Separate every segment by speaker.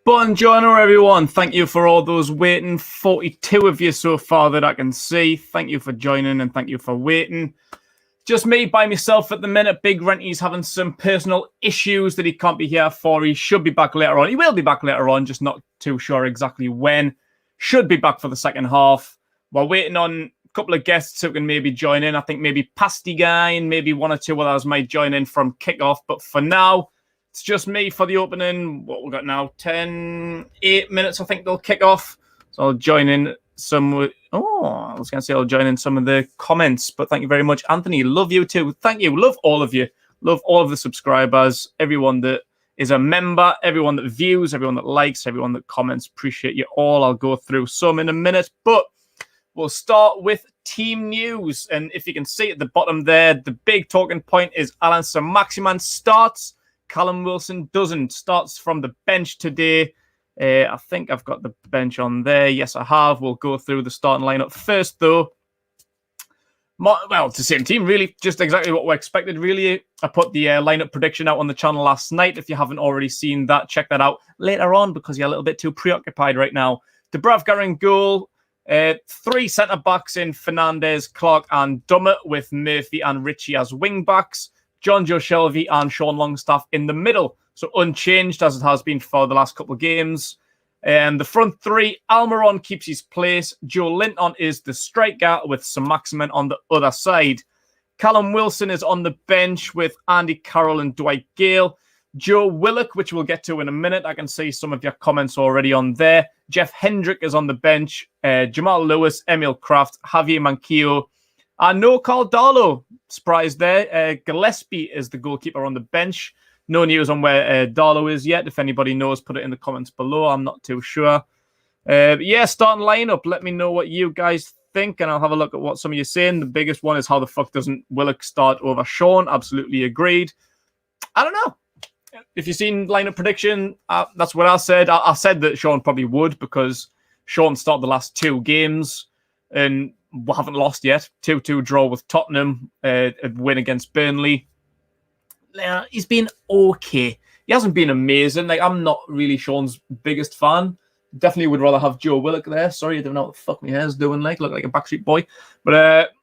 Speaker 1: Buongiorno, everyone. Thank you for all those waiting. 42 of you so far that I can see. Thank you for joining and thank you for waiting. Just me by myself at the minute. Big Renty's having some personal issues that he can't be here for. He should be back later on. He will be back later on, just not too sure exactly when. Should be back for the second half. We're waiting on a couple of guests who can maybe join in. I think maybe Pasty Guy and maybe one or two others might join in from Kickoff. But for now, it's just me for the opening. What we got now? 8 minutes, I think they'll kick off. So I'll join in some. I was going to say I'll join in some of the comments, but thank you very much, Anthony. Love you too. Thank you. Love all of you. Love all of the subscribers, everyone that is a member, everyone that views, everyone that likes, everyone that comments. Appreciate you all. I'll go through some in a minute, but we'll start with team news. And if you can see at the bottom there, the big talking point is Saint-Maximin starts. Callum Wilson doesn't. Starts from the bench today. I think I've got the bench on there. Yes, I have. We'll go through the starting lineup first, though. Well, it's the same team, really. Just exactly what we expected, really. I put the lineup prediction out on the channel last night. If you haven't already seen that, check that out later on because you're a little bit too preoccupied right now. Dubravka in goal. 3 centre-backs in Fernandez, Clark and Dummett with Murphy and Ritchie as wing-backs. John Joe Shelby and Sean Longstaff in the middle. So unchanged as it has been for the last couple of games. And the front three, Almiron keeps his place. Joe Linton is the striker with Saint-Maximin on the other side. Callum Wilson is on the bench with Andy Carroll and Dwight Gale. Joe Willock, which we'll get to in a minute. I can see some of your comments already on there. Jeff Hendrick is on the bench. Jamal Lewis, Emil Kraft, Javier Manquillo. No Carl Darlow. Surprise there. Gillespie is the goalkeeper on the bench. No news on where Darlow is yet. If anybody knows, put it in the comments below. I'm not too sure. Yeah, starting lineup. Let me know what you guys think, and I'll have a look at what some of you are saying. The biggest one is how the fuck doesn't Willock start over Sean? Absolutely agreed. I don't know. If you've seen lineup prediction, that's what I said. I said that Sean probably would because Sean started the last 2 games and we haven't lost yet. 2-2 draw with Tottenham, a win against Burnley. He's been okay. He hasn't been amazing. I'm not really Sean's biggest fan. Definitely would rather have Joe Willock there. Sorry, I don't know what the fuck my hair's doing. Look like a Backstreet Boy. But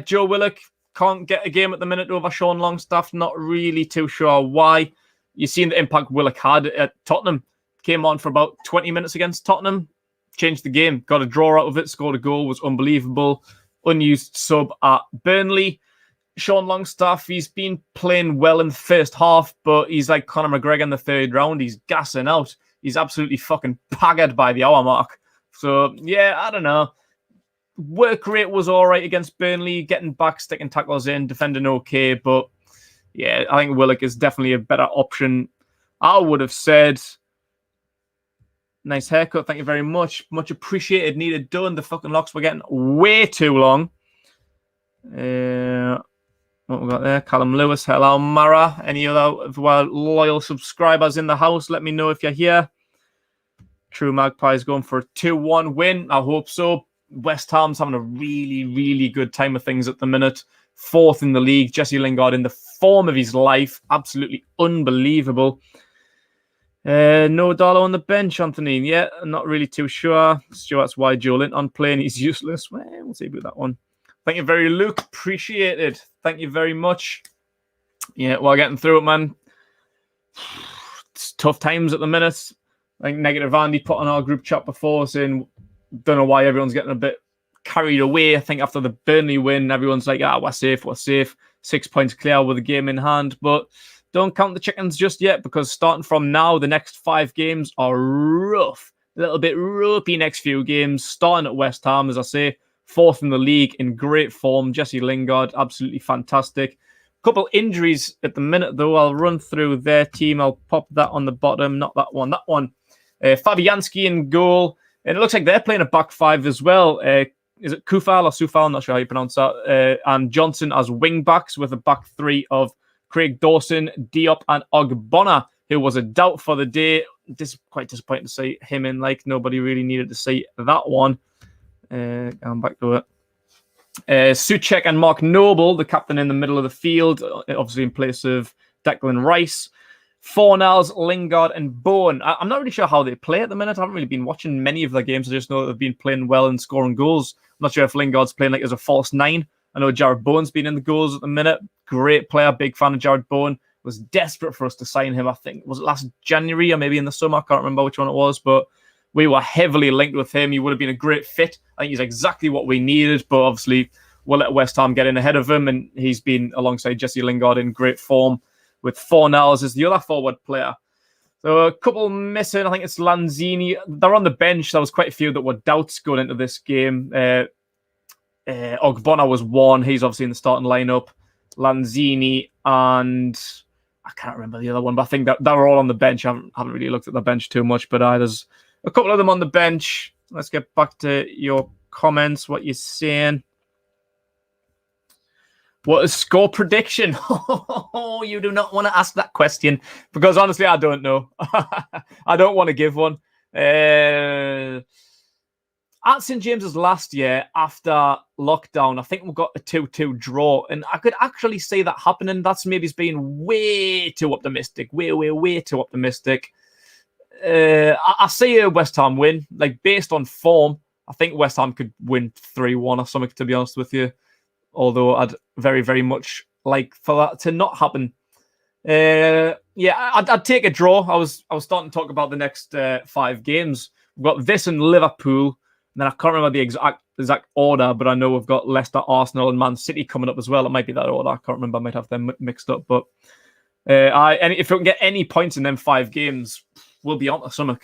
Speaker 1: Joe Willock can't get a game at the minute over Sean Longstaff. Not really too sure why. You've seen the impact Willock had at Tottenham. Came on for about 20 minutes against Tottenham. Changed the game. Got a draw out of it. Scored a goal. Was unbelievable. Unused sub at Burnley. Sean Longstaff, he's been playing well in the first half, but he's like Conor McGregor in the third round. He's gassing out. He's absolutely fucking paggered by the hour mark. So, yeah, I don't know. Work rate was all right against Burnley, getting back, sticking tackles in, defending okay. But, yeah, I think Willock is definitely a better option. I would have said, nice haircut, thank you very much. Much appreciated, needed done. The fucking locks were getting way too long. What we got there? Callum Lewis. Hello, Mara. Any other of our loyal subscribers in the house? Let me know if you're here. True Magpies going for a 2-1 win. I hope so. West Ham's having a really, really good time of things at the minute. 4th in the league. Jesse Lingard in the form of his life. Absolutely unbelievable. No Darlow on the bench, Anthony. Yeah, I'm not really too sure. Stuart's why Joe Linton playing. He's useless. Well, we'll see about that one. Thank you very much, Luke. Appreciate it. Thank you very much. Yeah, we're getting through it, man. It's tough times at the minute. I think Negative Andy put on our group chat before saying, don't know why everyone's getting a bit carried away. I think after the Burnley win, everyone's like, we're safe, we're safe. 6 points clear with a game in hand. But don't count the chickens just yet because starting from now, the next 5 games are rough. A little bit ropey next few games. Starting at West Ham, as I say. 4th in the league, in great form. Jesse Lingard, absolutely fantastic. Couple injuries at the minute, though. I'll run through their team. I'll pop that on the bottom. Not that one, that one. Fabianski in goal. And it looks like they're playing a back 5 as well. Is it Kufal or Sufal? I'm not sure how you pronounce that. And Johnson as wing backs with a back 3 of Craig Dawson, Diop and Ogbonna, who was a doubt for the day. Quite disappointing to see him in. Nobody really needed to see that one. Going back to it. Suchek and Mark Noble, the captain in the middle of the field, obviously in place of Declan Rice. Fornals, Lingard, and Bowen. I'm not really sure how they play at the minute. I haven't really been watching many of their games. I just know that they've been playing well and scoring goals. I'm not sure if Lingard's playing like as a false nine. I know Jared Bowen's been in the goals at the minute. Great player, big fan of Jared Bowen. Was desperate for us to sign him. I think was it last January or maybe in the summer. I can't remember which one it was, but we were heavily linked with him. He would have been a great fit. I think he's exactly what we needed, but obviously we'll let West Ham get in ahead of him, and he's been alongside Jesse Lingard in great form, with Fornals as the other forward player. So a couple missing. I think it's Lanzini. They're on the bench. There was quite a few that were doubts going into this game. Ogbonna was one. He's obviously in the starting lineup. Lanzini and I can't remember the other one, but I think that they were all on the bench. I haven't really looked at the bench too much, but there's a couple of them on the bench. Let's get back to your comments, what you're saying. What is score prediction? Oh, you do not want to ask that question because honestly, I don't know. I don't want to give one. At St. James's last year, after lockdown, I think we got a 2-2 draw, and I could actually see that happening. That's maybe being way too optimistic. Way too optimistic. I see a West Ham win. Like, based on form, I think West Ham could win 3-1 or something, to be honest with you. Although I'd very, very much like for that to not happen. I'd take a draw. I was starting to talk about the next 5 games. We've got this and Liverpool. And then I can't remember the exact order, but I know we've got Leicester, Arsenal, and Man City coming up as well. It might be that order. I can't remember. I might have them mixed up. But if we can get any points in them 5 games, we'll be on to something.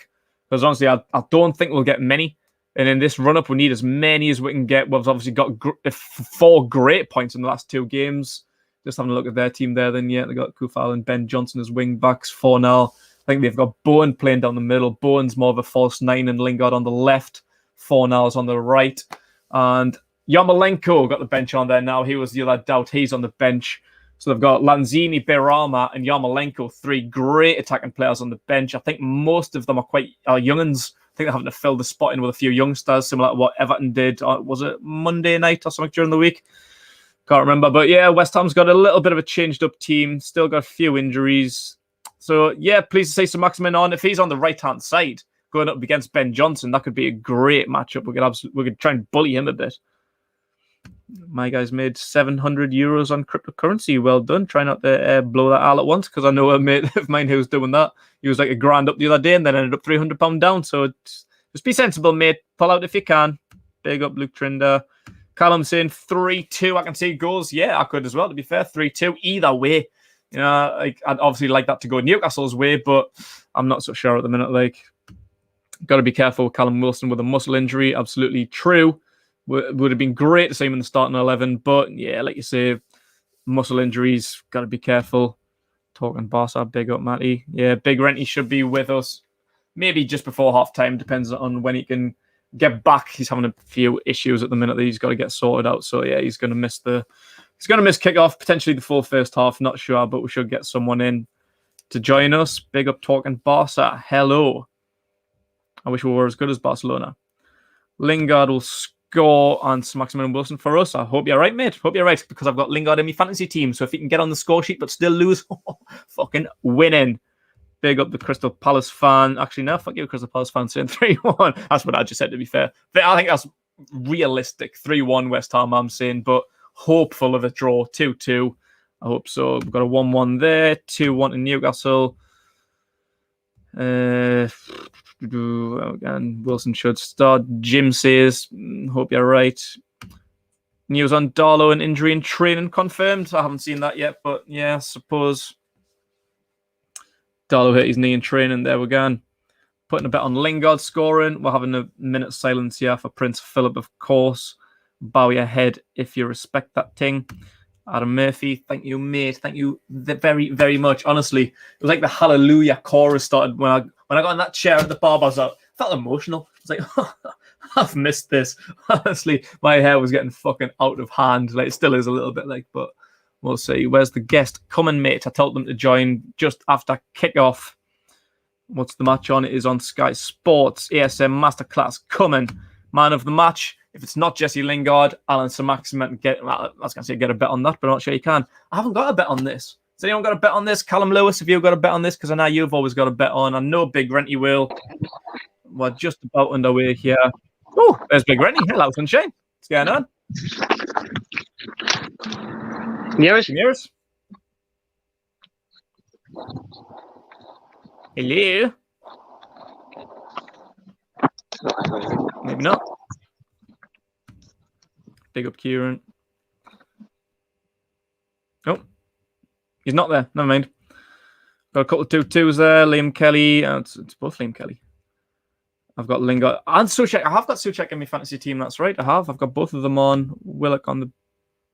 Speaker 1: Because honestly, I don't think we'll get many. And in this run-up, we need as many as we can get. We've obviously got 4 great points in the last 2 games. Just having a look at their team there, then, yeah, they've got Kufal and Ben Johnson as wing-backs. 4-0. I think they've got Bowen playing down the middle. Bowen's more of a false 9 and Lingard on the left. 4-0's on the right. And Yarmolenko got the bench on there now. He was the other doubt. He's on the bench. So they've got Lanzini, Berama, and Yarmolenko, 3 great attacking players on the bench. I think most of them are quite young'uns. I think they're having to fill the spot in with a few youngsters, similar to what Everton did. Was it Monday night or something during the week? Can't remember. But yeah, West Ham's got a little bit of a changed-up team. Still got a few injuries. So yeah, pleased to see Saint-Maximin on. If he's on the right-hand side, going up against Ben Johnson, that could be a great matchup. We could try and bully him a bit. My guy's made 700 euros on cryptocurrency. Well done. Try not to blow that all at once, because I know a mate of mine who's doing that. He was like $1,000 up the other day and then ended up £300 down. So just be sensible, mate. Pull out if you can. Big up Luke Trinder. Callum saying 3-2. I can see goals. Yeah, I could as well, to be fair. 3-2. Either way. You know, I'd obviously like that to go Newcastle's way, but I'm not so sure at the minute. Like, got to be careful with Callum Wilson with a muscle injury. Absolutely true. Would have been great to see him in the starting 11, but yeah, like you say, muscle injuries, got to be careful. Talking Barca, big up Matty. Yeah, Big Renty should be with us maybe just before half time, depends on when he can get back. He's having a few issues at the minute that he's got to get sorted out. So yeah, he's going to miss kickoff, potentially the full first half, not sure, but we should get someone in to join us. Big up Talking Barca. Hello. I wish we were as good as Barcelona. Lingard will score on Saint-Maximin and Wilson for us. I hope you're right, mate. Hope you're right, because I've got Lingard in my fantasy team. So if he can get on the score sheet but still lose, fucking winning. Big up the Crystal Palace fan. Actually, no, fuck you, Crystal Palace fan, saying 3-1. That's what I just said, to be fair. I think that's realistic. 3-1 West Ham, I'm saying, but hopeful of a draw. 2-2. I hope so. We've got a 1-1 there. 2-1 in Newcastle. And Wilson should start. Jim says, hope you're right. News on Darlow and injury and training confirmed. I haven't seen that yet, but yeah, I suppose Darlow hit his knee in training. There we go. Putting a bet on Lingard scoring. We're having a minute silence here for Prince Philip, of course. Bow your head if you respect that thing. Adam Murphy, thank you, mate. Thank you very, very much. Honestly, it was like the Hallelujah chorus started when I got in that chair at the bar. I felt emotional. I was like, oh, I've missed this. Honestly, my hair was getting fucking out of hand. Like, it still is a little bit, like, but we'll see. Where's the guest? Coming, mate. I told them to join just after kickoff. What's the match on? It is on Sky Sports. ASM Masterclass coming. Man of the match. If it's not Jesse Lingard, Alan Saint-Maximin, get a bet on that, but I'm not sure you can. I haven't got a bet on this. Has anyone got a bet on this? Callum Lewis, have you got a bet on this? Because I know you've always got a bet on. I know Big Renty will. We're just about underway here. Oh, there's Big Renty. Hello, sunshine. What's going on? Nearest. Hello. Maybe not. Big up Kieran. Oh, he's not there. Never mind. Got a couple of 2-2s there. Liam Kelly. It's both Liam Kelly. I've got Lingard and Souček. I have got Souček in my fantasy team. That's right. I have. I've got both of them on. Willock on the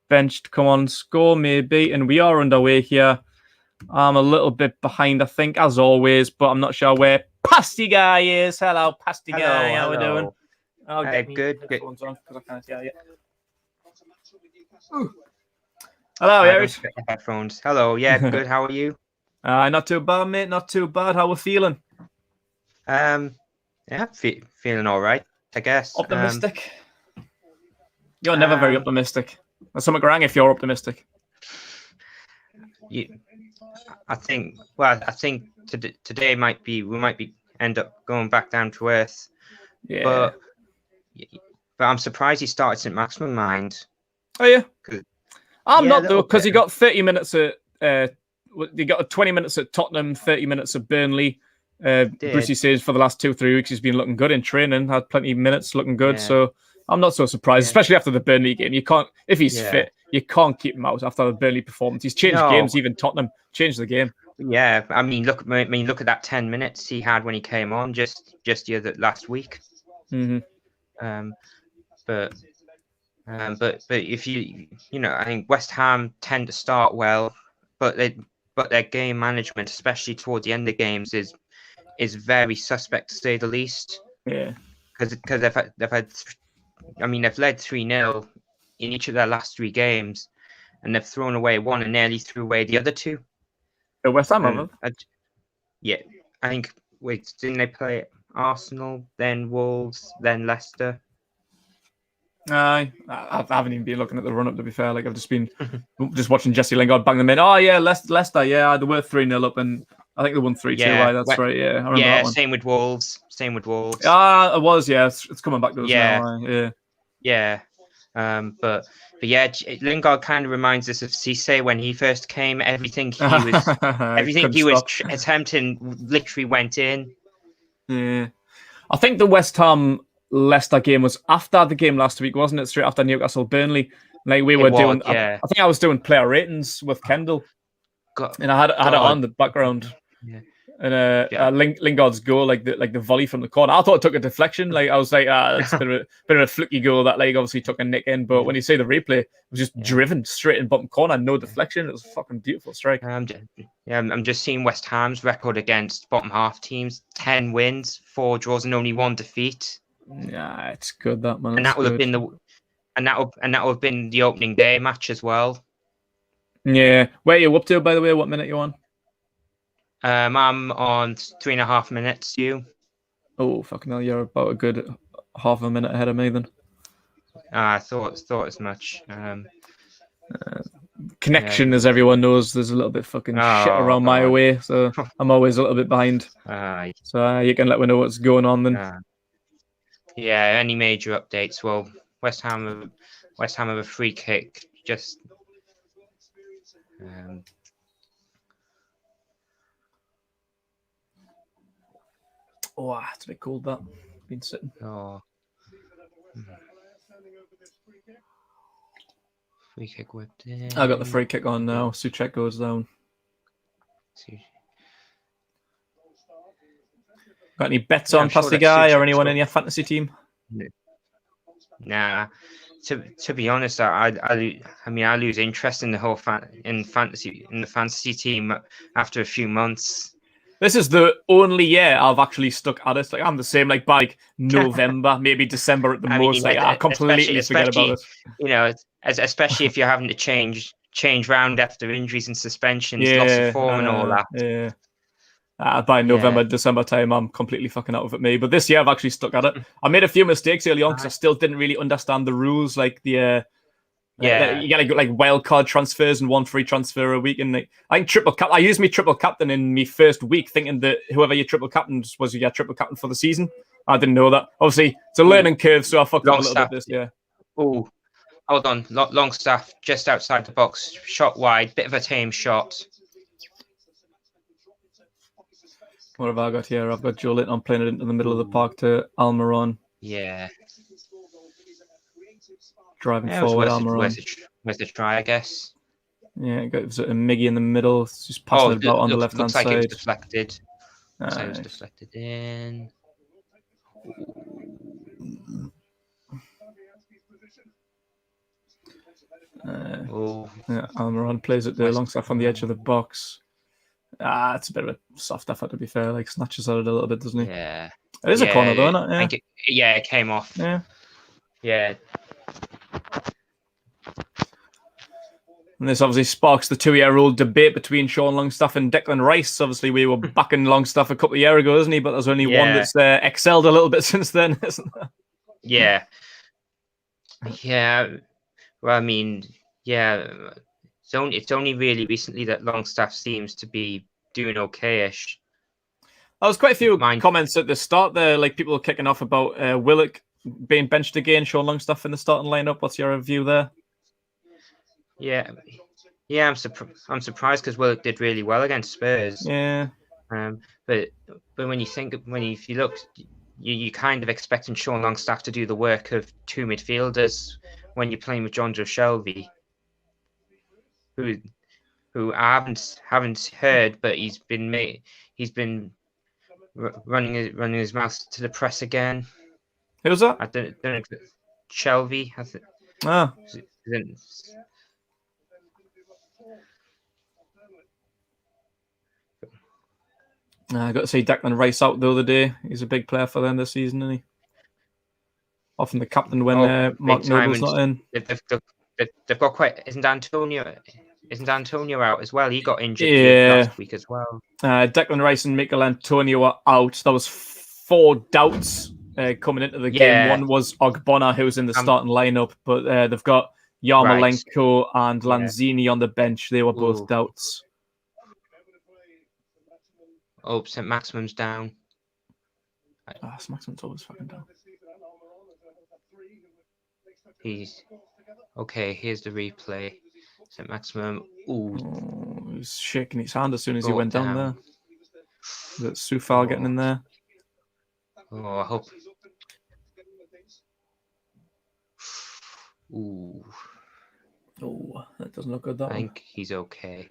Speaker 1: bench to come on and score, maybe. And we are underway here. I'm a little bit behind, I think, as always, but I'm not sure where Pasty Guy is. Hello, Pasty Guy. How we doing?
Speaker 2: Hey, good.
Speaker 1: On, I can't see yet. Hello, Eric.
Speaker 2: Headphones. Hello. Yeah, good. How are you?
Speaker 1: Not too bad, mate. Not too bad. How we feeling?
Speaker 2: Yeah, feeling all right, I guess.
Speaker 1: Optimistic. You're never very optimistic. There's something wrong if you're optimistic.
Speaker 2: I think today we might end up going back down to earth.
Speaker 1: Yeah.
Speaker 2: But I'm surprised he started Saint-Maximin, mind.
Speaker 1: Oh yeah. I'm not though, because he got 30 minutes at he got 20 minutes at Tottenham, 30 minutes at Burnley. Brucey says for the last 2-3 weeks he's been looking good in training, had plenty of minutes, looking good. Yeah. So I'm not so surprised, especially after the Burnley game. You can't, if he's fit, you can't keep him out after the Burnley performance. He's changed games, even Tottenham changed the game.
Speaker 2: Yeah, I mean, look at that 10 minutes he had when he came on just the other last week.
Speaker 1: Mm-hmm.
Speaker 2: But if you know, I think West Ham tend to start well, but their game management, especially towards the end of games, is very suspect to say the least.
Speaker 1: Yeah,
Speaker 2: because they've led 3-0 in each of their last 3 games, and they've thrown away one and nearly threw away the other 2.
Speaker 1: The West Ham,
Speaker 2: yeah, I think. Wait, didn't they play Arsenal, then Wolves, then Leicester?
Speaker 1: I haven't even been looking at the run-up, to be fair. Like, I've just been just watching Jesse Lingard bang them in. Oh, yeah, Leicester, yeah, they were 3-0 up, and I think they won 3-2. Yeah, that's right, yeah. I remember that one.
Speaker 2: Same with Wolves.
Speaker 1: Ah, it was, yeah. It's coming back to us now.
Speaker 2: Yeah. But yeah, Lingard kind of reminds us of Cisse when he first came. Everything he was attempting literally went in.
Speaker 1: Yeah. I think the West Ham Leicester game was after the game last week, wasn't it? Straight after Newcastle Burnley. Like we were doing, I think I was doing player ratings with Kendall, and I had it on the background. Yeah. And Lingard's goal, like the volley from the corner, I thought it took a deflection. Like I was like, it's a bit of a fluky goal that like obviously took a nick in. But when you see the replay, it was just driven straight in bottom corner, no deflection. It was a fucking beautiful strike.
Speaker 2: I'm just seeing West Ham's record against bottom half teams: 10 wins, 4 draws, and only 1 defeat.
Speaker 1: Yeah, it's good that man.
Speaker 2: And that will have been the opening day match as well.
Speaker 1: Yeah, where are you up to, by the way? What minute you on?
Speaker 2: I'm on 3.5 minutes. You?
Speaker 1: Oh fucking hell! You're about a good half a minute ahead of me then.
Speaker 2: I thought as much.
Speaker 1: Connection, as everyone knows, there's a little bit fucking shit around my way, so I'm always a little bit behind. So you can let me know what's going on then.
Speaker 2: Yeah, any major updates? Well, West Ham have a free kick. Just
Speaker 1: it's a bit cold that. Been sitting.
Speaker 2: Free kick whipped in.
Speaker 1: I got the free kick on now. Souček goes down. Got any bets on Pasty Guy or anyone in your fantasy team?
Speaker 2: Nah. To be honest, I lose interest in the whole fantasy team after a few months.
Speaker 1: This is the only year I've actually stuck at it. Like I'm the same. Like by November, maybe December at the most. I completely forget about it.
Speaker 2: You know, especially if you're having to change round after injuries and suspensions, loss of form, and all that.
Speaker 1: Yeah. By November, December time, I'm completely fucking out of it, me. But this year, I've actually stuck at it. I made a few mistakes early on because I still didn't really understand the rules, like the
Speaker 2: Yeah.
Speaker 1: You get like wild card transfers and 1 free transfer a week, and like, I think triple cap. I used me triple captain in my first week, thinking that whoever your triple captain was your triple captain for the season. I didn't know that. Obviously, it's a learning curve, so I fucked up a little bit this year.
Speaker 2: Oh, hold on. Longstaff just outside the box, shot wide, bit of a tame shot.
Speaker 1: What have I got here? I've got Joe Linton playing it into the middle of the park to Almiron.
Speaker 2: Yeah.
Speaker 1: Driving forward, Almiron.
Speaker 2: Worth a try, I guess.
Speaker 1: Yeah, it gives it a Miggy in the middle. It's just passing it about on the left-hand side.
Speaker 2: Looks like it was deflected.
Speaker 1: Nice.
Speaker 2: So it was deflected in.
Speaker 1: Yeah, Almiron plays it there, Longstaff on the edge of the box. It's a bit of a soft effort, to be fair. Like, snatches at it a little bit, doesn't he?
Speaker 2: Yeah.
Speaker 1: It is a corner, though, isn't it? Yeah.
Speaker 2: It came off.
Speaker 1: Yeah.
Speaker 2: Yeah.
Speaker 1: And this obviously sparks the 2-year-old debate between Sean Longstaff and Declan Rice. Obviously, we were backing Longstaff a couple of years ago, isn't he? But there's only one that's excelled a little bit since then, isn't there?
Speaker 2: Yeah. Yeah. Well, I mean, yeah. It's only really recently that Longstaff seems to be doing okay-ish.
Speaker 1: There was quite a few comments at the start there, like people kicking off about Willock being benched again, Sean Longstaff in the starting lineup. What's your review there?
Speaker 2: Yeah, I'm surprised because Willock did really well against Spurs.
Speaker 1: Yeah.
Speaker 2: But if you look, you kind of expecting Sean Longstaff to do the work of 2 midfielders when you're playing with John Joe Shelby, who I haven't heard, but he's been running his mouth to the press again.
Speaker 1: Who was that?
Speaker 2: I don't know. Shelby has it.
Speaker 1: Ah. I got to see Declan Rice out the other day. He's a big player for them this season, isn't he? Often the captain when Mark Noble's not in.
Speaker 2: They've got quite. Isn't Antonio out as well? He got injured last week as well.
Speaker 1: Declan Rice and Mikel Antonio are out. There was 4 doubts coming into the game. One was Ogbonna, who was in the starting lineup, but they've got Yarmolenko and Lanzini on the bench. They were both doubts.
Speaker 2: Oh, Saint-Maximin's down.
Speaker 1: Saint-Maximin's always fucking down.
Speaker 2: He's okay. Here's the replay. Saint-Maximin.
Speaker 1: He's shaking his hand as soon as he went down there. That's Soufal getting in there.
Speaker 2: Oh, I hope.
Speaker 1: That doesn't look good. That
Speaker 2: I think he's okay.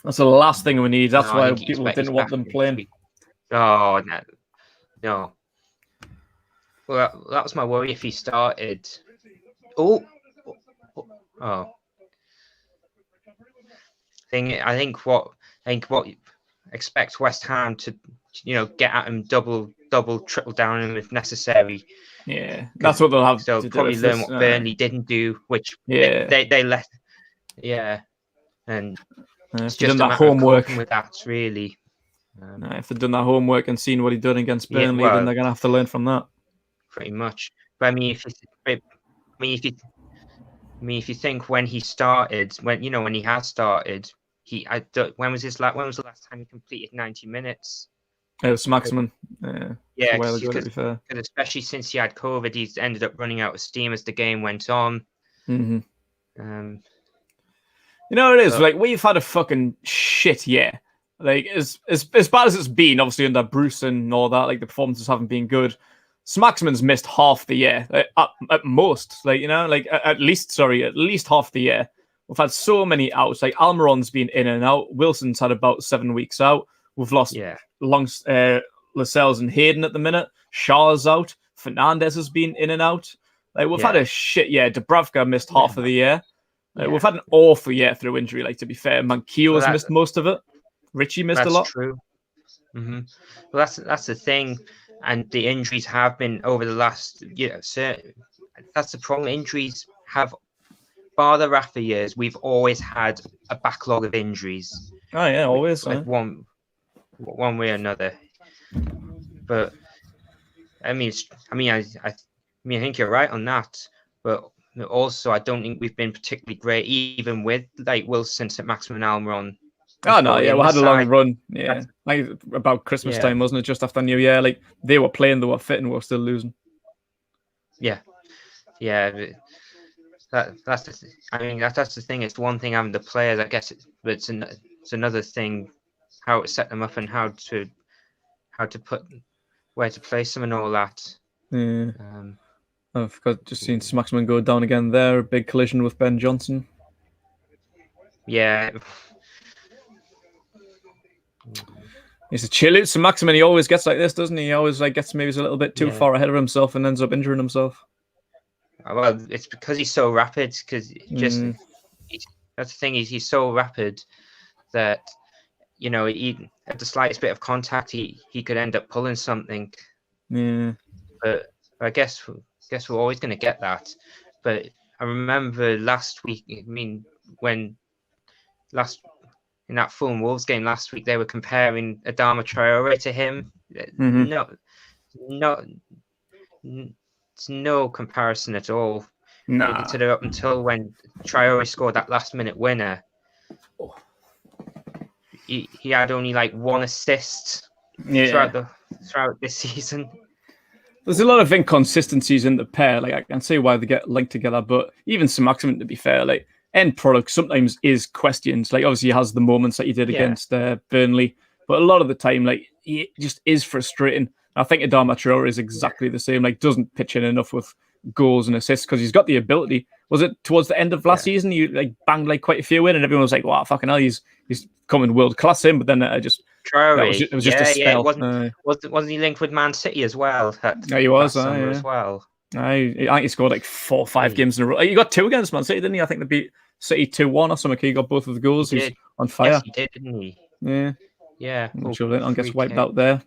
Speaker 1: That's the last thing we need. That's why people didn't want them playing.
Speaker 2: Oh, no. Well, that was my worry if he started. I think what expect West Ham to, get at him double, triple down on him if necessary.
Speaker 1: Yeah, that's what they'll have
Speaker 2: to do. They'll probably learn what Burnley didn't do, which they let. Yeah, and it's just
Speaker 1: that homework
Speaker 2: with that, really.
Speaker 1: If they've done that homework and seen what he did against Burnley, then they're going to have to learn from that.
Speaker 2: Pretty much. But I mean, if you think when he started, when he has started, when was the last time he completed 90 minutes?
Speaker 1: It was Maximin.
Speaker 2: Yeah, because especially since he had COVID, he's ended up running out of steam as the game went on.
Speaker 1: Mm-hmm. It is like we've had a fucking shit year. Like as bad as it's been, obviously under Bruce and all that, like the performances haven't been good. Maximin's missed half the year at most. At least half the year. We've had so many outs. Like Almiron's been in and out. Wilson's had about 7 weeks out. We've lost Lascelles and Hayden at the minute. Shaw's out. Fernandez has been in and out. Like we've had a shit year. Dubravka missed half of the year. We've had an awful year through injury. Like to be fair, Manquillo's missed most of it. Richie missed a lot.
Speaker 2: That's true. Mm-hmm. Well, that's the thing, and the injuries have been over the last. That's the problem. Injuries have, bar the Rafa years, we've always had a backlog of injuries.
Speaker 1: Oh yeah, always.
Speaker 2: Like one way or another. But I think you're right on that. But also, I don't think we've been particularly great, even with like Wilson, Saint-Maximin, and Almiron.
Speaker 1: Oh no, yeah, we had a long run. Yeah, like about Christmas
Speaker 2: Yeah.
Speaker 1: time, wasn't it? Just after New Year, like they were playing, they were fit, and we were still losing.
Speaker 2: Yeah, yeah. That's the I mean that's the thing. It's one thing having the players, I guess, but it's another thing how to set them up and how to put where to place them and all that.
Speaker 1: Yeah. I've just seen Saint-Maximin go down again there. A big collision with Ben Johnson.
Speaker 2: Yeah.
Speaker 1: He's a chill out. Saint-Maximin, he always gets like this, doesn't he? He always like gets maybe a little bit too far ahead of himself and ends up injuring himself.
Speaker 2: Well, it's because he's so rapid. Because that's the thing, he's so rapid that he, at the slightest bit of contact, he could end up pulling something.
Speaker 1: Yeah.
Speaker 2: But I guess we're always going to get that. But I remember last week. I mean, in that Fulham Wolves game last week, they were comparing Adama Traore to him. It's no comparison at all.
Speaker 1: Nah.
Speaker 2: Up until when Traore scored that last-minute winner, he had only like one assist throughout this season.
Speaker 1: There's a lot of inconsistencies in the pair. Like I can see why they get linked together, but even Saint-Maximin, to be fair, like end product sometimes is questions. Like obviously he has the moments that he did against Burnley, but a lot of the time, like he just is frustrating. I think Adama Traore is exactly the same. Like doesn't pitch in enough with goals and assists because he's got the ability. Was it towards the end of last season you like banged like quite a few in, and everyone was like, "Wow, fucking hell, he's coming world class in." But then it was just a spell.
Speaker 2: Wasn't he linked with Man City as well?
Speaker 1: Yeah, he was
Speaker 2: as well.
Speaker 1: I think he scored like 4 or 5 games in a row. He got 2 against Man City, didn't he? I think they beat City 2-1 or something. He got both of the goals. He's on fire.
Speaker 2: Yes, he did, didn't he?
Speaker 1: Yeah. Julian gets wiped out there.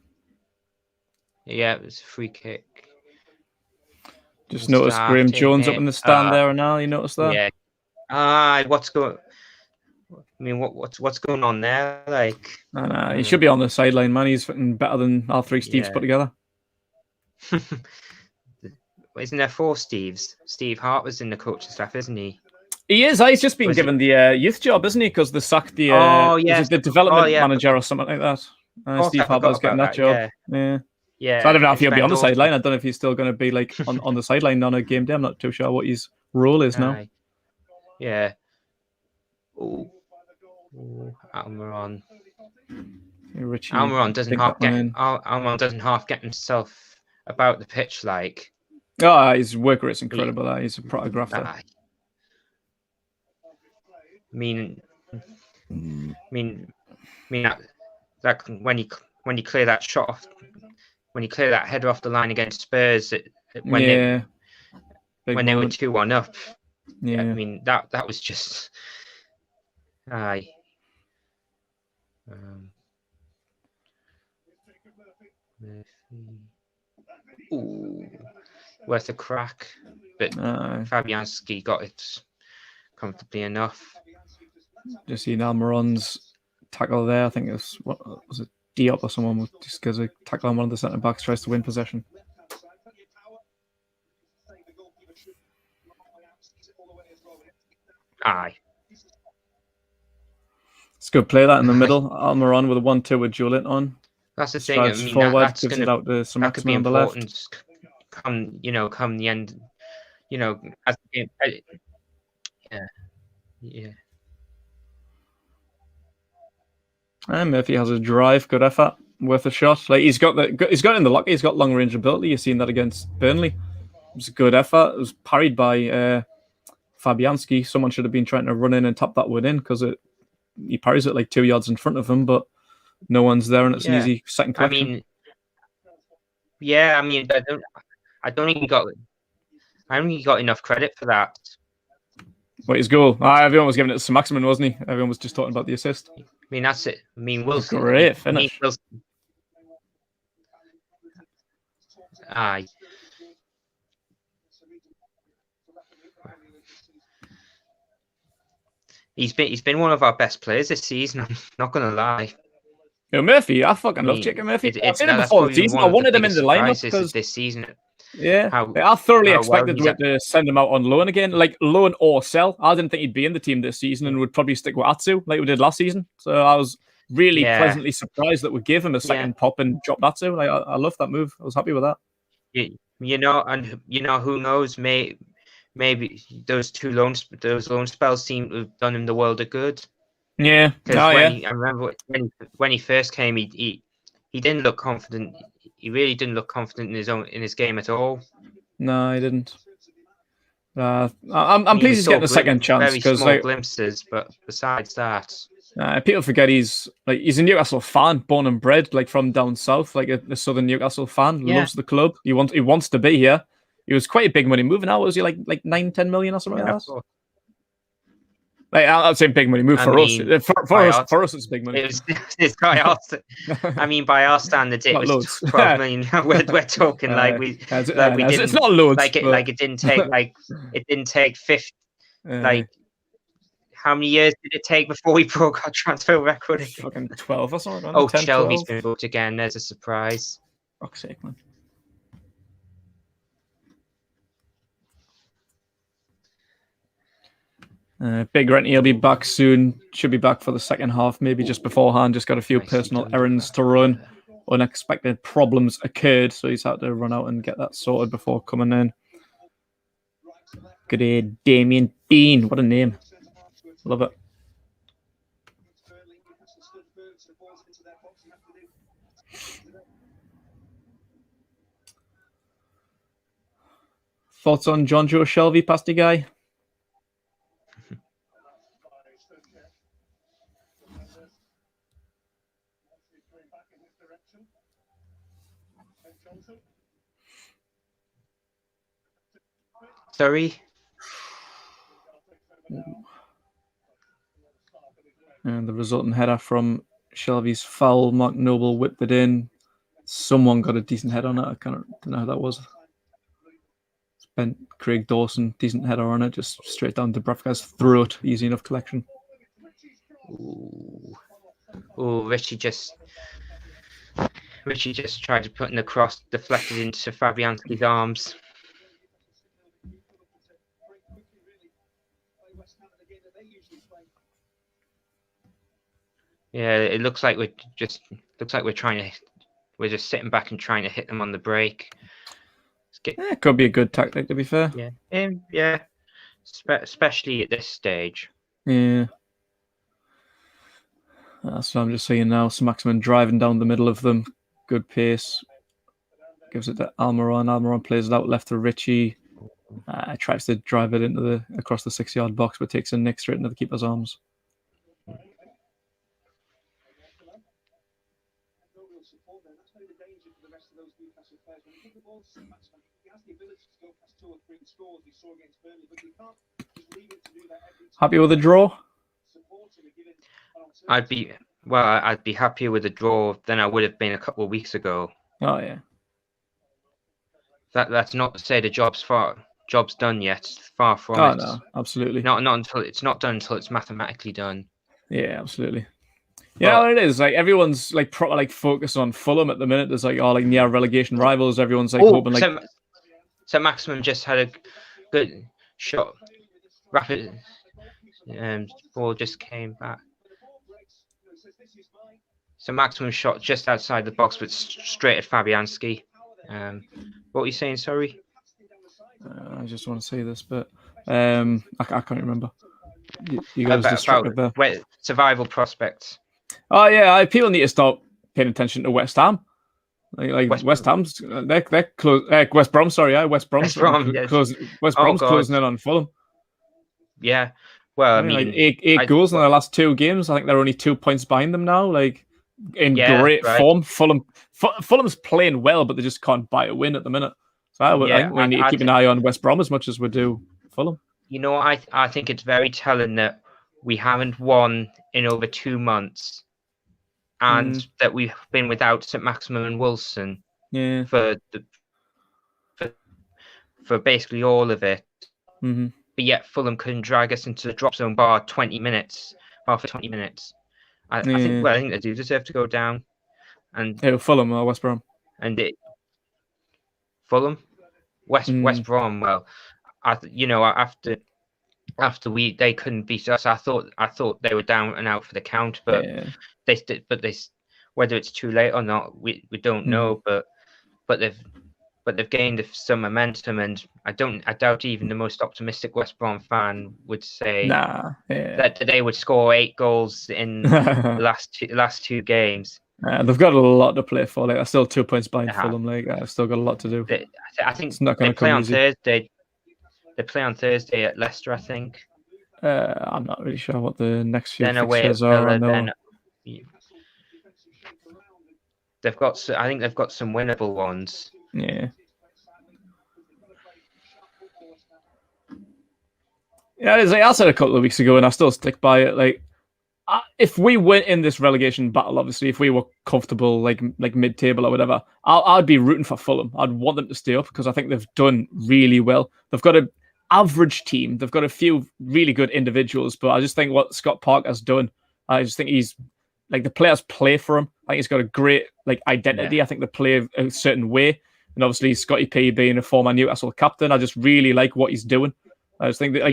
Speaker 2: Yeah, it was a free kick.
Speaker 1: Just noticed Graham Jones up in the stand there and now. You noticed that?
Speaker 2: Yeah. What's going? I mean, what's going on there? Like,
Speaker 1: no, he should be on the sideline, man. He's better than all 3 Steves put together.
Speaker 2: Isn't there 4 Steves? Steve Hart was in the coaching staff, isn't he?
Speaker 1: He is. He's just been given the youth job, isn't he? Because they sacked the the development manager or something like that. Steve Hart was getting that job. Yeah. So I don't know if he'll be on the sideline. I don't know if he's still going to be like on the sideline on a game day. I'm not too sure what his role is now.
Speaker 2: Yeah. Oh, Almiron. Almiron doesn't half get himself about the pitch like.
Speaker 1: Oh, his work rate's incredible. He's a photographer.
Speaker 2: I mean, that when you clear that shot off, when you clear that header off the line against Spurs, when they were 2-1 up. Yeah, I mean that was just. Worth a crack, but Fabianski got it comfortably enough.
Speaker 1: Just seen Almiron's tackle there. I think it was it Diop or someone just goes a tackle on one of the centre backs, tries to win possession. It's good play that in the middle. Almiron with a 1-2 with Julian on.
Speaker 2: That's the thing. I mean,
Speaker 1: forward, gives it out to
Speaker 2: that could be important. Come the end. As the game. Yeah.
Speaker 1: And Murphy has a drive, good effort, worth a shot. Like he's got in the locker. He's got long range ability. You've seen that against Burnley. It was a good effort. It was parried by Fabianski. Someone should have been trying to run in and tap that one in because he parries it like 2 yards in front of him, but no one's there, and it's an easy second collection.
Speaker 2: I don't think he got enough credit for that.
Speaker 1: What, his goal? Everyone was giving it to Saint-Maximin, wasn't he? Everyone was just talking about the assist.
Speaker 2: I mean, that's it. I mean, Wilson.
Speaker 1: Great finish.
Speaker 2: He's been one of our best players this season. I'm not gonna lie.
Speaker 1: Murphy, I fucking love Jacob Murphy. I've seen him before the season. I wanted him in the lineup because
Speaker 2: this season.
Speaker 1: Yeah,
Speaker 2: how
Speaker 1: I thoroughly
Speaker 2: how well
Speaker 1: expected
Speaker 2: he's
Speaker 1: to send him out on loan again, like loan or sell. I didn't think he'd be in the team this season and would probably stick with Atsu like we did last season. So I was really
Speaker 2: yeah,
Speaker 1: pleasantly surprised that we gave him a
Speaker 2: yeah.
Speaker 1: second pop and dropped Atsu. Like I love that move. I was happy with that.
Speaker 2: And who knows? Maybe those loan spells seem to have done him the world of good.
Speaker 1: Yeah.
Speaker 2: Because
Speaker 1: Oh, yeah.
Speaker 2: I remember when he first came, he didn't look confident. He really didn't look confident in his game at all.
Speaker 1: No, I didn't. I'm
Speaker 2: I mean,
Speaker 1: pleased he's getting a second chance
Speaker 2: very
Speaker 1: because
Speaker 2: small glimpses, but besides that,
Speaker 1: people forget he's a Newcastle fan, born and bred, like from down south, like a southern Newcastle fan,
Speaker 2: Yeah.
Speaker 1: loves the club. He wants to be here. He was quite a big money move. Now was he like 9-10 million or something like
Speaker 2: of
Speaker 1: that?
Speaker 2: course.
Speaker 1: Like I'd say big money move for us. For us, it's big money.
Speaker 2: It's by our, I mean, by our standards, it
Speaker 1: Not
Speaker 2: was
Speaker 1: loads.
Speaker 2: 12 million. We're talking like we didn't.
Speaker 1: It's not loads.
Speaker 2: Like it didn't take 50. Like how many years did it take before we broke our transfer record again?
Speaker 1: Fucking 12 or something.
Speaker 2: Oh,
Speaker 1: 10,
Speaker 2: Shelby's
Speaker 1: 12.
Speaker 2: been booked again. There's a surprise.
Speaker 1: Fuck's sake, man. Big Renty will be back soon. Should be back for the second half, maybe just beforehand. Just got a few personal errands to run. Unexpected problems occurred, so he's had to run out and get that sorted before coming in. Good day, Damien Dean. What a name. Love it. Thoughts on John Joe Shelby, pasty guy?
Speaker 2: Sorry.
Speaker 1: And the resulting header from Shelby's foul, Mark Noble whipped it in. Someone got a decent head on it. I don't know how that was. Spent Craig Dawson, decent header on it, just straight down to Dubravka's throat. Easy enough collection.
Speaker 2: Ooh, Richie just tried to put in the cross, deflected into Fabianski's arms. Yeah, it looks like we're just sitting back and trying to hit them on the break.
Speaker 1: It could be a good tactic, to be fair.
Speaker 2: Yeah, yeah, especially at this stage.
Speaker 1: Yeah. That's what I'm just saying now. Saint-Maximin driving down the middle of them. Good pace. Gives it to Almiron. Almiron plays it out left to Richie. Tries to drive it across the 6-yard box, but takes a nick straight into the keeper's arms. Happy with the draw?
Speaker 2: I'd be happier with a draw than I would have been a couple of weeks ago.
Speaker 1: Oh yeah.
Speaker 2: That's not to say the job's done yet. Far from it.
Speaker 1: No, absolutely.
Speaker 2: Not until it's not done until it's mathematically done.
Speaker 1: Yeah, absolutely. Yeah, what it is, like everyone's like proper like focused on Fulham at the minute. There's like near relegation rivals. Everyone's like hoping like
Speaker 2: Saint-Maximin just had a good shot. Rapid ball just came back. Saint-Maximin shot just outside the box, but straight at Fabianski. What were you saying? Sorry.
Speaker 1: I just want to say this, but I can't remember. You guys distracted there.
Speaker 2: Survival prospects.
Speaker 1: Oh yeah, people need to start paying attention to West Ham. Like West Ham's they're close. West Brom, sorry, West Brom's closing in on Fulham.
Speaker 2: Yeah, well, I mean,
Speaker 1: like eight goals in their last 2 games. I think they're only 2 points behind them now. Like in great form. Fulham's playing well, but they just can't buy a win at the minute. So I think we need to keep an eye on West Brom as much as we do Fulham.
Speaker 2: You know, I think it's very telling that we haven't won in over 2 months, and that we've been without Saint-Maximin and Wilson for basically all of it.
Speaker 1: Mm-hmm.
Speaker 2: But yet Fulham couldn't drag us into the drop zone bar for 20 minutes. I think they do deserve to go down. And
Speaker 1: Fulham or West Brom?
Speaker 2: And Fulham. West Brom. Well, after they couldn't beat us, I thought they were down and out for the count, but whether it's too late or not, we don't know. But they've gained some momentum, and I doubt even the most optimistic West Brom fan would say that they would score 8 goals in the last two games.
Speaker 1: They've got a lot to play for. Like, they're still 2 points behind Fulham. Like, I've still got a lot to do.
Speaker 2: I think
Speaker 1: it's not going to come
Speaker 2: on
Speaker 1: easy.
Speaker 2: Thursday. They play on Thursday at Leicester, I think.
Speaker 1: I'm not really sure what the next few
Speaker 2: then
Speaker 1: fixtures are. I know.
Speaker 2: I think they've got some winnable ones.
Speaker 1: Yeah. Yeah, it's like I said a couple of weeks ago, and I still stick by it. Like, if we went in this relegation battle, obviously, if we were comfortable, like mid-table or whatever, I'd be rooting for Fulham. I'd want them to stay up because I think they've done really well. They've got an average team. They've got a few really good individuals, but I just think what Scott Parker's done, I just think he's like the players play for him. I think he's got a great identity. I think they play a certain way, and obviously Scotty P being a former Newcastle captain, I just really like what he's doing. I just think that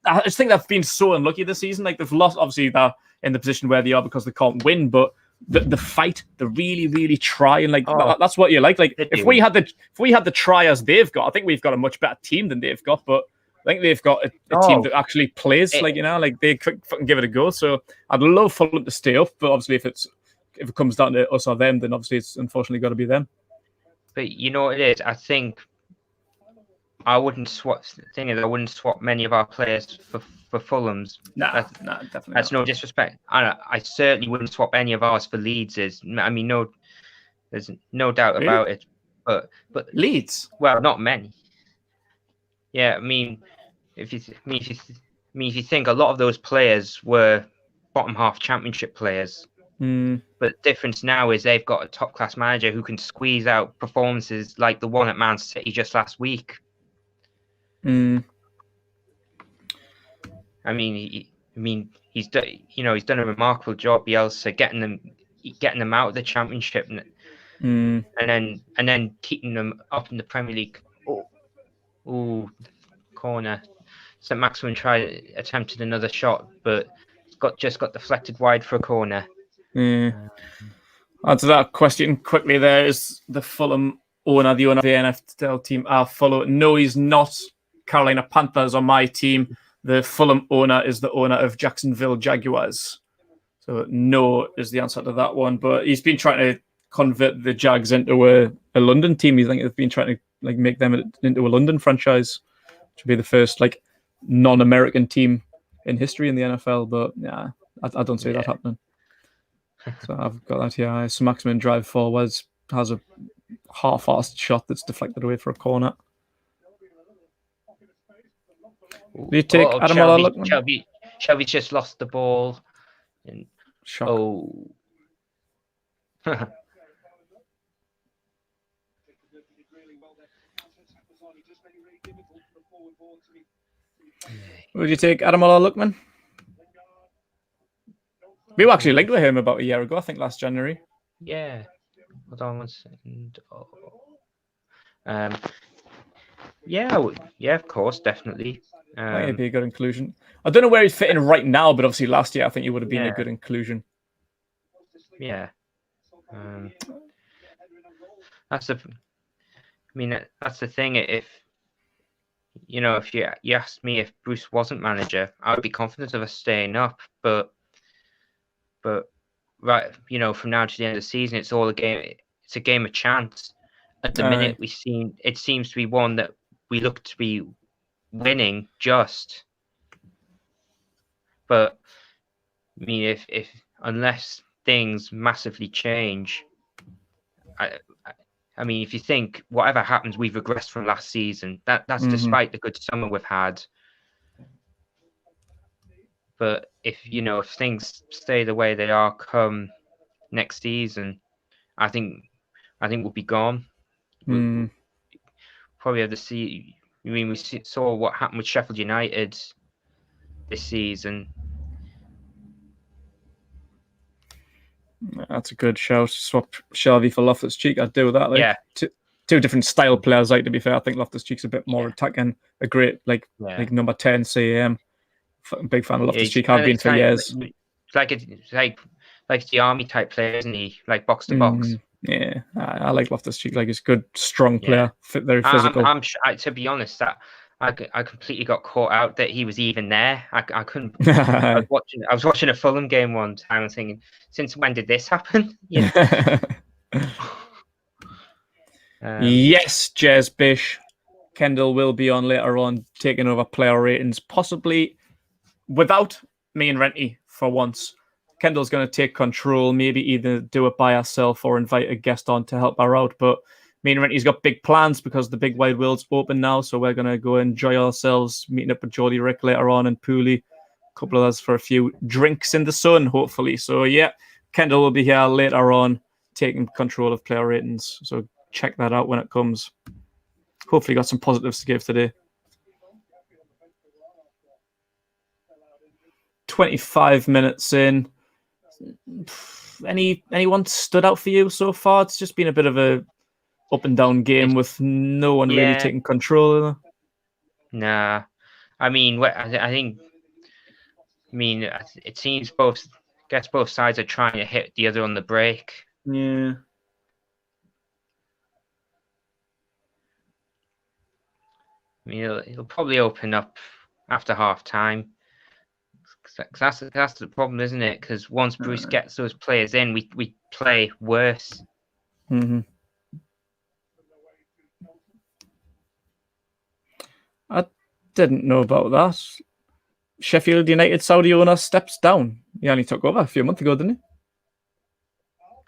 Speaker 1: I just think they've been so unlucky this season. Like, they've lost. Obviously, they're in the position where they are because they can't win. But the fight, they really, really try, and that's what you like. Like, if we had the try as they've got, I think we've got a much better team than they've got. But I think they've got a team that actually plays. They fucking give it a go. So I'd love Fulham to stay up. But obviously, if it comes down to us or them, then obviously it's unfortunately got to be them.
Speaker 2: But you know what it is? I think I wouldn't swap. The thing is, I wouldn't swap many of our players for Fulham's.
Speaker 1: Nah, definitely.
Speaker 2: That's no disrespect. I certainly wouldn't swap any of ours for Leeds's. I mean, there's no doubt about it. But
Speaker 1: Leeds,
Speaker 2: well, not many. Yeah, I mean, if you think a lot of those players were bottom half Championship players. But the difference now is they've got a top class manager who can squeeze out performances like the one at Man City just last week. I mean, he's done a remarkable job, Bielsa, getting them out of the Championship, and then keeping them up in the Premier League. Corner. Saint-Maximin attempted another shot, but just got deflected wide for a corner.
Speaker 1: Answer that question quickly. There is the Fulham owner, the owner of the NFL team. No, he's not. Carolina Panthers on my team. The Fulham owner is the owner of Jacksonville Jaguars. So no is the answer to that one. But he's been trying to convert the Jags into a London team. You think they've been trying to make them into a London franchise, which would be the first non-American team in history in the NFL. But yeah, I don't see that happening. So I've got that here. Saint-Maximin drive forwards, has a half-assed shot that's deflected away for a corner. Do you take Adam Lookman?
Speaker 2: Shelby's just lost the ball.
Speaker 1: Shock.
Speaker 2: Oh.
Speaker 1: Would you take Adam Lookman? We were actually linked with him about a year ago, I think last January.
Speaker 2: Yeah. Hold on 1 second. Yeah, of course, definitely.
Speaker 1: I think it'd be a good inclusion. I don't know where he's fitting right now, but obviously last year I think he would have been a good inclusion.
Speaker 2: Yeah. That's the thing. If you asked me if Bruce wasn't manager, I would be confident of us staying up. But right, from now to the end of the season, it's all a game. It's a game of chance. At the minute, it seems to be one that we look to be winning just. But I mean, if unless things massively change, I mean, if you think whatever happens, we've regressed from last season. That's despite the good summer we've had. But if things stay the way they are come next season, I think we'll be gone. We'll probably have to see. I mean, we saw what happened with Sheffield United this season.
Speaker 1: That's a good shout. Swap Shelby for Loftus-Cheek. I'd do that. To two different style players. Like, to be fair, I think Loftus-Cheek's a bit more attacking. A great like number 10 CAM. Big fan of Loftus-Cheek. I've been for years.
Speaker 2: It's like the army type player, isn't he? Like box to box.
Speaker 1: Yeah, I like Loftus-Cheek. Like, he's a good, strong player. Very physical.
Speaker 2: To be honest, that I completely got caught out that he was even there. I couldn't. I was watching a Fulham game one time and thinking, since when did this happen?
Speaker 1: Yes, Jez Bish. Kendall will be on later on, taking over player ratings, possibly without me and Renty for once. Kendall's going to take control, maybe either do it by herself or invite a guest on to help her out. But me and Renty's got big plans because the big wide world's open now. So we're going to go enjoy ourselves, meeting up with Geordie Rick later on and Pooley. A couple of us for a few drinks in the sun, hopefully. So yeah, Kendall will be here later on, taking control of player ratings. So check that out when it comes. Hopefully got some positives to give today. 25 minutes in. Anyone stood out for you so far? It's just been a bit of a up and down game with no one really taking control of it.
Speaker 2: Nah, I mean, it seems both sides are trying to hit the other on the break.
Speaker 1: Yeah.
Speaker 2: I mean, it'll probably open up after half time. That's the problem, isn't it? Because once Bruce gets those players in, we play worse.
Speaker 1: Mm-hmm. I didn't know about that. Sheffield United Saudi owner steps down. He only took over a few months ago, didn't he?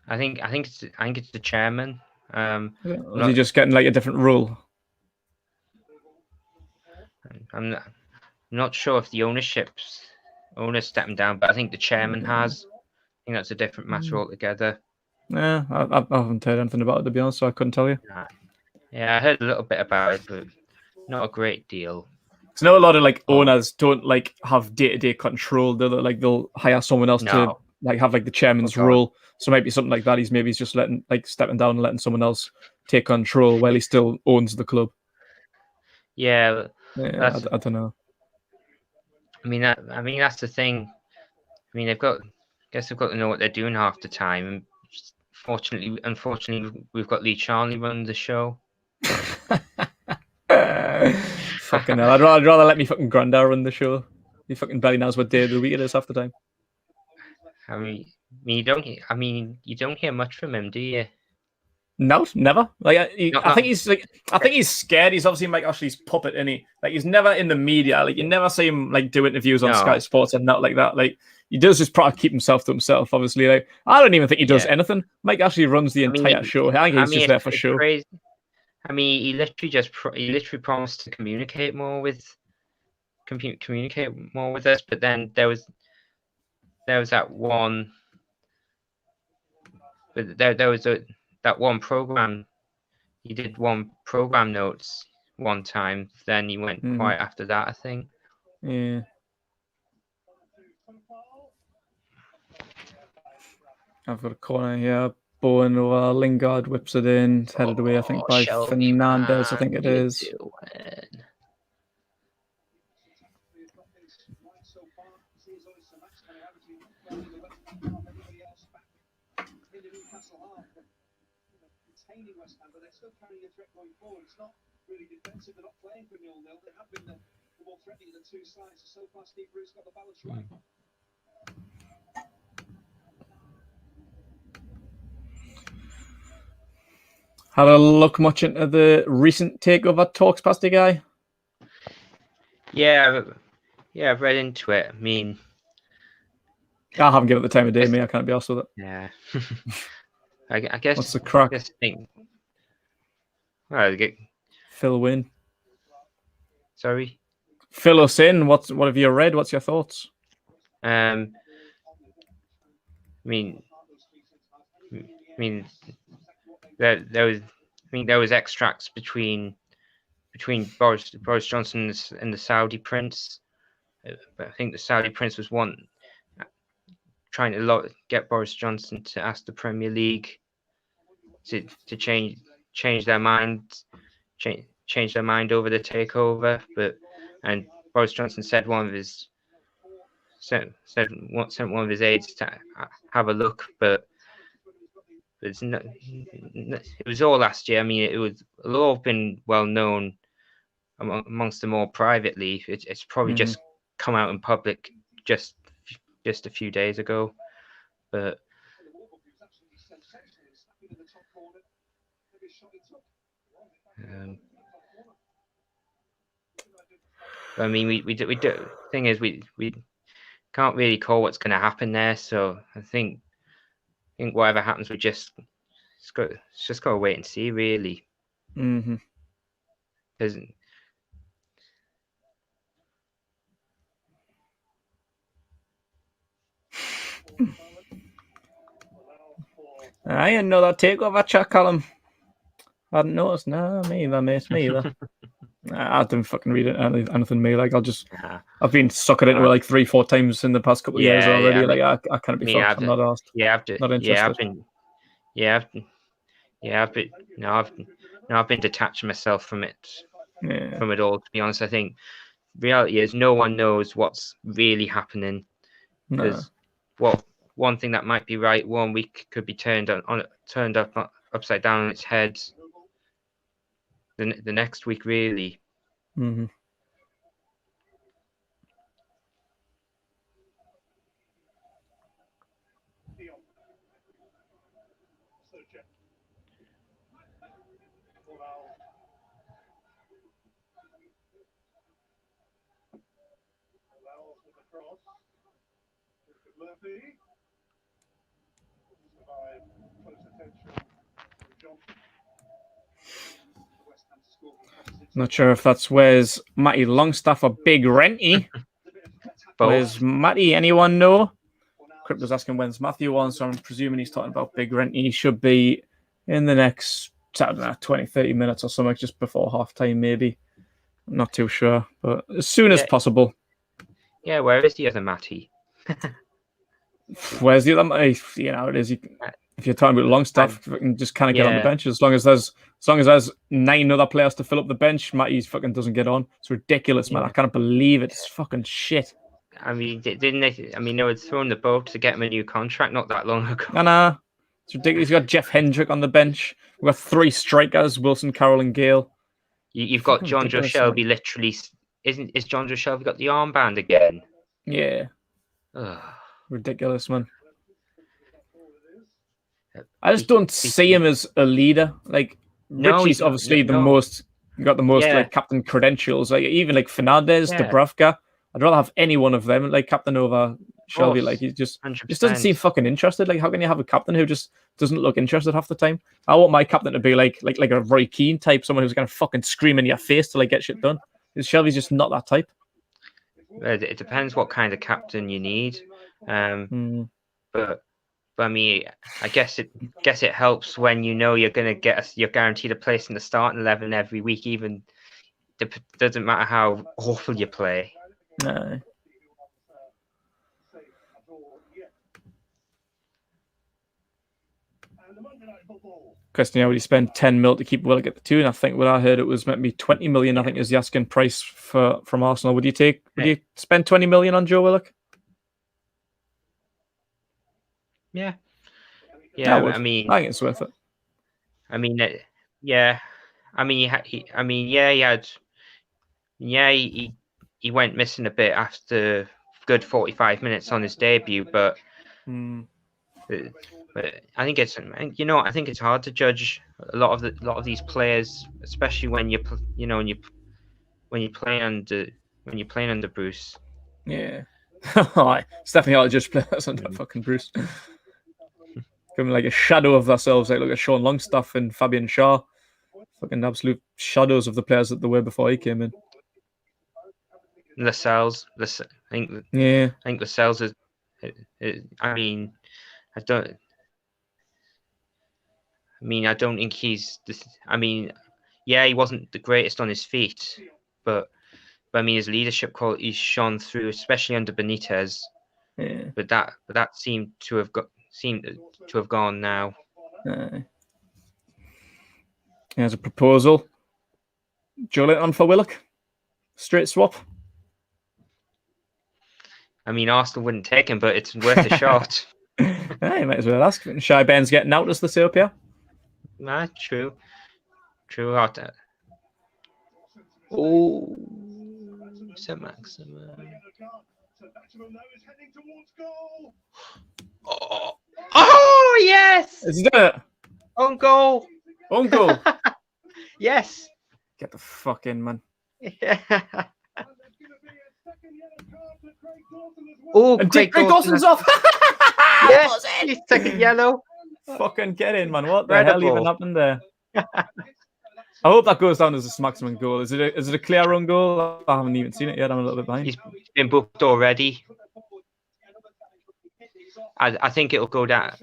Speaker 2: I think it's the chairman.
Speaker 1: Was he just getting like a different role?
Speaker 2: I'm not sure if the owner's stepping down, but I think the chairman has. I think that's a different matter altogether.
Speaker 1: Yeah, I haven't heard anything about it, to be honest, so I couldn't tell you.
Speaker 2: Yeah, I heard a little bit about it, but not a great deal.
Speaker 1: I know a lot of like owners don't like have day-to-day control. They'll hire someone else to like have like the chairman's role. So maybe something like that. He's just stepping down and letting someone else take control while he still owns the club.
Speaker 2: Yeah,
Speaker 1: I don't know.
Speaker 2: I mean that's the thing. I mean they've got to know what they're doing half the time. And unfortunately, we've got Lee Charnley running the show.
Speaker 1: Fucking hell! I'd rather let me fucking granddad run the show. He fucking barely knows what day of the week it is half the time.
Speaker 2: I mean, you don't hear much from him, do you?
Speaker 1: No, never. Like I think he's scared. He's obviously Mike Ashley's puppet, and he's never in the media. Like you never see him like do interviews on Sky Sports and not like that. Like he does just try to keep himself to himself. Obviously, like I don't even think he does anything. Mike Ashley runs the entire show. I think he's just there for show.
Speaker 2: Crazy. I mean, he literally promised to communicate more with us, but then there was that one. But there was that one program. He did one program notes one time. Then he went quiet after that, I think.
Speaker 1: Yeah. I've got a corner here. Bowen over Lingard whips it in. It's headed away, I think, by Fernandez. I think it is. Had a look much into the recent takeover talks, Pasty Guy?
Speaker 2: Yeah, I've read into it. I mean,
Speaker 1: I haven't given it the time of day, mate. I can't be arsed with it.
Speaker 2: Yeah. I guess.
Speaker 1: What's the crack? Phil Wynn.
Speaker 2: Sorry?
Speaker 1: Fill us in. What have you read? What's your thoughts?
Speaker 2: I mean, there was extracts between Boris Johnson and the Saudi prince. But I think the Saudi prince was trying to get Boris Johnson to ask the Premier League to change change their mind over the takeover. And Boris Johnson sent one of his aides to have a look, but it was all last year. I mean, it'll all been well known amongst them all privately. It's probably just come out in public just a few days ago, but. I mean, we do. Thing is, we can't really call what's going to happen there. So I think whatever happens, we just got to wait and see, really.
Speaker 1: Mm-hmm. I didn't know that takeover chat, Callum. I hadn't noticed. No, me either, mate. Me either. I didn't fucking read it. Anything me. Like, I've been suckered into it like 3-4 times in the past couple of years already. I can't be fucked. I'm not asked. Not interested.
Speaker 2: I've been detaching myself from it. From it all, to be honest. I think reality is no one knows what's really happening. Because one thing that might be right 1 week could be turned upside down on its head the next week, really.
Speaker 1: Mm-hmm. Not sure if that's where's Matty Longstaff or Big Renty. Where's Matty? Anyone know? Crypto's asking when's Matthew on, so I'm presuming he's talking about Big Renty. He should be in the next, I don't know, 20-30 minutes or something, just before half time, maybe. I'm not too sure, but as soon as possible.
Speaker 2: Yeah, where is the other Matty?
Speaker 1: Where's the other Matty? You know, it is. If you're talking about Longstaff, you can just kind of get on the bench. As long as there's 9 other players to fill up the bench, Matty's fucking doesn't get on. It's ridiculous, man. I can't believe it. It's fucking shit.
Speaker 2: I mean, didn't they? I mean, they were throwing the boat to get him a new contract not that long ago.
Speaker 1: Nah. It's ridiculous. You've got Jeff Hendrick on the bench. We've got 3 strikers: Wilson, Carroll, and Gale.
Speaker 2: You've got John Joe Shelby. Literally, is John Joe Shelby got the armband again?
Speaker 1: Yeah. Ridiculous, man. I just don't see him as a leader. Like, Richie's obviously the most. You got the most like captain credentials. Like, even like Fernandez, Dubravka. I'd rather have any one of them like captain over Shelby. Like, he just doesn't seem fucking interested. Like, how can you have a captain who just doesn't look interested half the time? I want my captain to be like a Roy Keane type, someone who's gonna fucking scream in your face to like get shit done. Because Shelby's just not that type.
Speaker 2: It depends what kind of captain you need. But I mean, I guess it helps when you know you're guaranteed a place in the starting 11 every week. Even it doesn't matter how awful you play.
Speaker 1: No. Question: would he spend 10 mil to keep Willock at the 2? And I think what I heard it was maybe 20 million. I think is the asking price from Arsenal. Would you spend 20 million on Joe Willock?
Speaker 2: Yeah.
Speaker 1: I mean, I think it's worth it.
Speaker 2: I mean, he went missing a bit after good 45 minutes on his debut, but I think it's hard to judge a lot of these players, especially when you're playing under Bruce.
Speaker 1: Yeah. It's definitely hard to judge players under fucking Bruce. Becoming like a shadow of themselves, like look at Sean Longstaff and Fabian Shaw, fucking absolute shadows of the players that they were before he came in.
Speaker 2: Lascelles, I think Lascelles is. I don't think he's. He wasn't the greatest on his feet, but I mean his leadership qualities shone through, especially under Benitez.
Speaker 1: Yeah.
Speaker 2: But that seemed to have gone now.
Speaker 1: Here's a proposal. Joelinton for Willock. Straight swap.
Speaker 2: I mean, Arsenal wouldn't take him, but it's worth a shot.
Speaker 1: Yeah, you might as well ask. Shy Ben's getting out, as they say up here.
Speaker 2: Nah, true. True. Oh, Saint-Maximin. Oh, yes!
Speaker 1: Has he done it?
Speaker 2: Own goal.
Speaker 1: Own goal.
Speaker 2: Yes.
Speaker 1: Get the fuck in, man.
Speaker 2: Yeah. Oh,
Speaker 1: And
Speaker 2: Craig
Speaker 1: Craig Dawson's off.
Speaker 2: Yes, he's taking yellow.
Speaker 1: Fucking get in, man. What the
Speaker 2: Incredible.
Speaker 1: hell even happened there? I hope that goes down as a Saint-Maximin goal. Is it a clear run goal? I haven't even seen it yet. I'm a little bit behind.
Speaker 2: He's been booked already. I think it'll go down.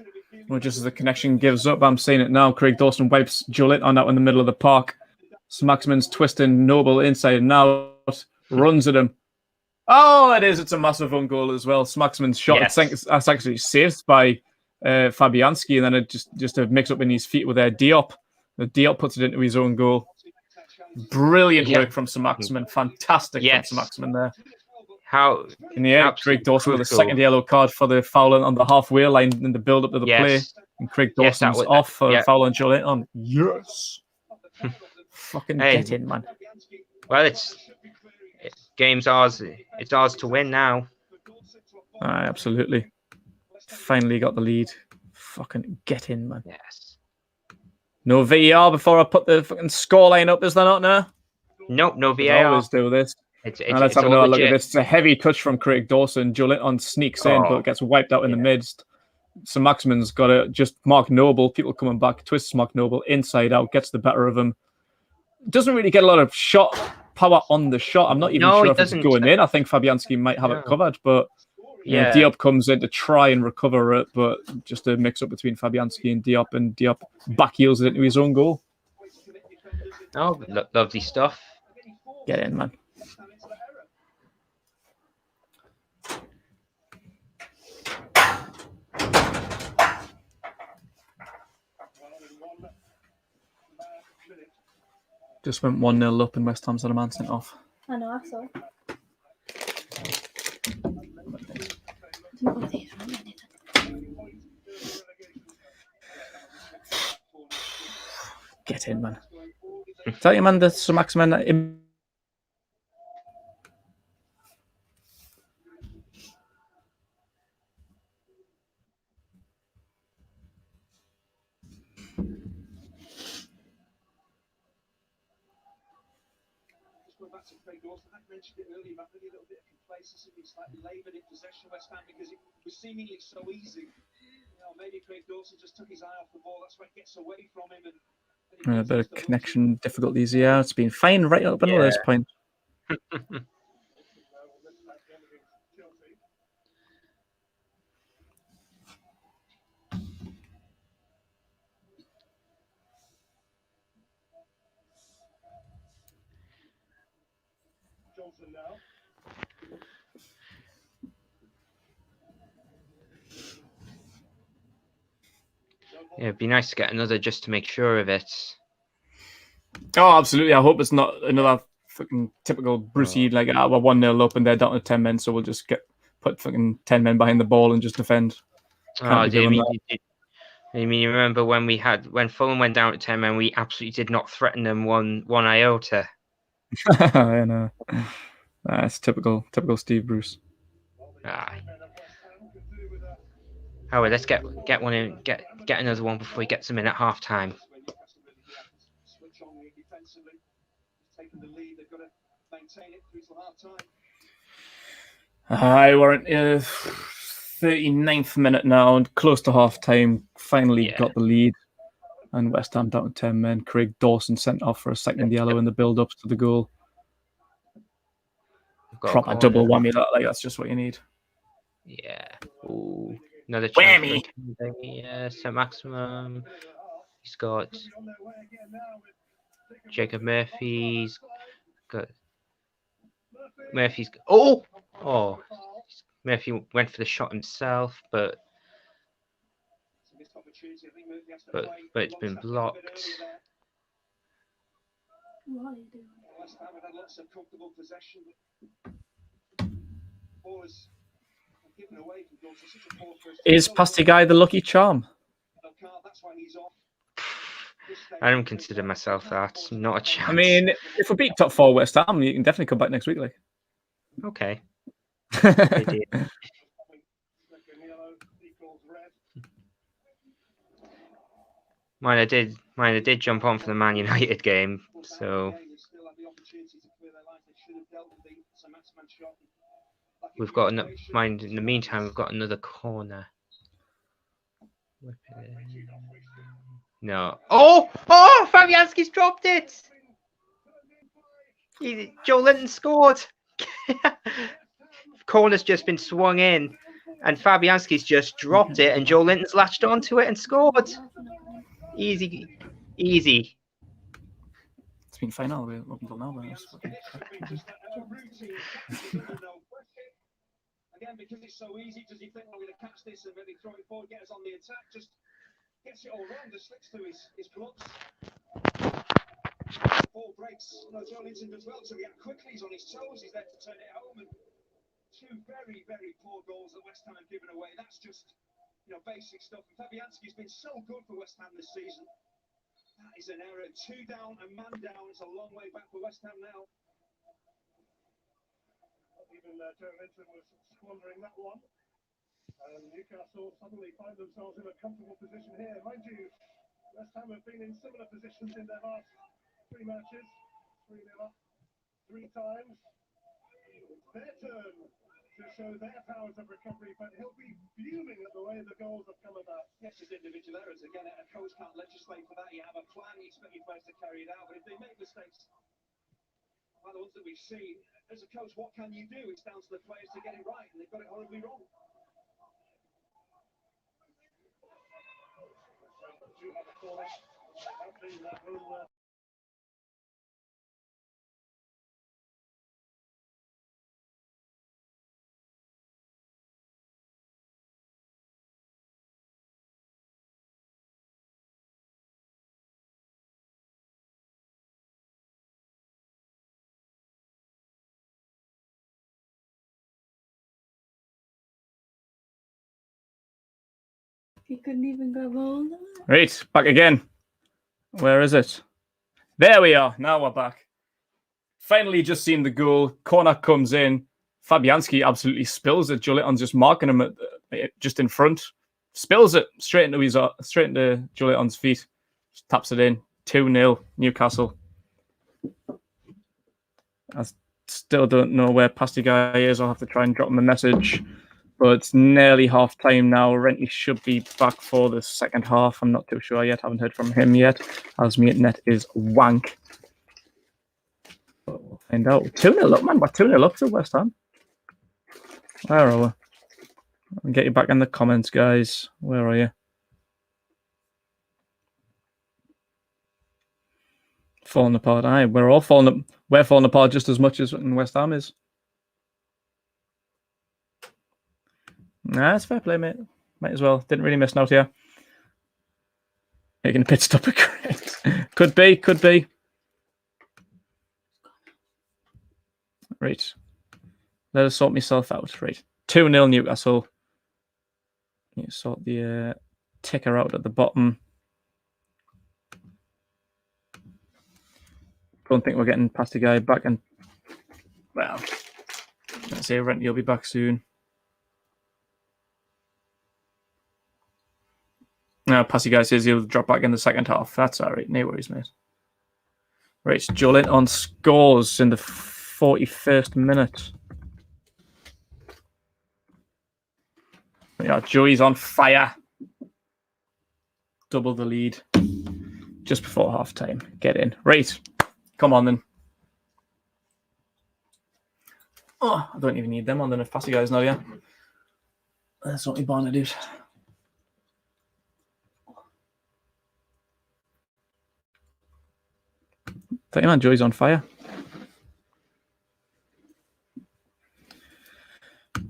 Speaker 1: Well, just as the connection gives up, I'm seeing it now. Craig Dawson wipes Joelinton out in the middle of the park. Saint-Maximin's twisting Noble inside and out. Runs at him. Oh, it is. It's a massive own goal as well. Saint-Maximin's shot.
Speaker 2: Yes.
Speaker 1: It's actually saved by Fabianski, and then it just a mix up in his feet with their Diop. The Diop puts it into his own goal. Brilliant work from Saint-Maximin. Fantastic from Saint-Maximin there.
Speaker 2: How
Speaker 1: in the air, Craig Dawson with a second yellow card for the foul on the halfway line in the build up to the play. And Craig Dawson's off for a foul on Joelinton. Yes. Fucking get in, man.
Speaker 2: Well, game's ours. It's ours to win now.
Speaker 1: Absolutely. Finally got the lead. Fucking get in, man.
Speaker 2: Yes.
Speaker 1: No VAR before I put the fucking scoreline up, is there not now?
Speaker 2: Nope, no VAR.
Speaker 1: I always do this. Let's have another look at this. It's a heavy touch from Craig Dawson. Joelinton sneaks in, but gets wiped out in the midst. Saint-Maximin's got it. Just Mark Noble. People coming back. Twists Mark Noble inside out. Gets the better of him. Doesn't really get a lot of shot power on the shot. I'm not even sure if it's going in. I think Fabianski might have it covered, but Diop comes in to try and recover it, but just a mix up between Fabianski and Diop back heels it into his own goal.
Speaker 2: Oh, lovely stuff.
Speaker 1: Get in, man. Just went 1-0 up and West Ham's had a man sent off.
Speaker 3: I know, I saw.
Speaker 1: Get in, man. Tell you, man, the Saint-Maximin.
Speaker 4: Back to Craig Dawson. I mentioned it earlier about maybe a little bit of complacency, slightly laboured in possession of West Ham because it was seemingly so easy. Maybe Craig Dawson just took his eye off the ball. That's why it gets away from him.
Speaker 1: A bit of connection difficulties here. It's been fine right up until this point.
Speaker 2: Yeah, it'd be nice to get another just to make sure of it.
Speaker 1: Oh, absolutely. I hope it's not another fucking typical Brucey, like we're 1-0 up and they're down to 10 men, so we'll just put fucking 10 men behind the ball and just defend.
Speaker 2: You remember when Fulham went down to 10 men, we absolutely did not threaten them one iota.
Speaker 1: I know. That's typical Steve Bruce.
Speaker 2: Oh, let's get one in, get another one before he gets them in at half time.
Speaker 1: We're in 39th minute now and close to half time. Finally got the lead. And West Ham down to 10 men. Craig Dawson sent off for a second yellow in the build-ups to the goal. Proper double whammy. That's just what you need.
Speaker 2: Yeah. Ooh. Another
Speaker 1: whammy.
Speaker 2: Saint-Maximin. He's got Jacob Murphy's got Murphy went for the shot himself, but it's been blocked.
Speaker 4: West Ham had lots of comfortable possession. Ball is given away from Dorset. Such a poor first.
Speaker 1: Is Pasty Guy the lucky charm?
Speaker 4: That's why he's off.
Speaker 2: I don't consider myself that. Not a chance.
Speaker 1: I mean, if we beat top 4 West Ham, you can definitely come back next week. Like,
Speaker 2: okay. Mine, I did jump on for the Man United game, so we've got mine. In the meantime, we've got another corner. No. Oh! Fabianski's dropped it. Joe Linton scored. Corner's just been swung in, and Fabianski's just dropped it, and Joe Linton's latched onto it and scored. Easy.
Speaker 1: It's been fine all the way up until now.
Speaker 4: Again, because it's so easy, does he think I'm going to catch this and maybe throw it forward, get us on the attack? Just gets it all wrong, just slicks through his gloves. Ball breaks. Joe Linton does well to react quickly. He's on his toes. He's there to turn it home. And 2 very, very poor goals that West Ham have given away. That's just, basic stuff. And Fabianski's been so good for West Ham this season. That is an error. 2 down, a man down. It's a long way back for West Ham now. Even Joe Linton was squandering that one. And Newcastle suddenly find themselves in a comfortable position here. Mind you, West Ham have been in similar positions in their last 3 matches. 3-0 up 3 times. It's their turn to show their powers of recovery, but he'll be fuming at the way the goals have come about. Yes, it's individual errors. Again, a coach can't legislate for that. You have a plan, you expect your players to carry it out. But if they make mistakes, like the ones that we've seen, as a coach, what can you do? It's down to the players to get it right, and they've got it horribly wrong.
Speaker 3: He couldn't even go hold of it.
Speaker 1: Right, back again. Where is it? There we are. Now we're back. Finally just seen the goal. Corner comes in. Fabianski absolutely spills it. Joe Linton's just marking him just in front. Spills it straight into Joe Linton's feet. Just taps it in. 2-0 Newcastle. I still don't know where Pasty Guy is. I'll have to try and drop him a message. But it's nearly half time now. Renty should be back for the second half. I'm not too sure yet. Haven't heard from him yet. As my internet is wank. But we'll find out. 2-0 up, man. We're 2-0 up to West Ham. Where are we? I'll get you back in the comments, guys. Where are you? Falling apart. Aye, we're all falling up. We're falling apart just as much as West Ham is. Nah, it's fair play, mate. Might as well. Didn't really miss out here. Making a pit stop at correct. Could be. Right. Let us sort myself out. Right. 2-0 Newcastle. You sort the ticker out at the bottom. Don't think we're getting Pasty Guy back. And well, let's say Renty will be back soon. No, Pasty Guy says he'll drop back in the second half. That's all right. No worries, mate. Right, Joe Linton scores in the 41st minute. Yeah, Joey's on fire. Double the lead. Just before half time. Get in. Right. Come on then. Oh, I don't even need them on then if Pasty Guy's not here. That's what we born to do. Tell you, man, Joey's on fire.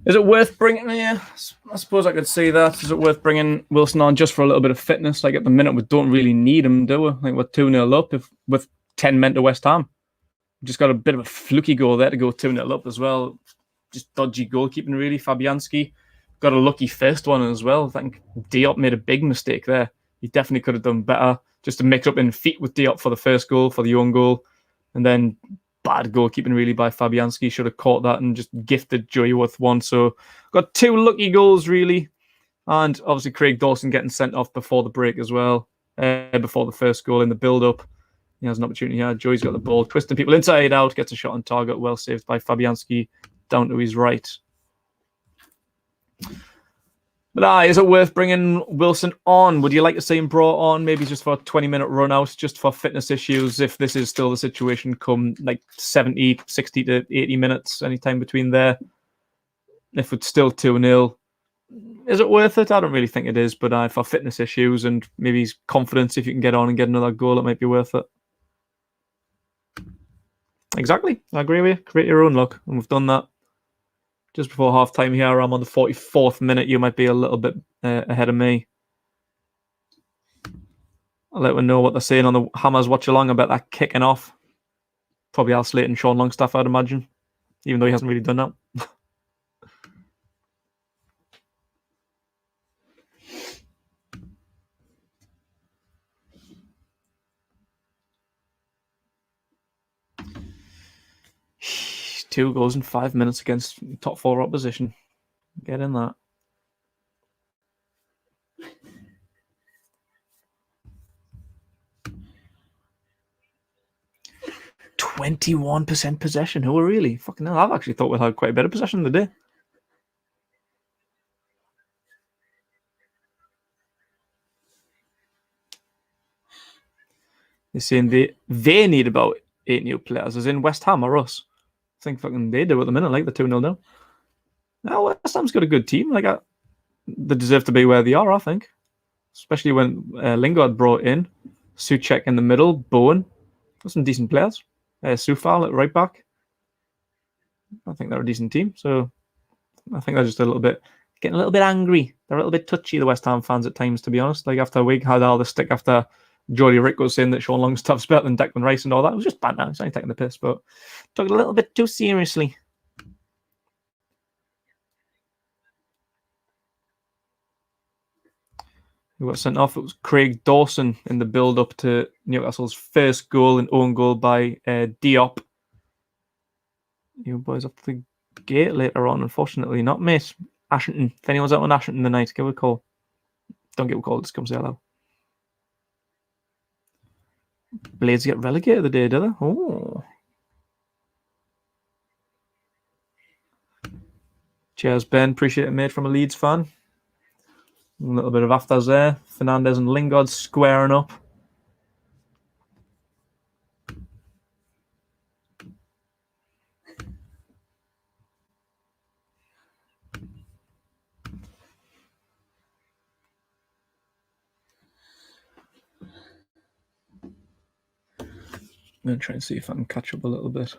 Speaker 1: Is it worth bringing? Yeah, I suppose I could say that. Is it worth bringing Wilson on just for a little bit of fitness? Like at the minute, we don't really need him, do we? Like we're 2-0 up. If with 10 men to West Ham. Just got a bit of a fluky goal there to go 2-0 up as well. Just dodgy goalkeeping, really. Fabianski got a lucky first one as well. I think Diop made a big mistake there. He definitely could have done better just to mix up in feet with Diop for the first goal, for the own goal. And then bad goalkeeping, really, by Fabianski. Should have caught that and just gifted Joey with one. So got 2 lucky goals, really. And obviously Craig Dawson getting sent off before the break as well, before the first goal in the build-up. He has an opportunity here. Joey's got the ball, twisting people inside out, gets a shot on target. Well saved by Fabianski down to his right. But is it worth bringing Wilson on? Would you like to see him brought on, maybe just for a 20-minute run out, just for fitness issues, if this is still the situation come like 70, 60 to 80 minutes, anytime between there? If it's still 2-0, is it worth it? I don't really think it is, but for fitness issues and maybe his confidence, if you can get on and get another goal, it might be worth it. Exactly. I agree with you. Create your own luck. And we've done that. Just before half-time here, I'm on the 44th minute. You might be a little bit ahead of me. I'll let them know what they're saying on the Hammers Watchalong about that kicking off. Probably Al Slate and Sean Longstaff, I'd imagine. Even though he hasn't really done that. Two goals in 5 minutes against top 4 opposition. Get in that. %21 possession. Who are really? Fucking hell, I've actually thought we had quite a bit of possession today. They're saying they need about 8 new players, as in West Ham or us. I think fucking they do at the minute, like the 2-0 down. Now West Ham's got a good team. Like they deserve to be where they are, I think. Especially when Lingard brought in, Souček in the middle, Bowen. Got some decent players. Soufal at right back. I think they're a decent team. So I think they're just getting a little bit angry. They're a little bit touchy, the West Ham fans at times, to be honest. Like after we had all the stick after Geordie Rick was saying that Sean Longstaff's better than Declan Rice and all that. It was just bad now. It's only taking the piss, but took it a little bit too seriously. Who got sent off? It was Craig Dawson in the build-up to Newcastle's first goal, an own goal by Diop. You boys up the gate later on, unfortunately. Not mate. Ashington. If anyone's out on Ashington tonight, give a call. Don't give a call, just come say hello. Blades get relegated the day, do they? Oh. Cheers, Ben. Appreciate it, mate, from a Leeds fan. A little bit of afters there. Fernandez and Lingard squaring up. I'm going to try and see if I can catch up a little bit.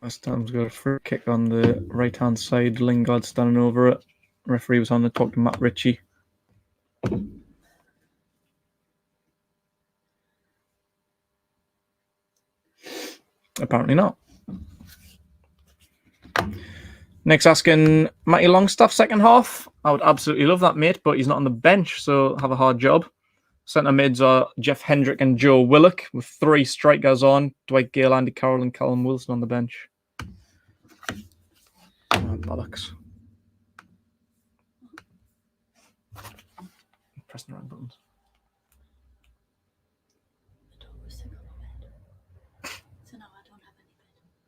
Speaker 1: West Ham's got a free kick on the right-hand side. Lingard standing over it. Referee was on to talk to Matt Ritchie. Apparently not. Next asking Matty Longstaff second half. I would absolutely love that, mate, but he's not on the bench, so have a hard job. Centre mids are Jeff Hendrick and Joe Willock, with 3 strikers on. Dwight Gale, Andy Carroll and Callum Wilson on the bench. Oh, bollocks. Pressing the wrong buttons.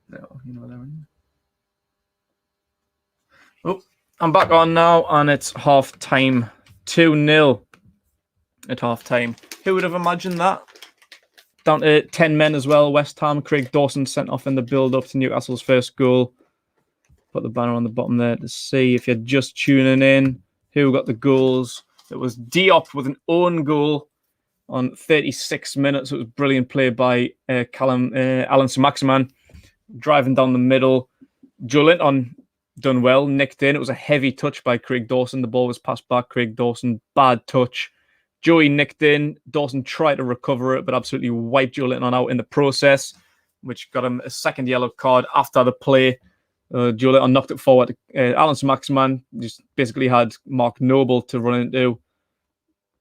Speaker 1: No, you know that. Oh, I'm back on now, and it's half time. 2-0 at half time. Who would have imagined that? Down to 10 men as well. West Ham. Craig Dawson sent off in the build-up to Newcastle's first goal. Put the banner on the bottom there to see if you're just tuning in. Who got the goals? It was Diop with an own goal on 36 minutes. It was brilliant play by Alan Saint-Maximin. driving down the middle. Joelinton done well, nicked in. It was a heavy touch by Craig Dawson. The ball was passed back. Craig Dawson, bad touch. Joey nicked in. Dawson tried to recover it, but absolutely wiped Joelinton out in the process, which got him a second yellow card after the play. Joelinton knocked it forward. Alan Saint-Maximin just basically had Mark Noble to run into.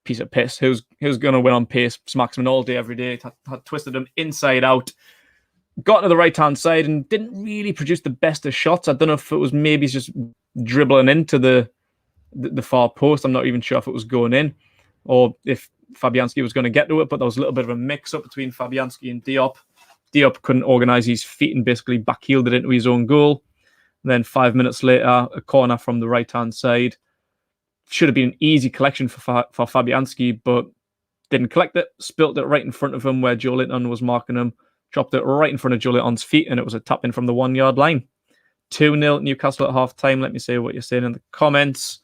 Speaker 1: Piece of piss. Who's going to win on pace? Saint-Maximin all day, every day. Had twisted him inside out. Got to the right-hand side and didn't really produce the best of shots. I don't know if it was maybe just dribbling into the far post. I'm not even sure if it was going in or if Fabianski was going to get to it, but there was a little bit of a mix-up between Fabianski and Diop. Diop couldn't organise his feet and basically backheeled it into his own goal. And then 5 minutes later, a corner from the right-hand side. Should have been an easy collection for Fabianski, but didn't collect it. Spilt it right in front of him where Joelinton was marking him. Dropped it right in front of Joelinton's feet, and it was a tap in from the 1 yard line. 2-0 Newcastle at half time. Let me see what you're saying in the comments.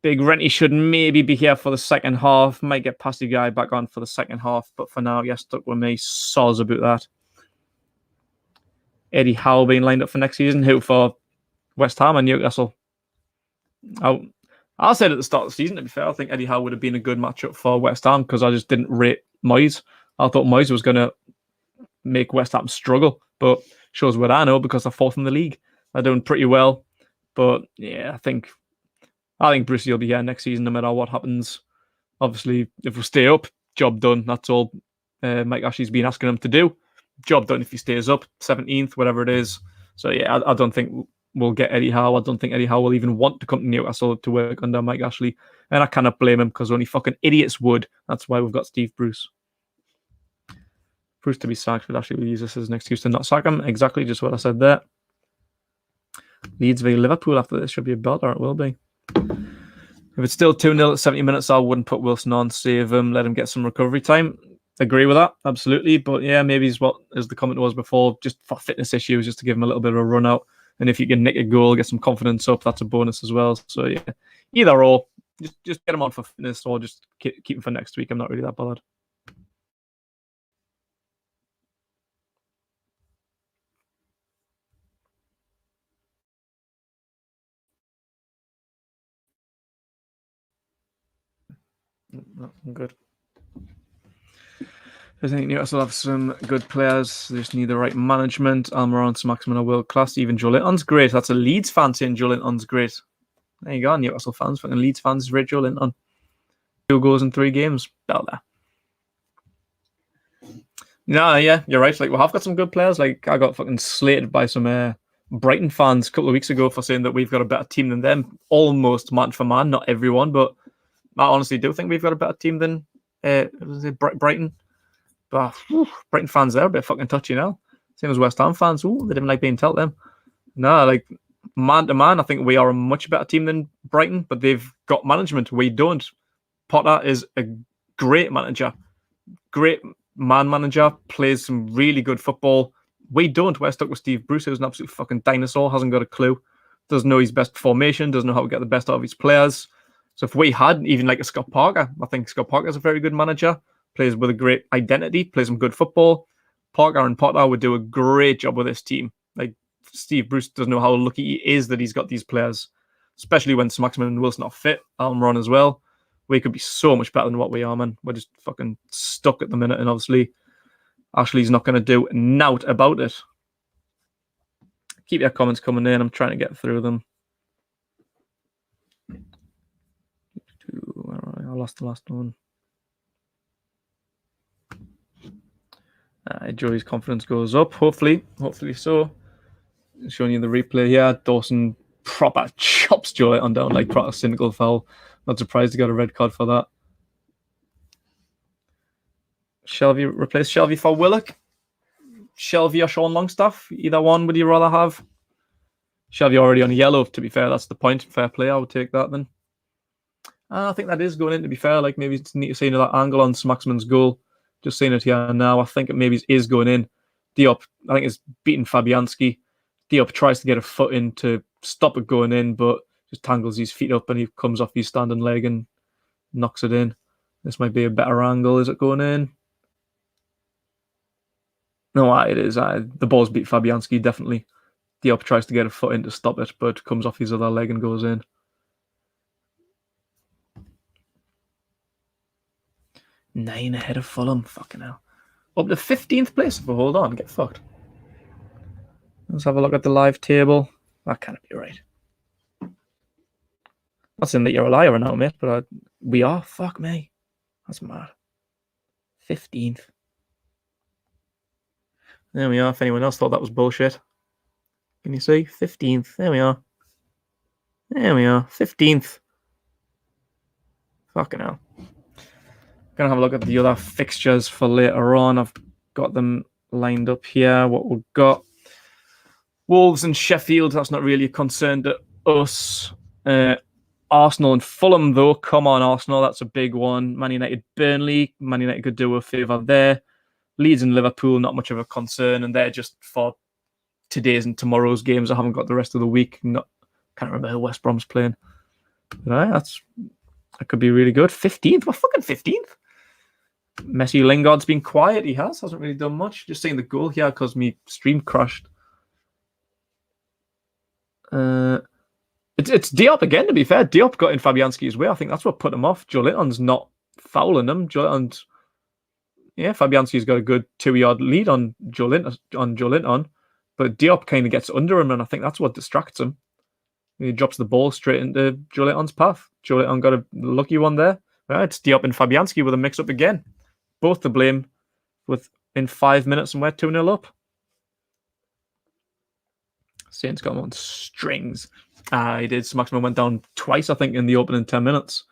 Speaker 1: Big Renty should maybe be here for the second half. Might get Pasty Guy back on for the second half, but for now, yes, stuck with me. Soz about that. Eddie Howe being lined up for next season. Who for West Ham and Newcastle? I said at the start of the season, to be fair, I think Eddie Howe would have been a good matchup for West Ham because I just didn't rate Moyes. I thought Moyes was going to make West Ham struggle, but shows what I know because they're fourth in the league. They're doing pretty well, but yeah, I think Brucey will be here next season no matter what happens. Obviously, if we stay up, job done. That's all Mike Ashley's been asking him to do. Job done if he stays up, 17th, whatever it is. So yeah, I don't think we'll get Eddie Howe. I don't think Eddie Howe will even want to come to Newcastle to work under Mike Ashley. And I cannot blame him because only fucking idiots would. That's why we've got Steve Bruce. Bruce to be sacked, but Ashley will use this as an excuse to not sack him. Exactly just what I said there. Leeds v Liverpool after this should be a belt, or it will be. If it's still 2-0 at 70 minutes, I wouldn't put Wilson on, save him, let him get some recovery time. Agree with that, absolutely. But yeah, maybe it's what, as the comment was before, just for fitness issues, just to give him a little bit of a run out. And if you can nick a goal, get some confidence up, that's a bonus as well. So yeah, either or, just get him on for fitness or just keep him for next week. I'm not really that bothered. No, I'm good. I think Newcastle have some good players. They just need the right management. Almiron, Saint-Maximin are world class. Even Joelinton's great. That's a Leeds fan saying Joelinton's great. There you go, Newcastle fans. Fucking Leeds fans rate Joelinton. 2 goals in 3 games. About there. No, yeah, you're right. Like, we have got some good players. Like, I got fucking slated by some Brighton fans a couple of weeks ago for saying that we've got a better team than them. Almost man for man, not everyone, but I honestly do think we've got a better team than Brighton. But Brighton fans, they're a bit fucking touchy now. Same as West Ham fans. Ooh, they didn't like being told them. No, like, man to man, I think we are a much better team than Brighton, but they've got management. We don't. Potter is a great manager. Great man manager. Plays some really good football. We don't. We're stuck with Steve Bruce, who's an absolute fucking dinosaur. Hasn't got a clue. Doesn't know his best formation. Doesn't know how to get the best out of his players. So if we had even like a Scott Parker, I think Scott Parker's a very good manager. Plays with a great identity, plays some good football. Parker and Potter would do a great job with this team. Like, Steve Bruce doesn't know how lucky he is that he's got these players, especially when Saint-Maximin and Wilson are fit. Almiron as well. We could be so much better than what we are, man. We're just fucking stuck at the minute, and obviously Ashley's not going to do naught about it. Keep your comments coming in. I'm trying to get through them. I lost the last one. Joey's confidence goes up, hopefully so. Showing you the replay here. Dawson proper chops Joey on down like proper cynical foul. Not surprised he got a red card for that. Shelvey replace Shelvey for Willock. Shelvey or Sean Longstaff. Either one would you rather have? Shelvey already on yellow, to be fair. That's the point. Fair play. I would take that then. I think that is going in, to be fair. Like, maybe it's neat to see that angle on Saint-Maximin's goal. Just seeing it here now. I think it maybe is going in. Diop, I think, is beating Fabianski. Diop tries to get a foot in to stop it going in, but just tangles his feet up and he comes off his standing leg and knocks it in. This might be a better angle. Is it going in? No, it is. The ball's beat Fabianski, definitely. Diop tries to get a foot in to stop it, but comes off his other leg and goes in. Nine ahead of Fulham. Fucking hell. Up to 15th place if we hold on. Get fucked. Let's have a look at the live table. That can't be right. Not saying that you're a liar now, mate, but we are. Fuck me. That's mad. 15th. There we are. If anyone else thought that was bullshit. Can you see? 15th. There we are. There we are. 15th. Fucking hell. Gonna have a look at the other fixtures for later on. I've got them lined up here. What we've got. Wolves and Sheffield. That's not really a concern to us. Arsenal and Fulham, though. Come on, Arsenal. That's a big one. Man United, Burnley. Man United could do a favour there. Leeds and Liverpool, not much of a concern. And they're just for today's and tomorrow's games. I haven't got the rest of the week. Can't remember who West Brom's playing. But that could be really good. 15th? We're fucking 15th. Messi Lingard's been quiet. He hasn't really done much. Just seeing the goal here because my stream crashed. It's Diop again, to be fair. Diop got in Fabianski's way. I think that's what put him off. Joelinton's not fouling him. Fabianski's got a good 2-yard lead on Joelinton, but Diop kind of gets under him, and I think that's what distracts him. He drops the ball straight into Joelinton's path. Joelinton got a lucky one there. It's Diop and Fabianski with a mix-up again. Both to blame in 5 minutes, and we're 2-0 up. Saints got him on strings. He did. Saint-Maximin went down twice, I think, in the opening 10 minutes.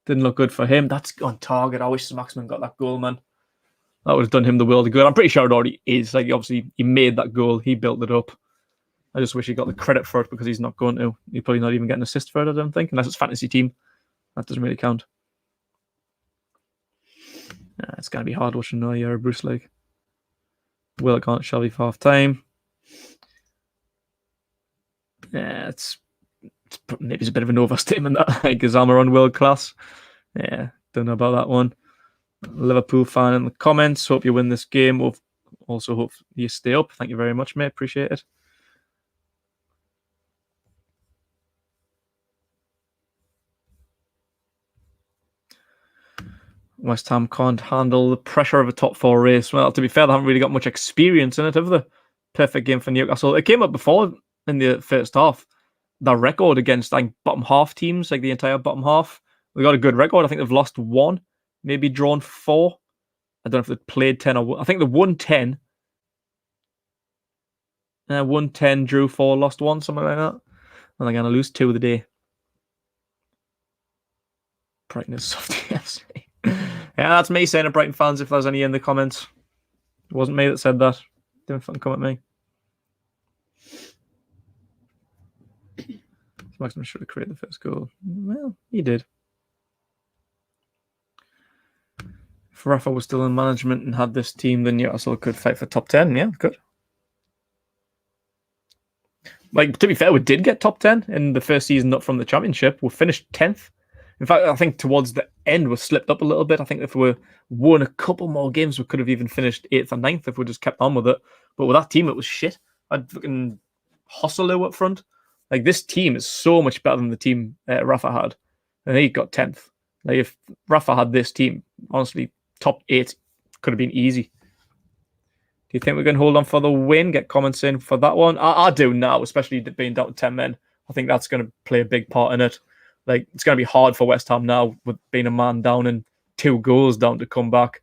Speaker 1: Didn't look good for him. That's on target. I wish Saint-Maximin got that goal, man. That would have done him the world of good. I'm pretty sure it already is. Like, obviously, he made that goal. He built it up. I just wish he got the credit for it because he's not going to. He's probably not even getting an assist for it, I don't think, unless it's fantasy team. That doesn't really count. It's going to be hard watching Neuer, Bruce League. Will can't shall be for half time. Yeah, maybe it's a bit of an overstatement that like Gazama on world class. Yeah, don't know about that one. Liverpool fan in the comments. Hope you win this game. We'll also hope you stay up. Thank you very much, mate. Appreciate it. West Ham can't handle the pressure of a top 4 race. Well, to be fair, they haven't really got much experience in it, have they? Perfect game for Newcastle. It came up before in the first half. Their record against like bottom half teams, like the entire bottom half, they got a good record. I think they've lost 1, maybe drawn 4. I don't know if they've played 10 or I think they won 10. Won 10, drew 4, lost 1, something like that. And they're going to lose 2 of the day. Brighton is soft FC. Yeah, that's me saying to Brighton fans if there's any in the comments. It wasn't me that said that. Don't fucking come at me. Maximin should have created the first goal. Well, he did. If Rafa was still in management and had this team, then Newcastle could fight for top 10. Yeah, good. Like, to be fair, we did get top 10 in the first season up from the Championship. We finished 10th. In fact, I think towards the end, we slipped up a little bit. I think if we won a couple more games, we could have even finished 8th or 9th if we just kept on with it. But with that team, it was shit. I'd fucking Hosselu up front. Like, this team is so much better than the team Rafa had. And he got 10th. Like, if Rafa had this team, honestly, top 8 could have been easy. Do you think we're going to hold on for the win? Get comments in for that one. I do now, especially being down to 10 men. I think that's going to play a big part in it. Like, it's going to be hard for West Ham now with being a man down and 2 goals down to come back.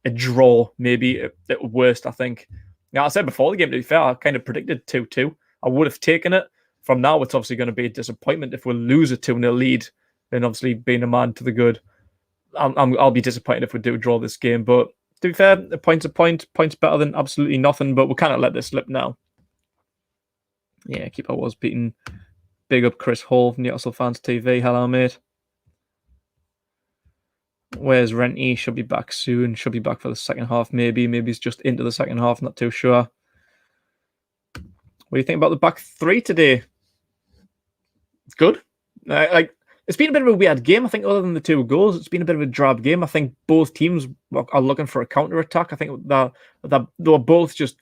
Speaker 1: A draw, maybe at worst, I think. Now, I said before the game, to be fair, I kind of predicted 2-2. I would have taken it. From now, it's obviously going to be a disappointment if we lose a 2-0 lead. Then obviously being a man to the good. I'll be disappointed if we do draw this game. But to be fair, a point's a point. Point's better than absolutely nothing. But we cannot let this slip now. Yeah, keeper was beaten. Big up Chris Hall, Newcastle Fans TV. Hello, mate. Where's Renty? Should be back soon. Should be back for the second half, maybe. Maybe he's just into the second half. Not too sure. What do you think about the back 3 today? Good. Like, it's been a bit of a weird game. I think other than the 2 goals, it's been a bit of a drab game. I think both teams are looking for a counter-attack. I think that they were both just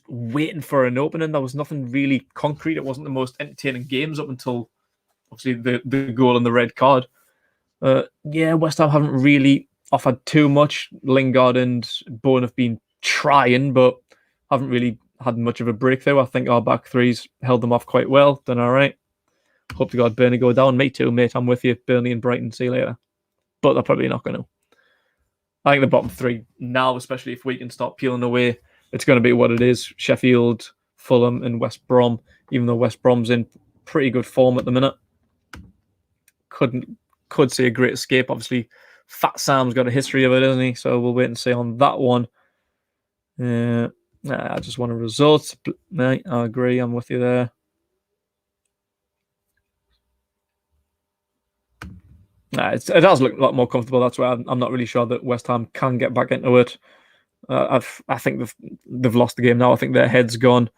Speaker 1: waiting for an opening. There was nothing really concrete. It wasn't the most entertaining games up until obviously the goal and the red card. West Ham haven't really offered too much. Lingard and Bowen have been trying, but haven't really had much of a breakthrough. I think our back three's held them off quite well. Done all right. Hope to God Burnley go down. Me too, mate. I'm with you. Burnley and Brighton. See you later. But they're probably not going to. I think the bottom 3 now, especially if we can start peeling away, it's going to be what it is. Sheffield, Fulham and West Brom, even though West Brom's in pretty good form at the minute. Could see a great escape. Obviously, Fat Sam's got a history of it, hasn't he? So we'll wait and see on that one. I just want a result. I agree. I'm with you there. It does look a lot more comfortable. That's why I'm not really sure that West Ham can get back into it. I think they've lost the game now. I think their head's gone.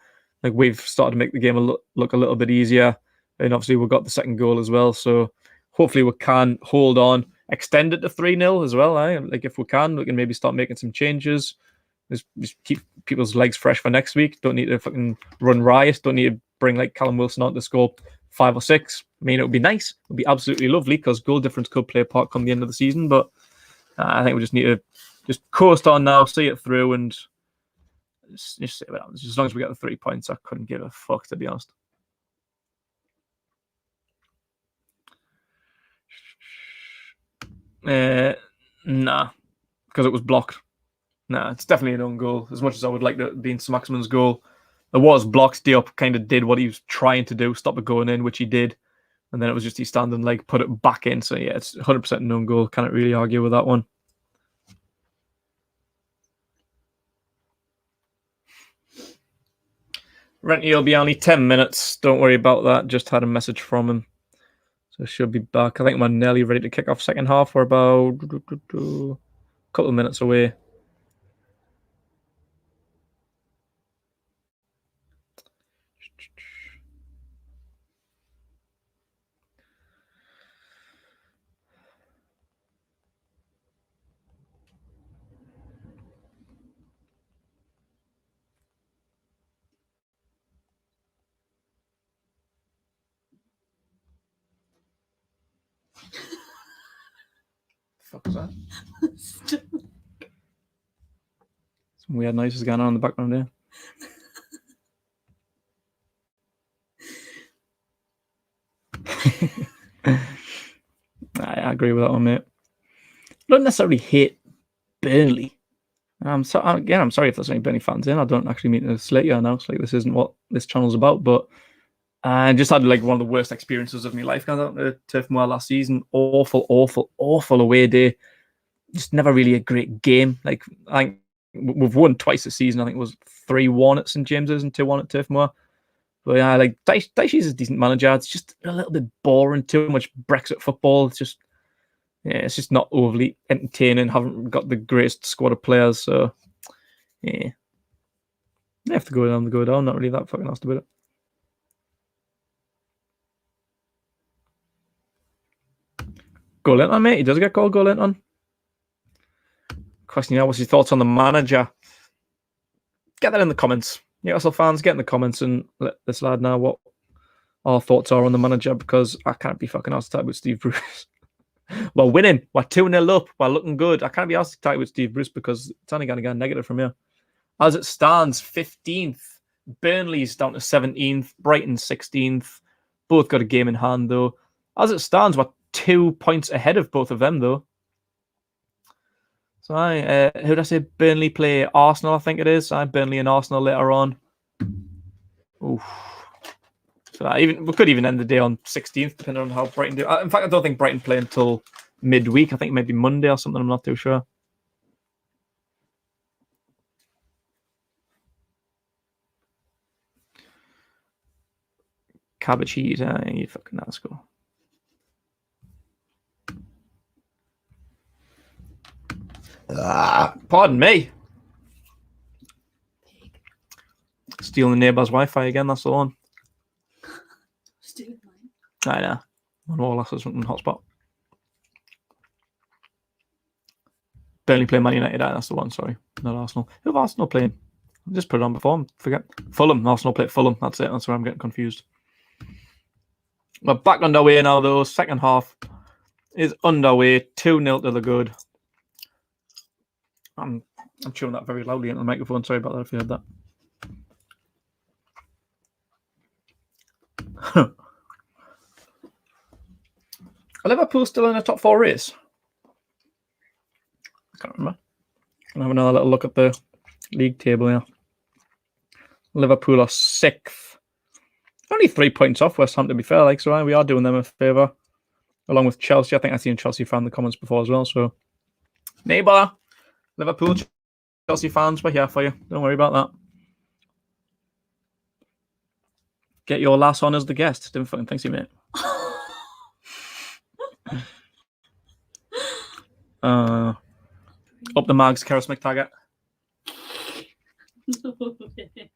Speaker 1: Like we've started to make the game look a little bit easier, and obviously we've got the second goal as well. So hopefully we can hold on, extend it to 3-0 as well. Like if we can maybe start making some changes. Just keep people's legs fresh for next week. Don't need to fucking run riot. Don't need to bring like Callum Wilson on to score 5 or 6. I mean, it would be nice. It would be absolutely lovely because goal difference could play a part come the end of the season. But I think we just need to just coast on now, see it through, and just see what happens. As long as we get the 3 points, I couldn't give a fuck, to be honest. Nah, because it was blocked. Nah, it's definitely an own goal. As much as I would like to be in Saint-Maximin's goal, it was blocked. Diop kind of did what he was trying to do, stop it going in, which he did. And then it was just his standing leg, put it back in. So yeah, it's 100% an own goal. Can't really argue with that one. Renty will be only 10 minutes. Don't worry about that. Just had a message from him. So should be back. I think we're nearly ready to kick off second half. We're about a couple of minutes away. Fuck was that? Some weird noises going on in the background there. I agree with that one, mate. I don't necessarily hate Burnley. I'm sorry if there's any Burnley fans in. I don't actually mean to slate you now. It's like this isn't what this channel's about, but I just had like one of the worst experiences of my life going out to Turf Moor last season. Awful away day. Just never really a great game. Like I think we've won twice this season. I think it was 3-1 at St James's and 2-1 at Turf Moor. But yeah, like Dyche's a decent manager. It's just a little bit boring. Too much Brexit football. It's just not overly entertaining. Haven't got the greatest squad of players. So yeah, they have to go down. Not really that fucking asked about it. Goal-Linton, mate. He does get called Goal-Linton. Question now, what's your thoughts on the manager? Get that in the comments. Newcastle fans, get in the comments and let this lad know what our thoughts are on the manager, because I can't be fucking asked to talk with Steve Bruce. We're winning. We're 2-0 up. We're looking good. I can't be asked to talk with Steve Bruce because it's only going to go negative from here. As it stands, 15th. Burnley's down to 17th. Brighton 16th. Both got a game in hand, though. As it stands, we're 2 points ahead of both of them, though. So who did I say? Burnley play Arsenal, I think it is. Burnley and Arsenal later on. Oof. So we could even end the day on 16th, depending on how Brighton do. In fact, I don't think Brighton play until midweek. I think maybe Monday or something. I'm not too sure. Cabbage cheese, you fucking asshole. Pardon me. Stealing the neighbour's Wi-Fi again, that's the one.
Speaker 3: Stealing mine.
Speaker 1: I know. On all last something hotspot. Burnley play Man United. That's the one. Sorry, not Arsenal. Who have Arsenal playing? I just put it on before. Forget Fulham. Arsenal play Fulham. That's it. That's where I'm getting confused. We're back underway now, though. Second half is underway. 2-0 to the good. I'm chewing that very loudly into the microphone. Sorry about that if you heard that. Are Liverpool still in the top 4 race? I can't remember. I'll have another little look at the league table here. Liverpool are 6th. Only 3 points off West Ham, to be fair. Like, so we are doing them a favour. Along with Chelsea. I think I've seen Chelsea fan in the comments before as well. So, neighbour, Liverpool, Chelsea fans, we're here for you. Don't worry about that. Get your lass on as the guest. Don't fucking think so, mate. Up the mags, Keris McTaggart.
Speaker 3: No way.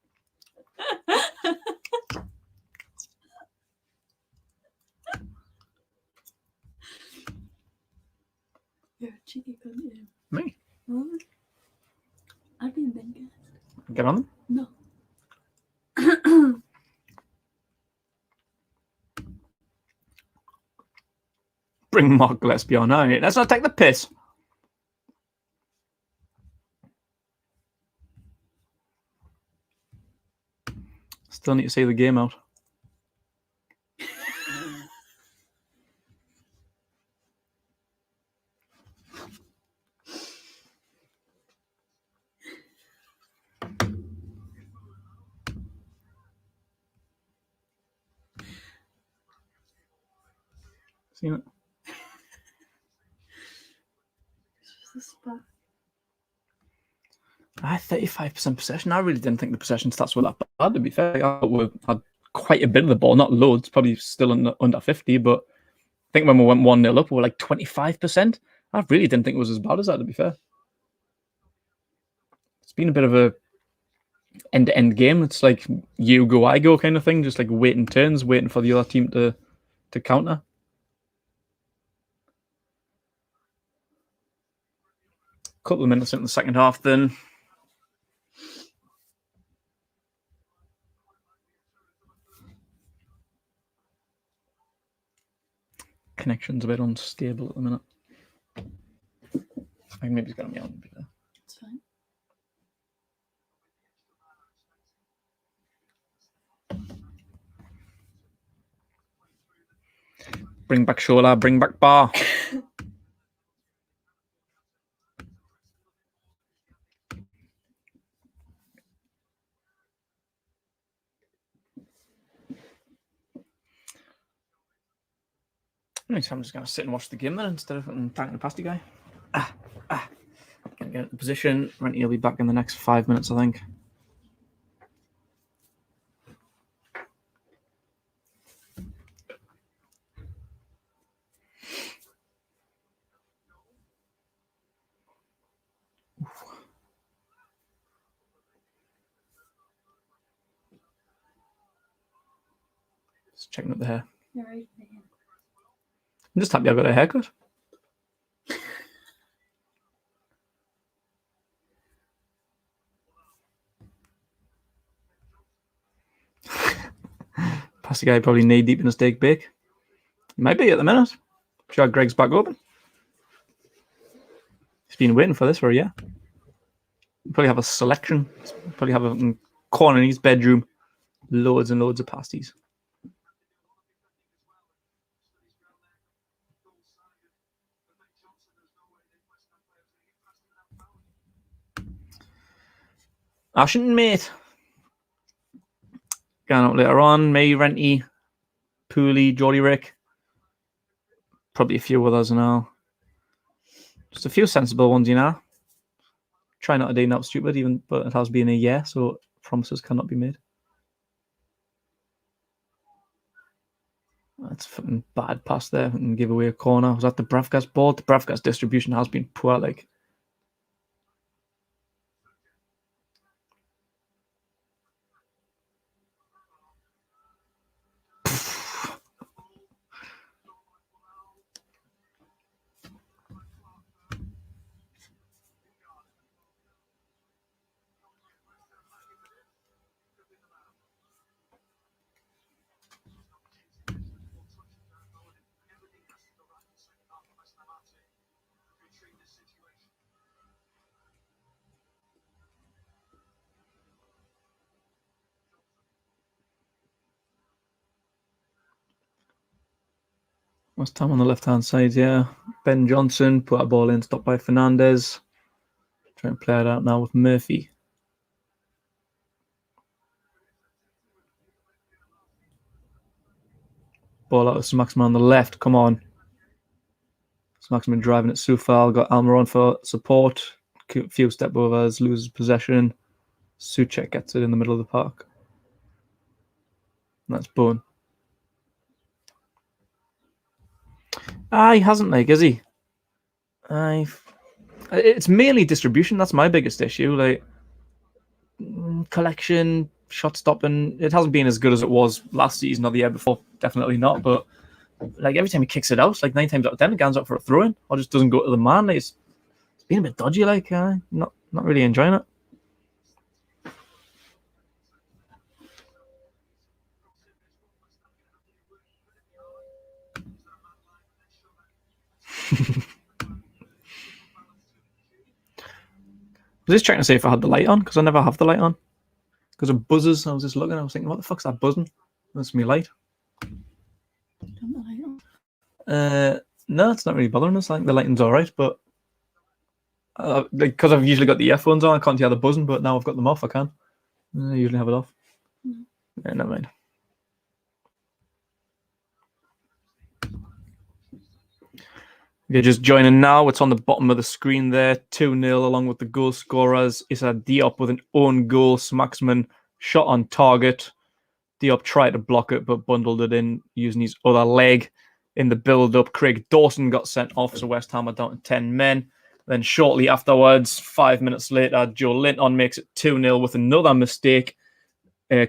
Speaker 3: You're a cheeky cunt, you.
Speaker 1: Me?
Speaker 3: Huh? I didn't think it.
Speaker 1: Get on them.
Speaker 3: No.
Speaker 1: Bring Mark Gillespie on. All right, let's not take the piss. Still need to see the game out. Seen it?
Speaker 3: It's just a spark.
Speaker 1: I had 35% possession. I really didn't think the possession stats were that bad, to be fair. I thought we had quite a bit of the ball, not loads, probably still under 50, but I think when we went 1-0 up, we were like 25%. I really didn't think it was as bad as that, to be fair. It's been a bit of a end-to-end game. It's like you go, I go kind of thing, just like waiting turns, waiting for the other team to counter. Couple of minutes in the second half then. Connection's a bit unstable at the minute. I think maybe it's going to be on.
Speaker 3: It's fine.
Speaker 1: Bring back Shola, bring back Bar. So I'm just going to sit and watch the game then instead of thanking the pasty guy. Going to get into position. Renty will be back in the next 5 minutes, I think. Just checking up the hair.
Speaker 3: You're right there.
Speaker 1: I'm just happy I got a haircut. Pasty guy probably knee deep in a steak bake. He might be at the minute. Sure, Greg's back open. He's been waiting for this for a year. He'll probably have a selection. He'll probably have a corner in his bedroom. Loads and loads of pasties. Ashington, mate. Going up later on. May, Renty, Pooley, Geordie Rick. Probably a few others now. Just a few sensible ones, you know. Try not to do not stupid, but it has been a year, so promises cannot be made. That's fucking bad pass there and give away a corner. Was that the Bravgas ball? The Bravgas distribution has been poor, like. West Ham on the left-hand side, yeah. Ben Johnson put a ball in, stopped by Fernandez. Trying to play it out now with Murphy. Ball out of Saint-Maximin on the left. Come on. Saint-Maximin driving it so far. Got Almiron for support. Few step overs, loses possession. Suchek gets it in the middle of the park. And that's Bowen. He hasn't, like, is he? It's mainly distribution. That's my biggest issue. Like, collection, shot stopping. It hasn't been as good as it was last season or the year before. Definitely not. But like every time he kicks it out, like 9 times out of 10, it goes up for a throw-in or just doesn't go to the man. It's been a bit dodgy. Like, not really enjoying it. I was just trying to see if I had the light on because I never have the light on. Because of buzzers, I was just looking. I was thinking, what the fuck's that buzzing? That's me light.
Speaker 3: Turn the light on.
Speaker 1: No, it's not really bothering us. I think the lighting's all right, but because I've usually got the earphones on, I can't hear the buzzing. But now I've got them off, I can. I usually have it off. Yeah, never mind. If you're just joining now, it's on the bottom of the screen there. 2-0 along with the goal scorers. Issa Diop with an own goal. Saint-Maximin shot on target. Diop tried to block it, but bundled it in using his other leg in the build-up. Craig Dawson got sent off, so West Ham are down to 10 men. Then shortly afterwards, 5 minutes later, Joe Linton makes it 2-0 with another mistake.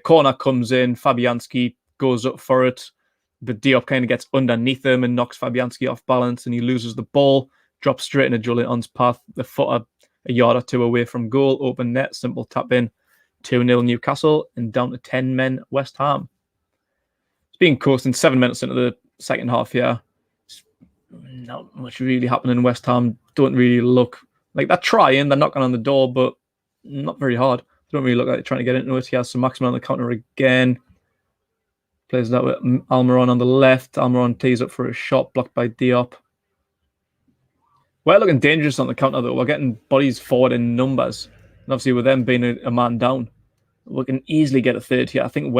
Speaker 1: Corner comes in. Fabianski goes up for it. But Diop kind of gets underneath him and knocks Fabianski off balance, and he loses the ball, drops straight into Joe Linton's path, the footer a yard or two away from goal, open net, simple tap in, 2-0 Newcastle, and down to 10 men West Ham. It's been coasting 7 minutes into the second half here. Not much really happening in West Ham. Don't really look like they're trying, they're knocking on the door, but not very hard. Don't really look like they're trying to get into it. He has some Maximin on the counter again. Plays that with Almiron on the left. Almiron tees up for a shot, blocked by Diop. We're looking dangerous on the counter, though. We're getting bodies forward in numbers. And obviously, with them being a man down, we can easily get a third here. I think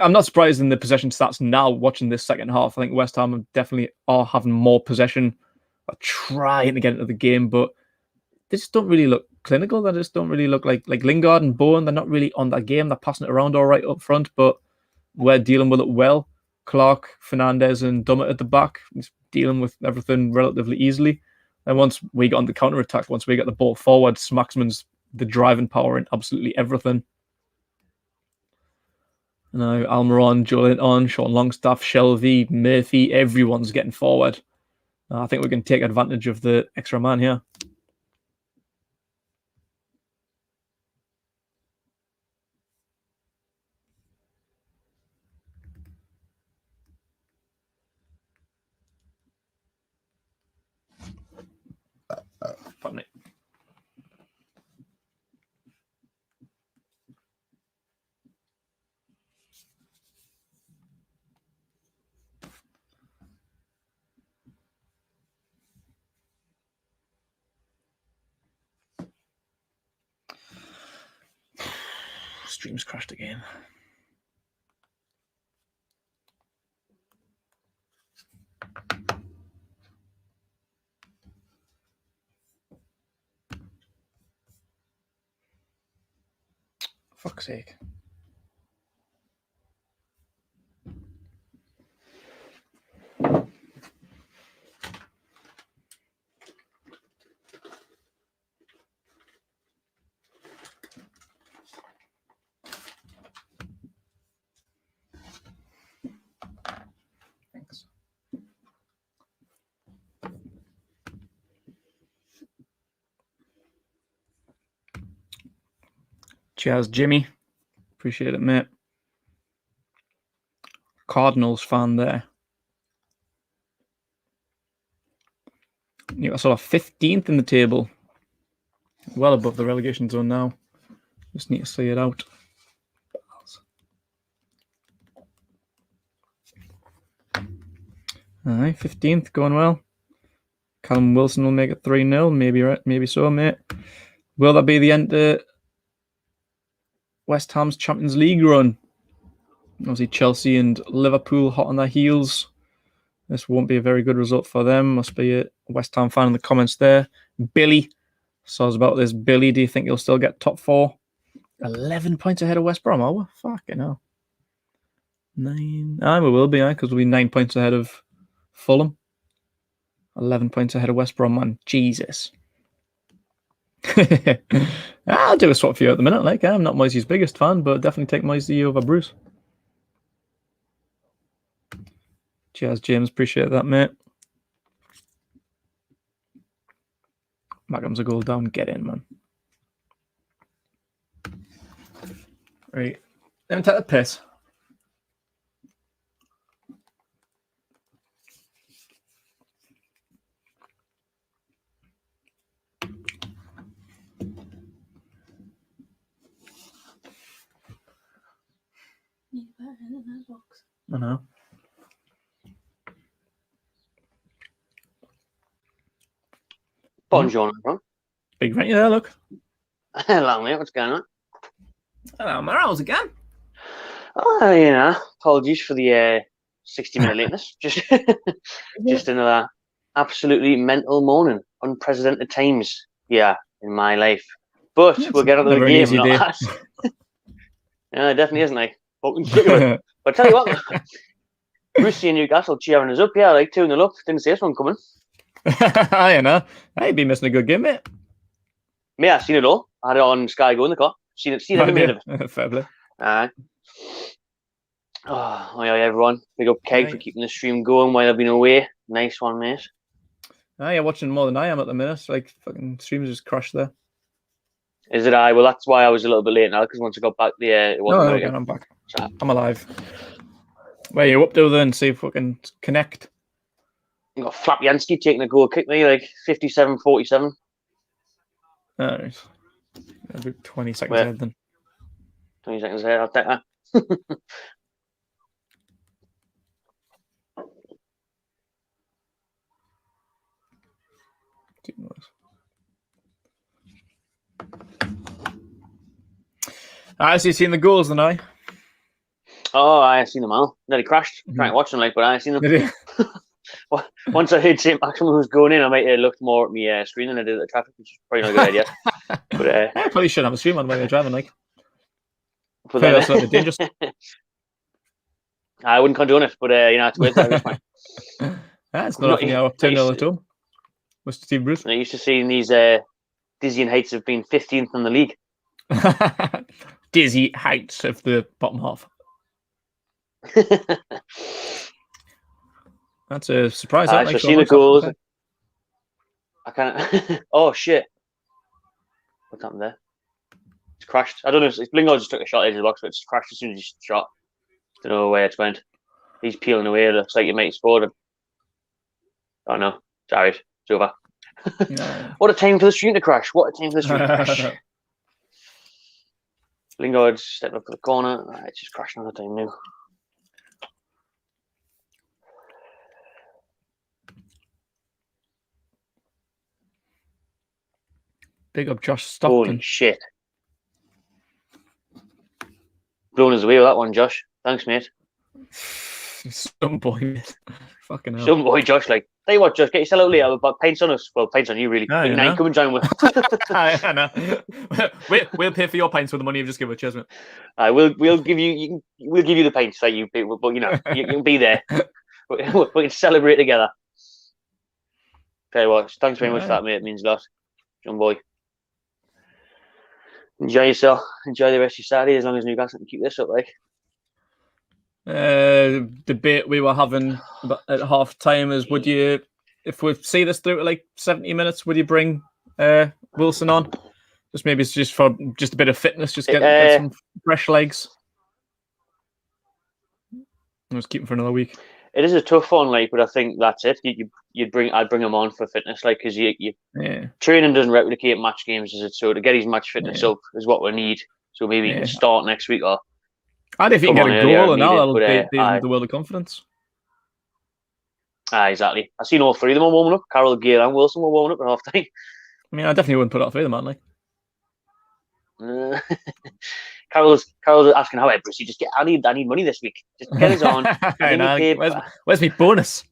Speaker 1: I'm not surprised in the possession stats now watching this second half. I think West Ham definitely are having more possession, are trying to get into the game, but they just don't really look clinical. They just don't really look like Lingard and Bowen. They're not really on that game. They're passing it around all right up front, but we're dealing with it well. Clark, Fernandez, and Dummett at the back, just dealing with everything relatively easily. And once we get on the counter-attack, once we get the ball forward, Maximin's the driving power in absolutely everything. Now, Almiron, Joe Linton, Sean Longstaff, Shelby, Murphy, everyone's getting forward. I think we can take advantage of the extra man here. Pardon me. Stream's crashed again. Fuck's sake. Thanks. Cheers, Jimmy. Appreciate it, mate. Cardinals fan there. Newcastle are 15th in the table. Well above the relegation zone now. Just need to see it out. Alright, 15th, going well. Callum Wilson will make it 3-0. Maybe right, maybe so, mate. Will that be the end of West Ham's Champions League run? Obviously, Chelsea and Liverpool hot on their heels. This won't be a very good result for them. Must be a West Ham fan in the comments there. Billy says about this. Billy, do you think he'll still get top 4? 11 points ahead of West Brom. Oh, fucking hell. 9. We will be, because we'll be 9 points ahead of Fulham. 11 points ahead of West Brom, man. Jesus. I'll do a swap for you at the minute. Like, I'm not Moisey's biggest fan, but definitely take Moisey over Bruce. Cheers, James. Appreciate that, mate. Magnum's a goal down. Get in, man. Right. Let me take the piss. I know.
Speaker 5: Bonjour, everyone.
Speaker 1: Big rent you there, look.
Speaker 5: Hello, mate. What's going on?
Speaker 1: Hello, Marrows again.
Speaker 5: Oh, apologies for the 60-minute lateness. Just another absolutely mental morning. Unprecedented times, in my life. But we'll get on to the game. Yeah, it definitely isn't, like. But I tell you what, Brucey and Newcastle cheering us up. Yeah, like 2-0 up. Didn't see this one coming.
Speaker 1: I know. I'd be missing a good game, mate.
Speaker 5: Yeah, I seen it all. I had it on Sky Go in the car. Seen every minute of it.
Speaker 1: Fair play.
Speaker 5: Oh, yeah, everyone. Big up Keg for keeping the stream going while I've been away. Nice one, mate.
Speaker 1: You're watching more than I am at the minute. Like, fucking streams just crashed there.
Speaker 5: Is it I? Well, that's why I was a little bit late now, because once I got back there, it wasn't
Speaker 1: again, I'm back. I'm alive. Where you up to then? See if we can connect.
Speaker 5: You got Flapyansky taking a goal kick me, like 57-47.
Speaker 1: Alright. About 20 seconds ahead then.
Speaker 5: 20 seconds ahead, I'll take that.
Speaker 1: I see you seen the goals then, I.
Speaker 5: Oh, I seen them all. Nearly crashed trying to watch them, like, but I seen them. Once I heard Saint-Maximin was going in, I might have looked more at my screen than I did at the traffic, which is probably not a good idea. But
Speaker 1: I probably shouldn't have a stream on while you're driving, like.
Speaker 5: But
Speaker 1: that's slightly dangerous.
Speaker 5: I wouldn't condone it, but it's worth it. It's fine.
Speaker 1: It's not often you're up 10-0 at home. Mr. Steve Bruce.
Speaker 5: I used to seeing these dizzying heights of being 15th in the league.
Speaker 1: Dizzy heights of the bottom half. That's a surprise.
Speaker 5: I've seen the goals. I can't. Oh shit! What's happened there? It's crashed. I don't know. If Lingard just took a shot edge of the box, but it's crashed as soon as he shot. Don't know where it's went. He's peeling away. It looks like your mate scored. Oh no! Sorry, it's over.
Speaker 1: No.
Speaker 5: What a time for the stream to crash! What a time for the stream to crash! Lingard stepped up to the corner. It's just crashing all the time now.
Speaker 1: Big up Josh Stockton.
Speaker 5: Holy shit. Blown us away with that one, Josh. Thanks, mate.
Speaker 1: Some boy, mate. Fucking hell.
Speaker 5: Some boy, Josh. Like, tell you what, Josh, get yourself out later. We've got paints on us. Well, paints on you, really.
Speaker 1: Oh,
Speaker 5: now you come and join with.
Speaker 1: I know. We'll pay for your paints with the money you've just given us, Chesman.
Speaker 5: We'll give you. We'll give you the paints that you pay, but you can be there. we can celebrate together. Tell you what, thanks very much for that, mate. It means a lot, John boy. Enjoy yourself. Enjoy the rest of your Saturday, as long as Newcastle can keep this up, like.
Speaker 1: Debate we were having at half time is, would you, if we see this through to like 70 minutes, would you bring Wilson on? Maybe it's just for just a bit of fitness, just get some fresh legs. Let's keep him for another week.
Speaker 5: it is a tough one, like, but I think that's it. I'd bring him on for fitness, like, because training doesn't replicate match games, does it? So to get his match fitness up is what we need. So maybe he can start next week, or
Speaker 1: and if he can get a goal and all, that'll
Speaker 5: but,
Speaker 1: be the world of confidence.
Speaker 5: Exactly. I've seen all three of them warming up. Carroll, Gale, and Wilson were warming up at half time.
Speaker 1: I mean, I definitely wouldn't put all three of them on, like.
Speaker 5: Carroll's asking how Brucey just get. I need money this week. Just get us on.
Speaker 1: Where's my bonus?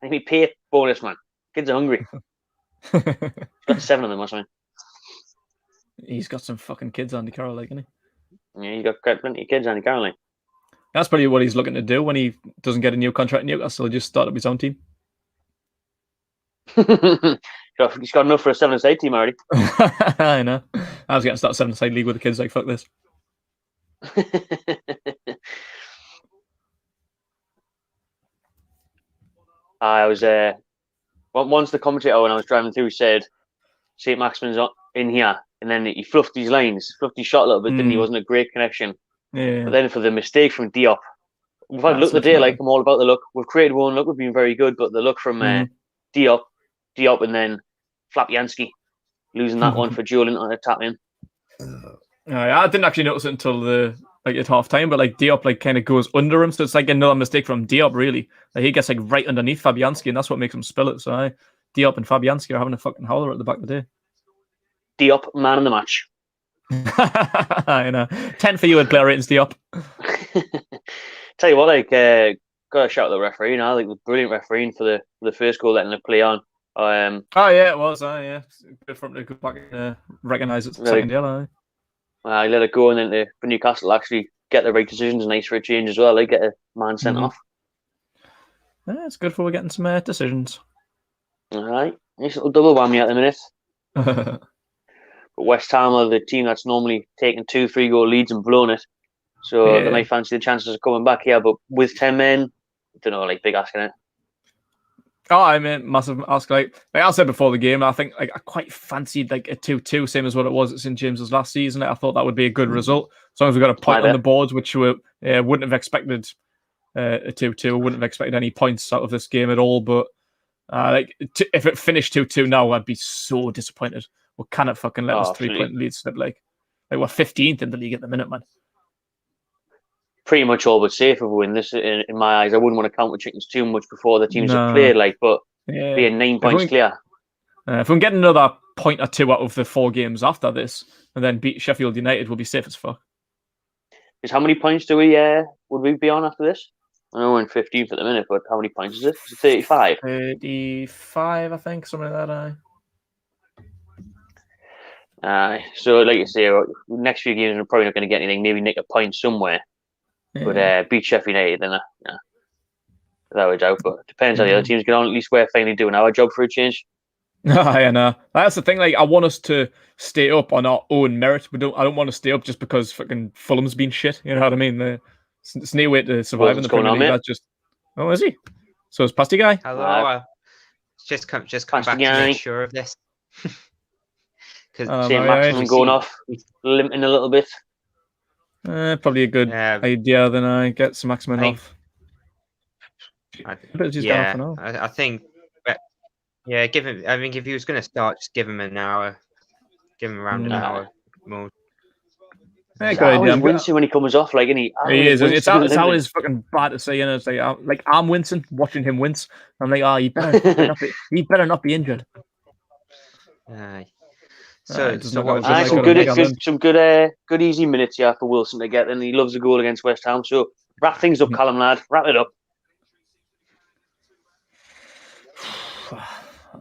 Speaker 5: I need me pay bonus, man. Kids are hungry. He's got 7 of them or something.
Speaker 1: He's got some fucking kids, Andy Carroll, like, isn't he?
Speaker 5: Yeah, you got plenty of kids, Andy Carroll. Like.
Speaker 1: That's probably what he's looking to do when he doesn't get a new contract in Newcastle. He'll just start up his own team.
Speaker 5: He's got enough for a 7-a-side team already.
Speaker 1: I know. I was going to start a 7-a-side league with the kids. Like, fuck this.
Speaker 5: I was once the commentator when I was driving through said Saint-Maximin's in here, and then he fluffed his lines, fluffed his shot a little bit. Didn't he? Wasn't a great connection.
Speaker 1: Yeah.
Speaker 5: But then for the mistake from Diop, we've had look today. Like, I'm all about the look. We've created one look. We've been very good, but the look from Diop, and then Flapjansky losing that one for Julian on a tap in.
Speaker 1: I didn't actually notice it until at half time, but like Diop like kind of goes under him, so it's like another mistake from Diop. Really, like, he gets like right underneath Fabianski, and that's what makes him spill it. So Diop and Fabianski are having a fucking howler at the back of the day.
Speaker 5: Diop, man of the match.
Speaker 1: I know. 10 for you at player ratings, Diop.
Speaker 5: Tell you what, like, got to shout out the referee now. Like, the brilliant refereeing for the first goal, letting the play on.
Speaker 1: Oh yeah, it was. Yeah, good from to go back and recognise it's second yellow.
Speaker 5: He let it go, and then for Newcastle actually get the right decisions. Nice for a change as well. Like, get a man sent off.
Speaker 1: Yeah, it's good for we're getting some decisions.
Speaker 5: All right, nice little double whammy at the minute. But West Ham are the team that's normally taking 2-3 goal leads and blown it, so they might fancy the chances of coming back here. But with 10 men, I don't know, like, big asking it.
Speaker 1: Oh, I mean, massive ask. Like I said before the game, I think like I quite fancied like a 2-2, same as what it was at St James's last season. I thought that would be a good result, as long as we got a point on the boards, which we wouldn't have expected a 2-2. Wouldn't have expected any points out of this game at all. But if it finished 2-2 now, I'd be so disappointed. We cannot fucking let us 3-point lead slip. Like we're 15th in the league at the minute, man.
Speaker 5: Pretty much all but safe if we win this, in my eyes. I wouldn't want to count with chickens too much before the teams have played, like, but being 9 points clear. If
Speaker 1: we can get another point or two out of the 4 games after this, and then beat Sheffield United, we'll be safe as fuck.
Speaker 5: Because how many points would we be on after this? I know we're in 15th at the minute, but how many points is it? Is it 35?
Speaker 1: 35, I think, something like that.
Speaker 5: So, like you say, next few games we're probably not going to get anything. Maybe nick a point somewhere. But beat Sheffield United, then without a doubt. But it depends how the other teams get on. At least we're finally doing our job for a change.
Speaker 1: I know. That's the thing. Like, I want us to stay up on our own merit. I don't want to stay up just because fucking Fulham's been shit. You know what I mean? It's no way to survive in the Premier League. That's just. Oh, is he? So it's Pasty Guy.
Speaker 2: Hello. Just come back to make sure of this.
Speaker 5: Because Saint-Maximin going off, limping a little bit.
Speaker 1: Probably a good idea. Then I get some Maximin off.
Speaker 2: I think. Yeah, give him. I think if he was going to start, just give him an hour. Give him around an hour more.
Speaker 5: I'm wincing when he comes off, like, he
Speaker 1: is. It's always fucking bad to say, you know. It's like I'm wincing watching him wince. I'm like, he better not be injured.
Speaker 5: Some good easy minutes here for Wilson to get, and he loves a goal against West Ham. So wrap things up, Callum lad. Wrap it up.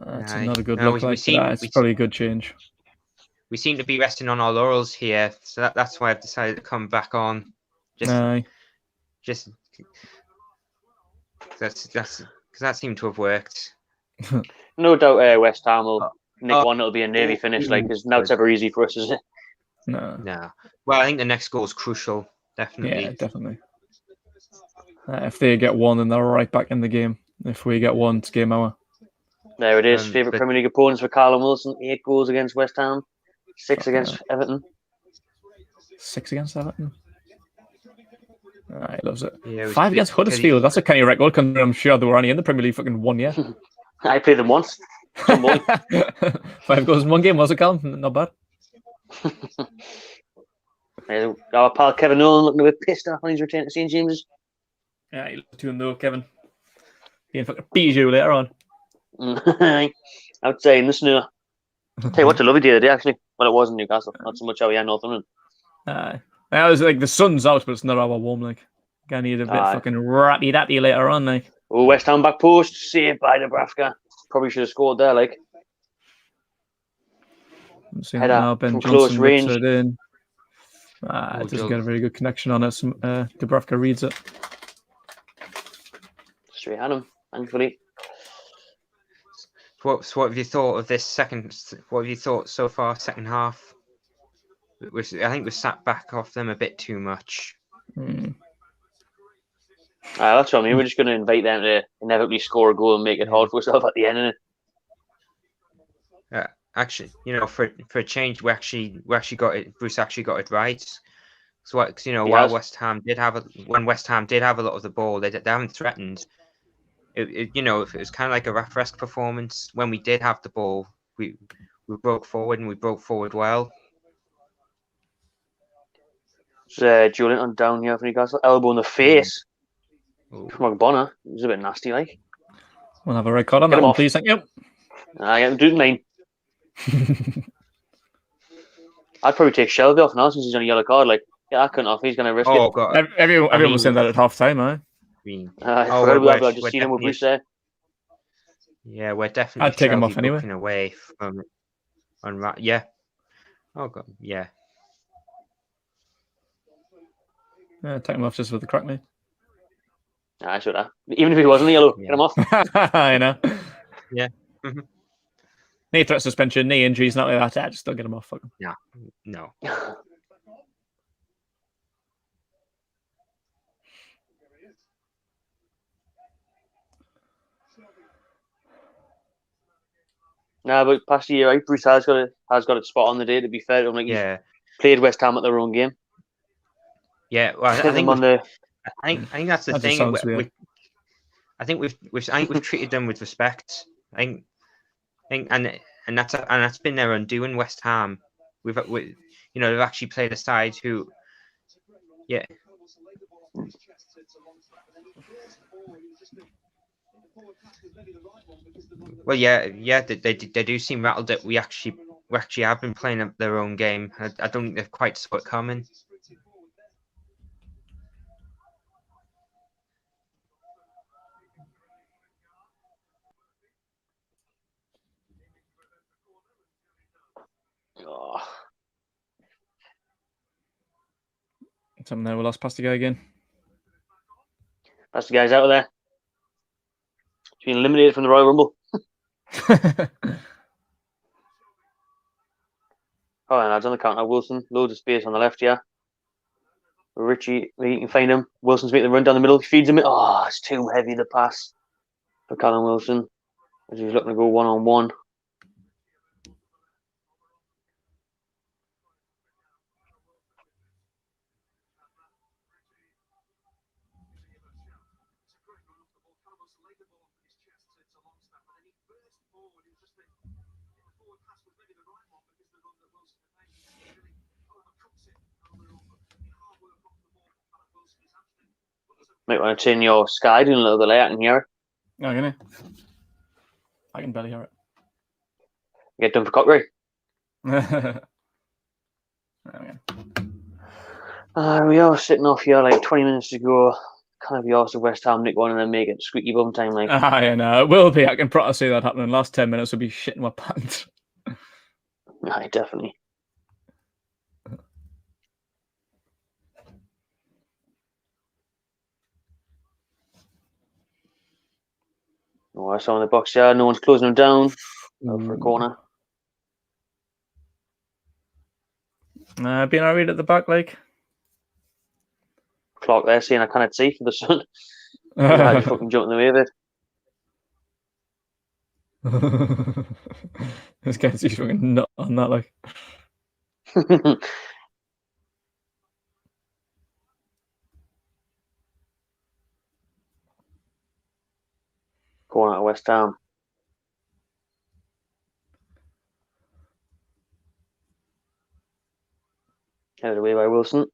Speaker 1: That's another good look. It's probably a good change.
Speaker 2: We seem to be resting on our laurels here, so that's why I've decided to come back on. Just that's because that seemed to have worked.
Speaker 5: No doubt, West Ham will. Nick one, it'll be a nearly finish, because now it's ever easy for us, isn't it?
Speaker 1: No.
Speaker 2: Well, I think the next goal is crucial, definitely.
Speaker 1: Yeah, definitely. If they get one, then they're right back in the game. If we get one, it's game hour.
Speaker 5: There it is. Favourite Premier League opponents for Callum Wilson. 8 goals against West Ham. 6 against Everton.
Speaker 1: 6 against Everton? He loves it.
Speaker 2: Yeah, it was
Speaker 1: 5 against
Speaker 2: because
Speaker 1: Huddersfield. That's a Kenny record. I'm sure they were only in the Premier League fucking 1 year.
Speaker 5: I played them once. Some boy.
Speaker 1: 5 goals in 1 game, was it, Callum? Not bad.
Speaker 5: Our pal Kevin Nolan looking a bit pissed off when he's returned to St James's.
Speaker 1: Yeah, you look to him though, Kevin. He fucking beat you later on.
Speaker 5: Outside in the snow. Tell you what, a lovely day today actually. Well, it was in Newcastle. Not so much how we had Northumberland.
Speaker 1: Aye. I was like, the sun's out, but it's not our warm. Like, gonna need a bit fucking rappy dappy later on. Like,
Speaker 5: oh, West Ham back post, saved by Dubravka. Probably should have scored there. Like,
Speaker 1: I'm seeing
Speaker 5: header
Speaker 1: now. Ben
Speaker 5: from
Speaker 1: Johnson
Speaker 5: close range.
Speaker 1: whips it in. It doesn't get a very good connection on it. Dubravka reads it.
Speaker 5: Straight at him, thankfully.
Speaker 2: what have you thought of this second? What have you thought so far? Second half. I think we sat back off them a bit too much.
Speaker 5: That's what I mean. We're just going to invite them to inevitably score a goal and make it hard for ourselves at the end of it.
Speaker 2: Actually, for a change, we actually got it. Bruce actually got it right. So, while West Ham did have when West Ham did have a lot of the ball, they haven't threatened. It was kind of like a Rafresque performance. When we did have the ball, we broke forward and we broke forward well.
Speaker 5: Julian on down here for Newcastle, elbow in the face from Bonner. It was a bit nasty, like.
Speaker 1: We'll have a red card on that one, please. Thank you.
Speaker 5: I get him doing mine. I'd probably take Shelby off now since he's on a yellow card. Like, I couldn't off. He's going to risk it.
Speaker 1: God. Everyone was saying that at half time, eh?
Speaker 5: I forgot about that. I just seen him with Bruce there.
Speaker 2: Yeah, we're definitely.
Speaker 1: I'd take him off anyway.
Speaker 2: Away from yeah. Oh God, yeah.
Speaker 1: Take him off just for the crack, mate.
Speaker 5: I should have. Even if he wasn't yellow, get him off.
Speaker 1: I know.
Speaker 2: Yeah.
Speaker 1: Knee threat suspension, knee injuries, not like that. Just don't get him off. Fuck him.
Speaker 2: No.
Speaker 5: Nah, but past year, right? Bruce has got it spot on the day. To be fair, to him, like he's played West Ham at their own game.
Speaker 2: Yeah, well, I think that's the thing. I think we've treated them with respect. I think and that's been their undoing. West Ham, they've actually played a side who, yeah. Well, yeah, they do seem rattled that we actually have been playing their own game. I don't think they've quite saw it coming.
Speaker 1: Something there. We lost past the guy again.
Speaker 5: That's the guys out of there. He's been eliminated from the Royal Rumble. And lads on the counter. Wilson, loads of space on the left here. Richie, you can find him. Wilson's making the run down the middle. He feeds him. Oh, it's too heavy, the pass for Callum Wilson. As he's looking to go one-on-one. Might want to turn your sky down a little bit later. I can hear it.
Speaker 1: No, can you? I can barely hear it.
Speaker 5: Get done for cockery.
Speaker 1: There
Speaker 5: we are sitting off here like 20 minutes to go. Kind of be asked if West Ham nick one and then make it squeaky bum time. Like,
Speaker 1: I know. It will be. I can probably see that happening. Last 10 minutes will be shitting my pants.
Speaker 5: Aye, definitely. Oh, I saw in the box yard. No one's closing them down. For a corner.
Speaker 1: Being alright at the back, like.
Speaker 5: Clock there saying I cannot see for the sun. I just fucking jump in the way of it.
Speaker 1: This guy's fucking nut on that, like.
Speaker 5: corner to West Ham. Headed away by Wilson.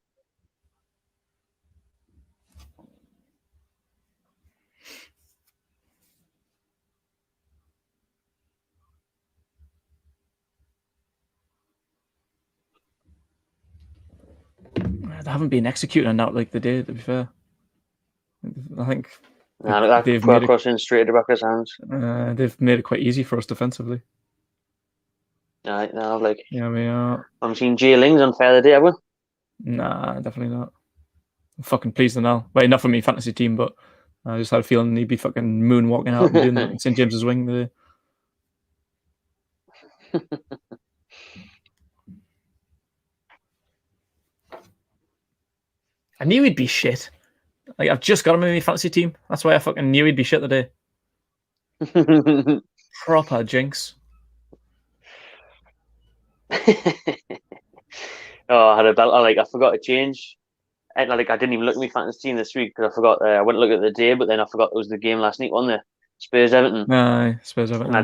Speaker 1: They haven't been executing on that like they did, to be fair. I think
Speaker 5: Nah,
Speaker 1: they've
Speaker 5: that
Speaker 1: made it,
Speaker 5: crossing straight at the back of his hands.
Speaker 1: they've made it quite easy for us defensively.
Speaker 5: Right, now, like,
Speaker 1: Yeah, we are.
Speaker 5: I'm seeing Jay Ling's unfair the day, have we?
Speaker 1: Nah, definitely not. I'm fucking pleased now. Well, enough for me fantasy team, but I just had a feeling he'd be fucking moonwalking out and doing that in St. James's wing today. I knew he'd be shit. Like, I've just got him in my fantasy team. That's why I fucking knew he'd be shit today. Proper jinx.
Speaker 5: Oh, I had a battle. I forgot to change. And I didn't even look at my fantasy team this week because I forgot. I went to look at the day, but then I forgot it was the game last night, wasn't it? Spurs Everton.
Speaker 1: Aye, Spurs Everton.
Speaker 5: And I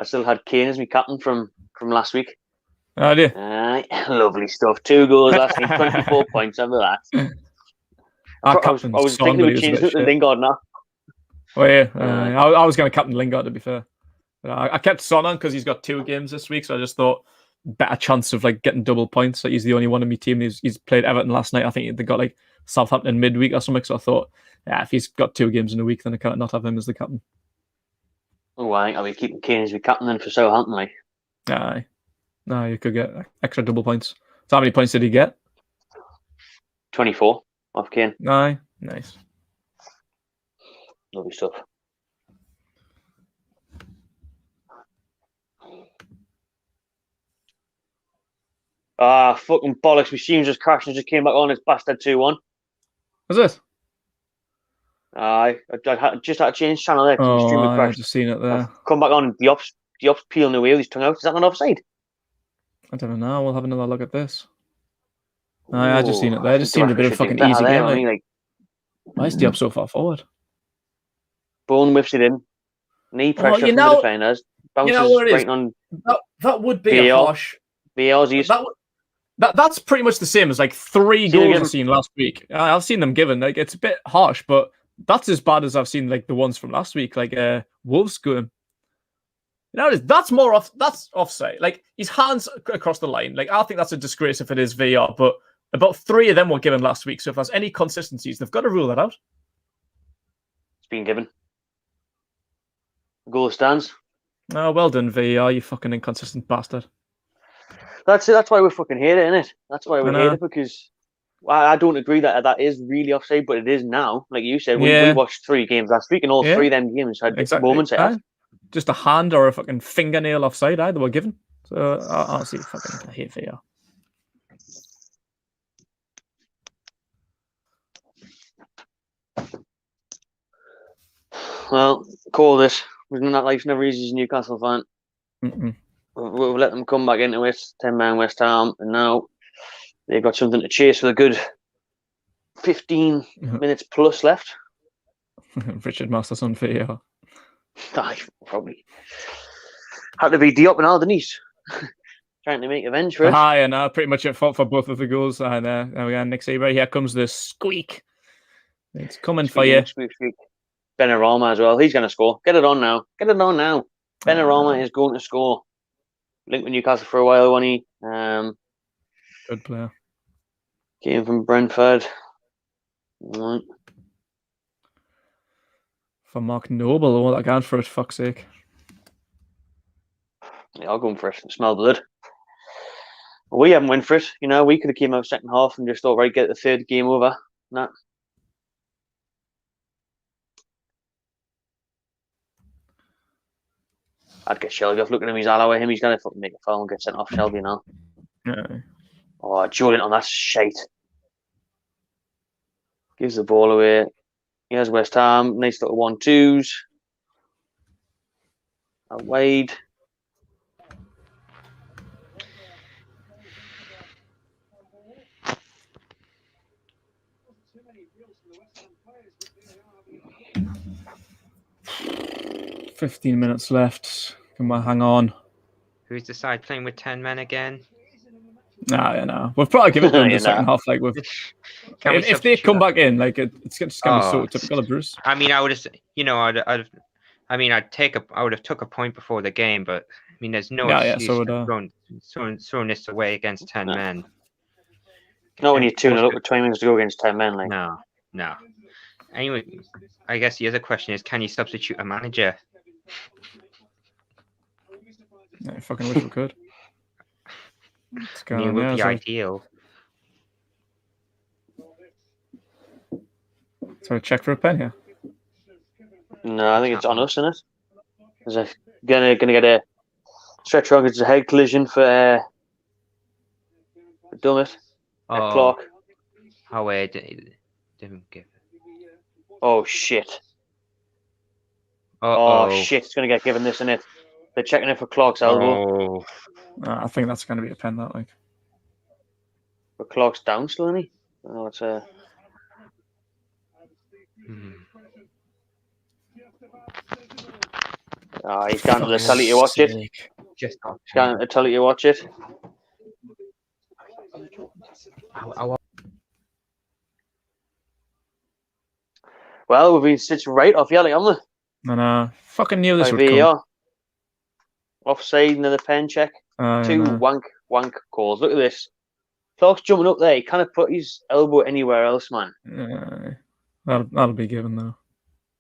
Speaker 5: still had Kane as my captain from last week.
Speaker 1: Oh, do you?
Speaker 5: Lovely stuff. 2 goals last week, 24 points over that. I was thinking of changing it to Lingard now.
Speaker 1: Oh yeah, I was going to captain Lingard, to be fair. I kept Son on because he's got 2 games this week, so I just thought better chance of like getting double points. Like, he's the only one in my team. He's played Everton last night. I think they got like Southampton midweek or something. So I thought, yeah, if he's got 2 games in a week, then I can't not have him as the captain.
Speaker 5: Oh, I think I'll be keeping Kane as my captain then for Southampton, like.
Speaker 1: Aye. No, you could get extra double points. So how many points did he get?
Speaker 5: 24 off Kane.
Speaker 1: Aye, nice.
Speaker 5: Lovely stuff. Fucking bollocks. My stream just crashed and just came back on. It's bastard 2-1.
Speaker 1: Was it?
Speaker 5: I just had to change channel there because my stream had crashed.
Speaker 1: I've just seen it there.
Speaker 5: I've come back on. The ops peeling away with his tongue out. Is that not offside?
Speaker 1: I don't know. We'll have another look at this. I just seen it there. It just seemed a bit of a fucking easy game. Why is Diop so far forward?
Speaker 5: Bone whips it in. Knee pressure from the defenders. Bounces right on.
Speaker 1: That would be a harsh. That's pretty much the same as like 3 goals I've seen last week. I've seen them given. Like, it's a bit harsh, but that's as bad as I've seen like the ones from last week, like Wolves going. That's offside. Like, his hands across the line. Like, I think that's a disgrace if it is VAR, but about 3 of them were given last week. So if there's any consistencies, they've got to rule that out.
Speaker 5: It's been given. Goal stands.
Speaker 1: Oh, well done, VAR, you fucking inconsistent bastard.
Speaker 5: That's why we fucking hate it, innit? That's why we hate it, because I don't agree that is really offside, but it is now. Like you said, we watched 3 games last week, and all 3 of them games had moments at it.
Speaker 1: Just a hand or a fucking fingernail offside, they were given. So, honestly, I hate VAR.
Speaker 5: Well, call this. That life's never easy as a Newcastle fan. We'll let them come back into it, 10-man West Ham, and now they've got something to chase with a good 15 minutes plus left.
Speaker 1: Richard Masterson VAR.
Speaker 5: Probably had to be Diop and Aldenise trying to make revenge for it.
Speaker 1: Hi, and pretty much at fault for both of the goals. And there we go, Nick Saber. Here comes the squeak. It's coming for you.
Speaker 5: Squeak. Benarama as well. He's going to score. Get it on now. Benarama is going to score. Linked with Newcastle for a while, wasn't he?
Speaker 1: Good player.
Speaker 5: Came from Brentford. Right.
Speaker 1: For Mark Noble, all that going for it, fuck's sake.
Speaker 5: Yeah, I'll go for it. Smell blood. We haven't went for it. You know, we could have came out second half and just thought, right, get the 3rd game over. Nah. I'd get Shelby off. Look at him. He's all at him. He's going to fucking make a foul and get sent off Shelby now.
Speaker 1: No.
Speaker 5: Oh, Julian on that shite. Gives the ball away. Here's West Ham. Nice little 1-2s. Wade.
Speaker 1: 15 minutes left. Come on, hang on.
Speaker 2: Who's the side playing with 10 men again?
Speaker 1: Nah, yeah, no. We've probably given them the
Speaker 5: Yeah,
Speaker 1: second
Speaker 5: nah.
Speaker 1: half. Like,
Speaker 2: Can we
Speaker 1: if they
Speaker 2: substitute
Speaker 1: come
Speaker 2: that?
Speaker 1: back in, like, it's just gonna be so
Speaker 2: Oh,
Speaker 1: typical of Bruce.
Speaker 2: I mean, I would have, you know, I would have took a point before the game, but I mean, there's no
Speaker 1: Yeah,
Speaker 2: excuse
Speaker 1: so
Speaker 2: for throwing this away against 10
Speaker 5: No.
Speaker 2: men.
Speaker 5: Not when
Speaker 2: And
Speaker 5: you're 2-0 up
Speaker 2: also-
Speaker 5: with 20 minutes to go against 10 men. Like,
Speaker 2: No. Anyway, I guess the other question is, can you substitute a manager?
Speaker 1: Yeah, I fucking wish we could. What's
Speaker 2: I mean,
Speaker 1: going
Speaker 2: it
Speaker 1: on
Speaker 2: would
Speaker 1: there?
Speaker 2: be
Speaker 1: So,
Speaker 2: ideal.
Speaker 1: so check for a pen here.
Speaker 5: no, I think it's on us, isn't it? Is it gonna get a stretch wrong? It's a head collision for Dummett.
Speaker 2: Oh,
Speaker 5: Clark.
Speaker 2: oh wait, didn't give.
Speaker 5: Oh shit!
Speaker 2: Oh
Speaker 5: Shit! It's gonna get given this, isn't it? They're checking it for Clark's elbow.
Speaker 2: Oh,
Speaker 1: I think that's going to be a pen, that, like.
Speaker 5: But Clark's down still, isn't he? Oh, it's a.
Speaker 2: hmm.
Speaker 5: He's down to the telly to watch it.
Speaker 1: Sake.
Speaker 2: Just got
Speaker 5: He's down to the telly to watch it. Well, we've been stitched right off Yelly, haven't we?
Speaker 1: And fucking knew this
Speaker 5: By
Speaker 1: would come.
Speaker 5: VAR. Offside, another pen check. Two wank calls. Look at this. Clark's jumping up there. He can't put his elbow anywhere else, man.
Speaker 1: That'll be given, though.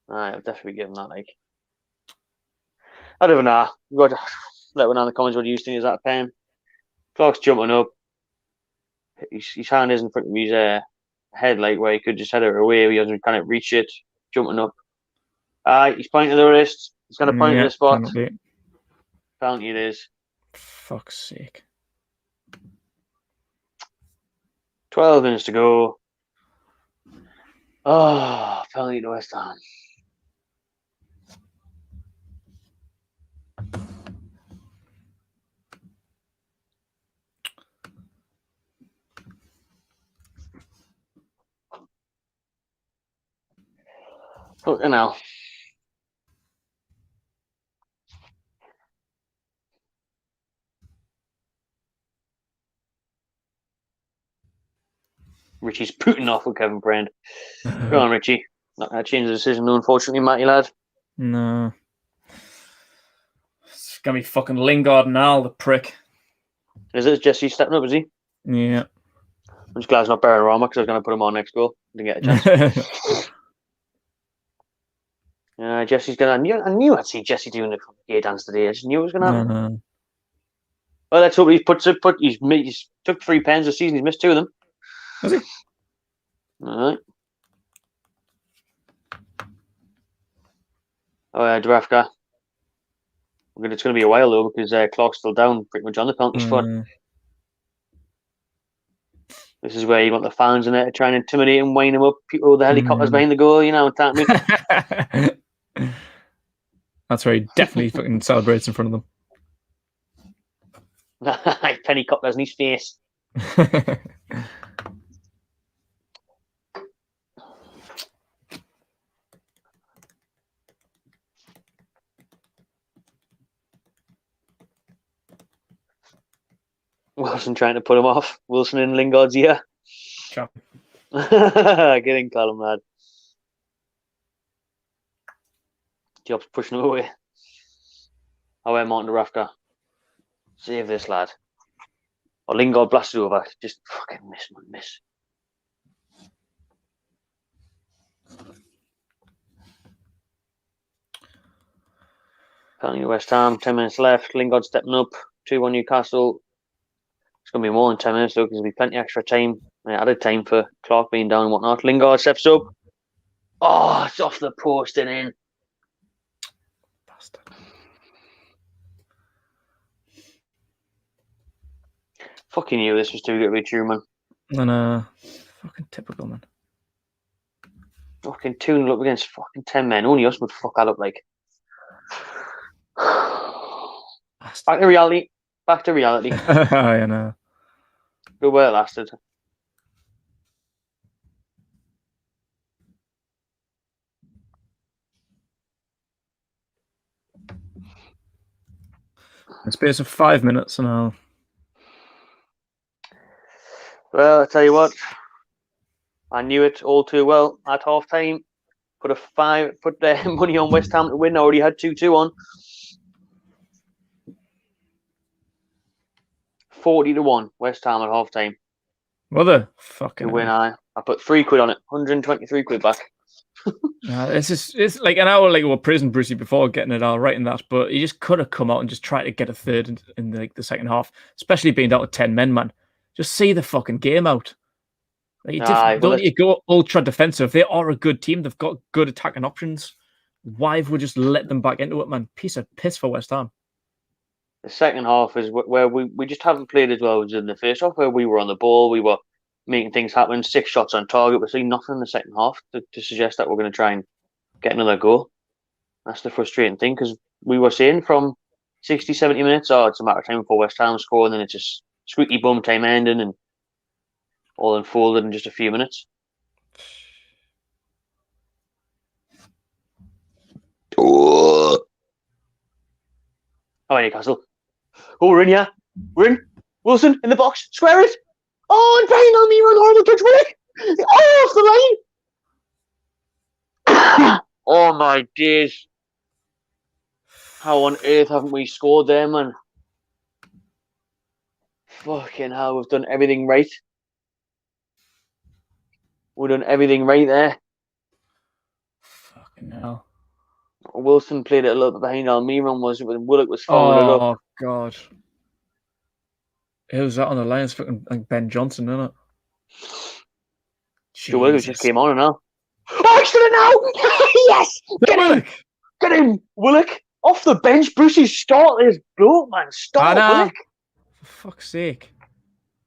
Speaker 5: Alright, I'll definitely give him that, like. I don't know. We've got to let one know in the comments what you think is that a pen. Clark's jumping up. His hand is in front of his head, like, where he could just head it away. He doesn't kind of reach it. Jumping up. He's pointing to the wrist. He's going to point to the spot. Penalty it is.
Speaker 1: Fuck's sake.
Speaker 5: 12 minutes to go. Oh, penalty to West Ham. Look now. Richie's putting off with Kevin Brand. Go on, Richie. Not going to change the decision, unfortunately, Matty lad.
Speaker 1: No. It's going to be fucking Lingard and Al, the prick.
Speaker 5: Is it Jesse stepping up, is he?
Speaker 1: Yeah.
Speaker 5: I'm just glad it's not Barry Rama because I was going to put him on next goal. Didn't get a chance. Jesse's going to... I knew I'd see Jesse doing the gear dance today. I just knew it was going to happen.
Speaker 1: No.
Speaker 5: Well, let's hope he's took 3 pens this season. He's missed 2 of them.
Speaker 1: Has he?
Speaker 5: All right. Oh, yeah, Dravka. It's going to be a while, though, because Clark's still down pretty much on the penalty spot. This is where you want the fans in there to try and intimidate and wind him up. People with the helicopters behind the goal, you know,
Speaker 1: That's where he definitely fucking celebrates in front of them.
Speaker 5: Pennycopters in his face. Wilson trying to put him off. Wilson in Lingard's ear.
Speaker 1: Chop.
Speaker 5: Get in, Callum, lad. Job's pushing him away. Away, Martin Rafka. Save this, lad. Or Lingard blasted over. Just fucking miss, man, miss. Penalty to West Ham. 10 minutes left. Lingard stepping up. 2-1 Newcastle. It's going to be more than 10 minutes, though, because there'll be plenty extra time. Added time for Clark being down and whatnot. Lingard steps up. Oh, it's off the post and in.
Speaker 1: Bastard.
Speaker 5: Fucking you, this was too good to be true, man.
Speaker 1: And fucking typical, man.
Speaker 5: Fucking 2-0 up against fucking 10 men. Only us would fuck that up, like. Back to reality. Back to reality.
Speaker 1: I know.
Speaker 5: Good way it lasted.
Speaker 1: In the space of 5 minutes, and I'll.
Speaker 5: Well, I tell you what, I knew it all too well at half time. Put their money on West Ham to win. I already had 2-2 on. 40-1 West Ham at half time.
Speaker 1: Mother fucking
Speaker 5: To win, I put £3 on it. 123 quid back.
Speaker 1: It's like an hour like we were praising Brucey before getting it all right in that, but he just could have come out and just tried to get a third in like the second half, especially being down to 10 men, man. Just see the fucking game out. Like, you go ultra defensive. They are a good team. They've got good attacking options. Why have we just let them back into it, man? Piece of piss for West Ham.
Speaker 5: The second half is where we just haven't played as well as in the first half, where we were on the ball, we were making things happen, 6 shots on target. We're seeing nothing in the second half to suggest that we're going to try and get another goal. That's the frustrating thing, because we were saying from 60, 70 minutes, it's a matter of time before West Ham score, and then it's just squeaky bum time ending and all unfolded in just a few minutes. Oh, Newcastle. Oh, we're in, yeah. We're in. Wilson in the box. Square it. Oh, and behind on me, run horrible touch. Willick. Oh, off the line. Oh, my days. How on earth haven't we scored there, man? Fucking hell, we've done everything right. We've done everything right there.
Speaker 1: Fucking hell.
Speaker 5: Wilson played it a little bit behind Almiron, was it? When Willock was following it up.
Speaker 1: Oh, God. Who's that on the line? It's fucking like Ben Johnson, isn't it?
Speaker 5: Joe Willock just came on and now. Oh, he's done it now! Yes! Get him, Willock! Off the bench, Brucey, start this bloke, man. Start, Willock.
Speaker 1: For fuck's sake.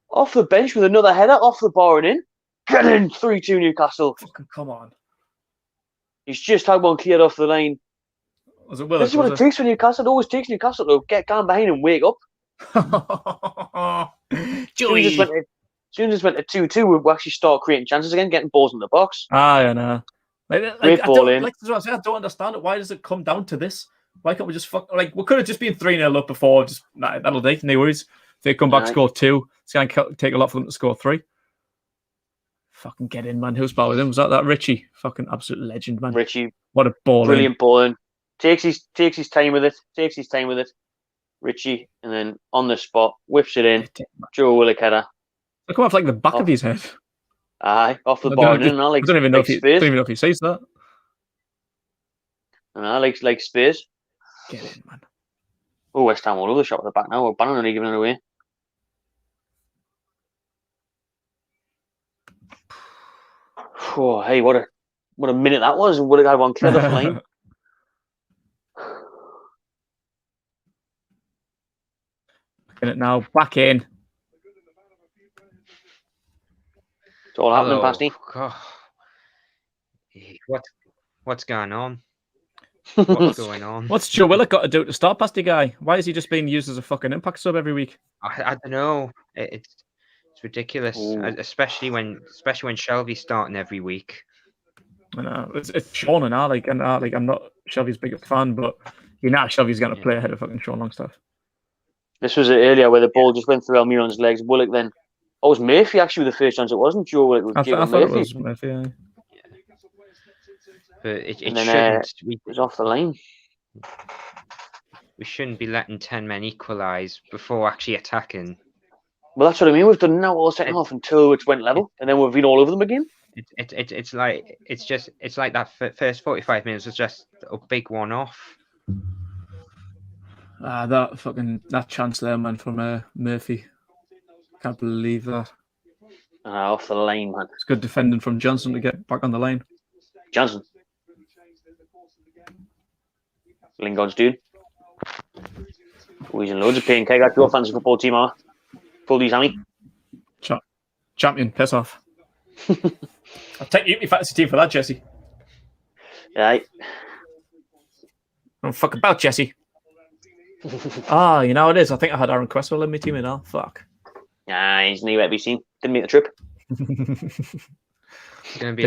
Speaker 5: Off the bench with another header, off the bar and in. Get in! 3-2 Newcastle.
Speaker 1: Fucking come on.
Speaker 5: He's just had one cleared off the line.
Speaker 1: Was it Willock?
Speaker 5: This is what it takes for Newcastle. It always takes Newcastle to get down behind and wake up.
Speaker 1: Joey.
Speaker 5: As soon as it went to 2-2, we actually start creating chances again, getting balls in the box.
Speaker 1: I know.
Speaker 5: Great ball in.
Speaker 1: I don't understand it. Why does it come down to this? Why can't we just we could have just been 3-0 up before. Just that'll do. No worries. If they come back, score 2, it's going to take a lot for them to score 3. Fucking get in, man. Who's with him? Was that Richie? Fucking absolute legend, man.
Speaker 5: Richie.
Speaker 1: What a ball.
Speaker 5: Brilliant ball in. Takes his time with it. Richie, and then on the spot, whips it in. Joe Willock header.
Speaker 1: They come off like the back of his head.
Speaker 5: Aye, off the bar and in.
Speaker 1: I don't even know if he sees that.
Speaker 5: And I like Spears.
Speaker 1: Get in, man.
Speaker 5: Oh, West Ham all over the shot at the back now. We're banning only giving it away. Oh, hey, what a minute that was. And would have had one cleared off the line.
Speaker 1: In it now, back in.
Speaker 5: It's all happening, Pasty.
Speaker 2: What's going on? What's going on?
Speaker 1: What's Joe Willock got to do to stop Pasty guy? Why is he just being used as a fucking impact sub every week?
Speaker 2: I don't know. It's ridiculous, especially when Shelby's starting every week.
Speaker 1: I know it's Sean and I'm not Shelby's biggest fan, but Shelby's going to play ahead of fucking Sean Longstaff.
Speaker 5: This was earlier where the ball just went through Almiron's legs. Willock then. Oh, it was Murphy actually with the first chance. It wasn't Joe Willock.
Speaker 1: I thought it was Murphy. Yeah.
Speaker 2: But it shouldn't.
Speaker 5: It was off the line.
Speaker 2: We shouldn't be letting 10 men equalise before actually attacking.
Speaker 5: Well, that's what I mean. We've done now all second half until it went level, and then we've been all over them again.
Speaker 2: It's like that first 45 minutes was just a big one-off.
Speaker 1: That chance there, man, from Murphy. Can't believe that.
Speaker 5: Off the line, man.
Speaker 1: It's good defending from Johnson to get back on the line.
Speaker 5: Johnson. Lingard's dude. He's in loads of pain. Got your fancy football team, are full these, Hammy.
Speaker 1: Champion, piss off. I'll take you fantasy team for that, Jesse.
Speaker 5: Right.
Speaker 1: Don't fuck about Jesse. You know what it is. I think I had Aaron Cresswell in my team now. Fuck.
Speaker 5: Nah, he's nowhere to be seen. Didn't make the trip.
Speaker 2: It's going to be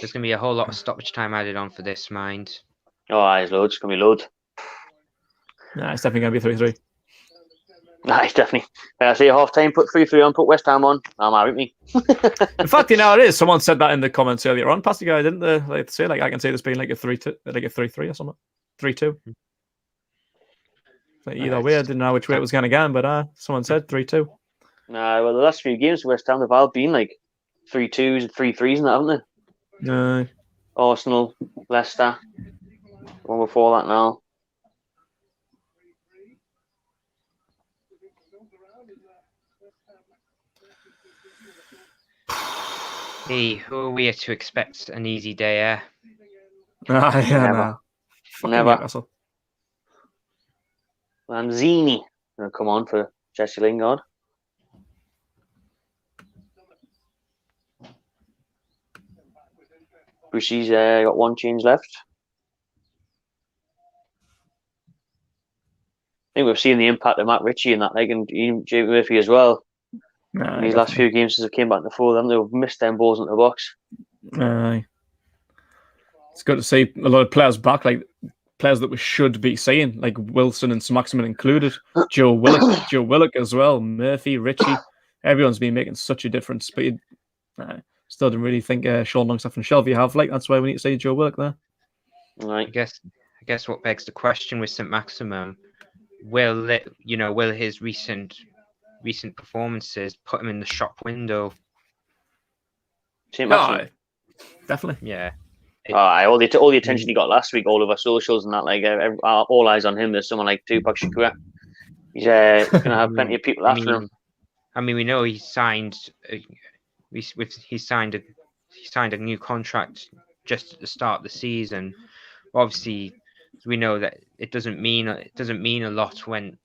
Speaker 2: there's going to be a whole lot of stoppage time added on for this, mind.
Speaker 5: Oh, there's loads. It's going to be loads.
Speaker 1: Nah, it's definitely going to be 3-3.
Speaker 5: Nah, it's definitely. I say half time, put 3-3 on, put West Ham on. I'm out with me.
Speaker 1: In fact, you know, it is. Someone said that in the comments earlier on. Pasty guy, didn't they? Like, say, like, I can see this being like a 3-2, like a 3-3 or something. 3-2. Like, either way, I didn't know which way it was going to go, but someone said 3-2.
Speaker 5: Nah, well, the last few games for West Ham have all been like 3-2s and 3-3s and that, haven't they?
Speaker 1: No.
Speaker 5: Arsenal, Leicester, one before that now.
Speaker 2: Hey, who are we to expect an easy day?
Speaker 1: Yeah,
Speaker 5: Never.
Speaker 1: no. Fucking
Speaker 5: Never.
Speaker 1: Newcastle.
Speaker 5: Lanzini gonna come on for Jesse Lingard. Brucey's got one change left. I think we've seen the impact of Matt Ritchie and that, like, and Jay Murphy as well.
Speaker 1: Nah,
Speaker 5: In these last few games since they came back in the fold, haven't they? They've missed them balls into the box.
Speaker 1: Aye. It's good to see a lot of players back, like players that we should be seeing, like Wilson and Saint-Maximin included. Joe Willock as well, Murphy, Ritchie. Everyone's been making such a difference. But still didn't really think Sean Longstaff and Shelby have. Like, that's why we need to see Joe Willock there.
Speaker 5: Right.
Speaker 2: I guess what begs the question with Saint-Maximin, will his recent performances put him in the shop window?
Speaker 5: Saint-Maximin.
Speaker 1: Definitely.
Speaker 2: Yeah.
Speaker 5: All the attention he got last week, all of our socials and that, like, all eyes on him. There's someone like Tupac Shakur. He's gonna have plenty of people after him.
Speaker 2: I mean, we know he signed. He signed a new contract just at the start of the season. Obviously, we know that it doesn't mean a lot when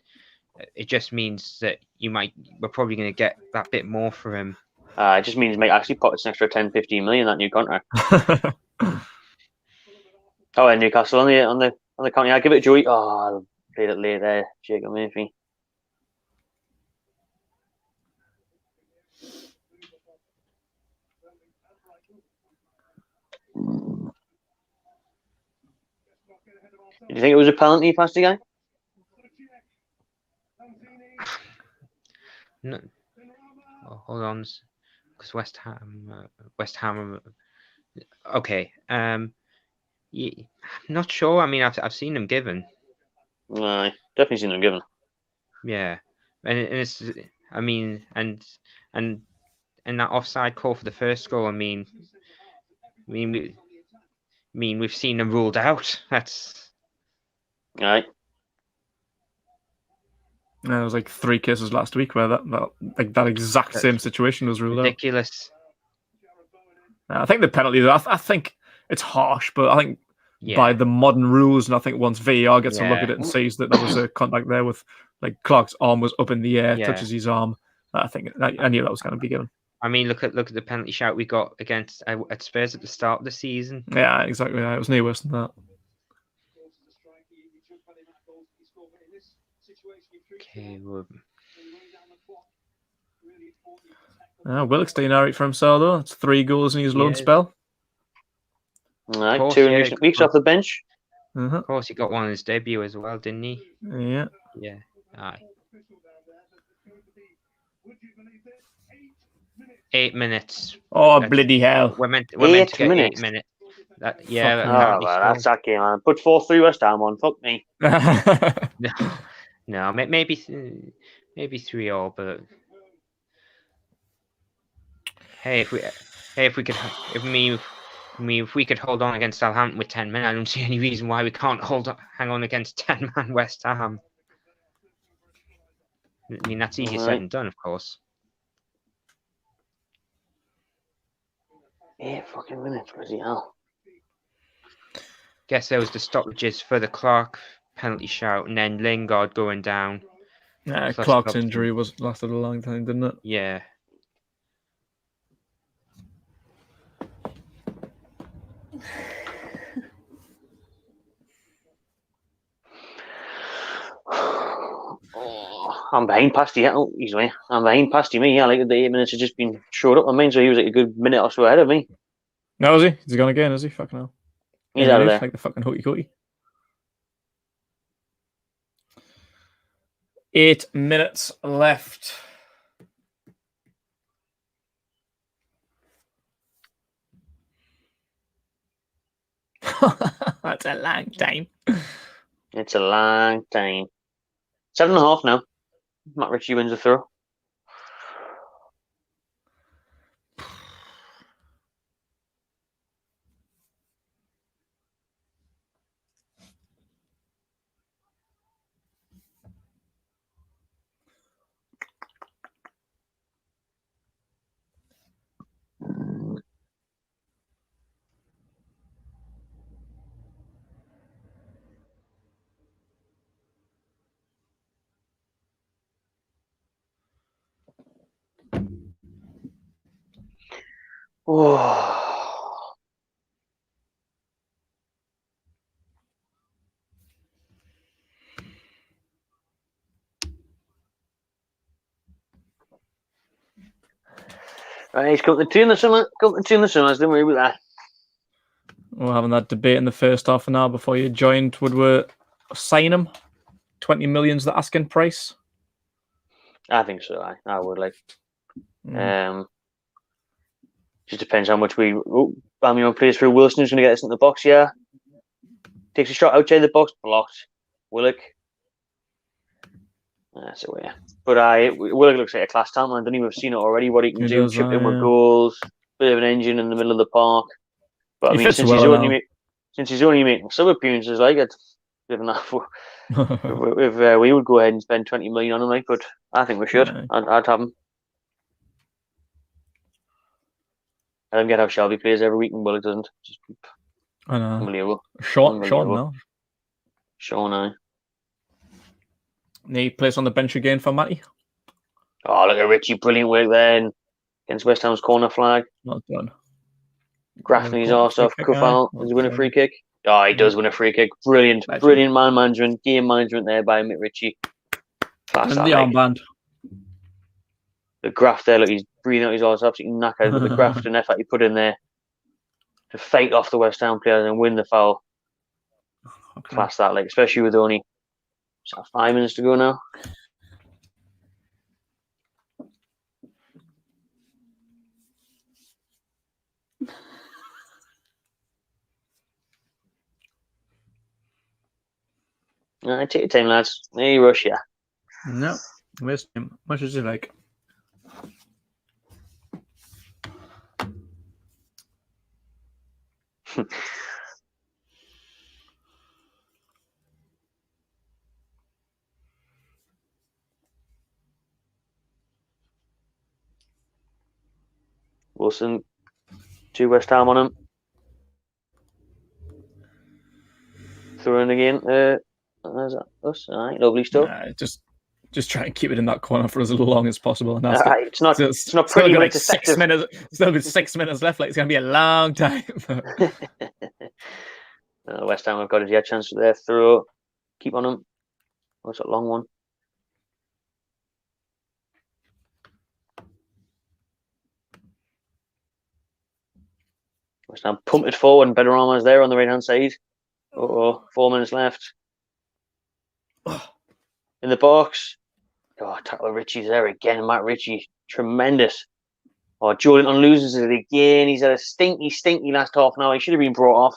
Speaker 2: it just means that we're probably going to get that bit more for him.
Speaker 5: It just means he might actually put an extra 10-15 million in that new contract. Oh, and Newcastle on the county. I give it to Joey. Oh, I played it late there, Jacob Murphy. Did you think it was a penalty, Pasty guy?
Speaker 2: No, hold on, because West Ham. Okay. Yeah, I'm not sure. I mean, I've seen them given.
Speaker 5: No, definitely seen them given.
Speaker 2: Yeah, and it's. I mean, and that offside call for the first goal. I mean, we've seen them ruled out. That's
Speaker 5: right.
Speaker 1: There was like 3 cases last week where that exact same situation was ruled
Speaker 2: ridiculous.
Speaker 1: out. I think the penalty. I think it's harsh, but I think by the modern rules, and I think once VAR gets a look at it and sees that there was a contact there with, like, Clark's arm was up in the air, touches his arm. I think I knew that was going to be given.
Speaker 2: I mean, look at the penalty shout we got against at Spurs at the start of the season.
Speaker 1: Yeah, exactly. It was no worse than that.
Speaker 2: Okay,
Speaker 1: Willock's doing all right for himself, though. It's 3 goals in his loan spell.
Speaker 5: Right, course, 2 in recent weeks off the bench.
Speaker 2: Of course, he got one in his debut as well, didn't he?
Speaker 1: Yeah.
Speaker 2: Yeah. Aye. 8 minutes.
Speaker 1: Oh, bloody hell.
Speaker 2: We're meant to get 8 minutes.
Speaker 5: That's that game, man. Put 4-3 West Ham on. Fuck me.
Speaker 2: No, maybe 3-3, but hey, if we could hold on against Southampton with 10 men, I don't see any reason why we can't hang on against 10-man West Ham. I mean, that's easier said than done, of course.
Speaker 5: 8 fucking minutes, bloody hell.
Speaker 2: Guess there was the stoppages for the Clark penalty shout, and then Lingard going down.
Speaker 1: Yeah, Clark's injury lasted a long time, didn't it?
Speaker 2: Yeah.
Speaker 5: I'm behind Pasty. Oh, easily. I'm behind Pasty me. Yeah, like the 8 minutes have just been short up my mind, so he was like a good minute or so ahead of me.
Speaker 1: No, is he? Is he gone again? Is he? Fucking hell.
Speaker 5: He's out of there.
Speaker 1: Like the fucking hooty cootie. 8 minutes left. That's a long time.
Speaker 5: It's a long time. 7.5 now. Matt Ritchie wins the throw. Oh. Right, he's got the 2 in the summer. Got the 2 in the summer. Don't worry about that.
Speaker 1: We're having that debate in the first half an hour before you joined. Would we sign him? 20 million's the asking price.
Speaker 5: I think so. I would like. Just depends how much we. Bamion plays through. Wilson who's going to get us in the box. Yeah, takes a shot outside the box, blocked. Willock. That's a way. But Willock looks like a class talent. I don't even have seen it already. What he can do, chip in with goals, bit of an engine in the middle of the park. But I mean, since he's only making sub appearances, like it, given that if we would go ahead and spend 20 million on him, like, but I think we should. I'd have him. I don't get how Shelby plays every week and Willock doesn't. Just
Speaker 1: I know.
Speaker 5: Unbelievable.
Speaker 1: Sean, no.
Speaker 5: Sean,
Speaker 1: He plays on the bench again for Matty.
Speaker 5: Oh, look at Richie. Brilliant work there against West Ham's corner flag.
Speaker 1: Not done.
Speaker 5: Grafting his arse off. Kufal. Does he win a free kick? Oh, he does win a free kick. Brilliant. Brilliant man management. Game management there by Mick Ritchie.
Speaker 1: And the armband.
Speaker 5: The graft there, look, he's breathing out his arse, absolutely knackered. But the graft and effort he put in there to fight off the West Ham players and win the foul. Okay. Class that, like, especially with only 5 minutes to go now. Alright, take your time, lads. Hey, rush, yeah.
Speaker 1: No, waste him. Much as you like.
Speaker 5: Wilson, 2 West Ham on him. Throw in again. Is that us? All right, lovely stuff.
Speaker 1: Just try and keep it in that corner for as long as possible. And
Speaker 5: it's not pretty, but it's effective.
Speaker 1: 6 minutes. Still got 6 minutes left. Like, it's going to be a long time.
Speaker 5: West Ham have got a chance for their throw. Keep on him. Oh, it's a long one. West Ham pumped it forward, and Benrahma's there on the right hand side. 4 minutes left. In the box. Oh, tackle Ritchie's there again. Matt Ritchie, tremendous. Oh, Jordan loses it again. He's had a stinky last half an hour. He should have been brought off.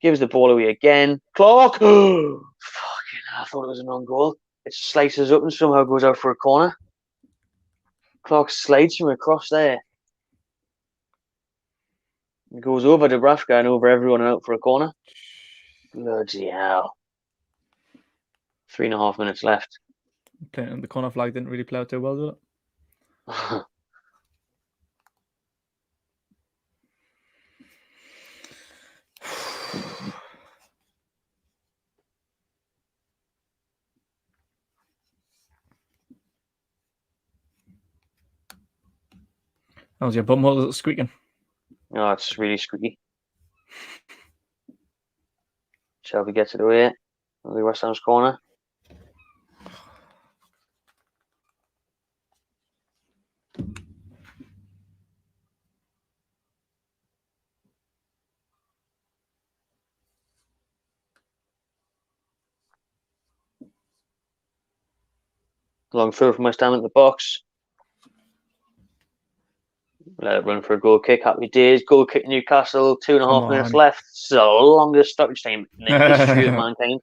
Speaker 5: Gives the ball away again. Clark! Fucking hell, I thought it was an own goal. It slices up and somehow goes out for a corner. Clark slides from across there. It goes over Dubravka and over everyone and out for a corner. Bloody hell. 3.5 minutes left.
Speaker 1: The corner flag didn't really play out too well, did it? How's your bumhole squeaking?
Speaker 5: Oh, it's really squeaky. Shelby gets it away. The West Ham's corner. Long throw from West Ham at the box. Let it run for a goal kick. Happy days. Goal kick Newcastle. 2.5 minutes left. It's the longest stoppage time in the history of mankind.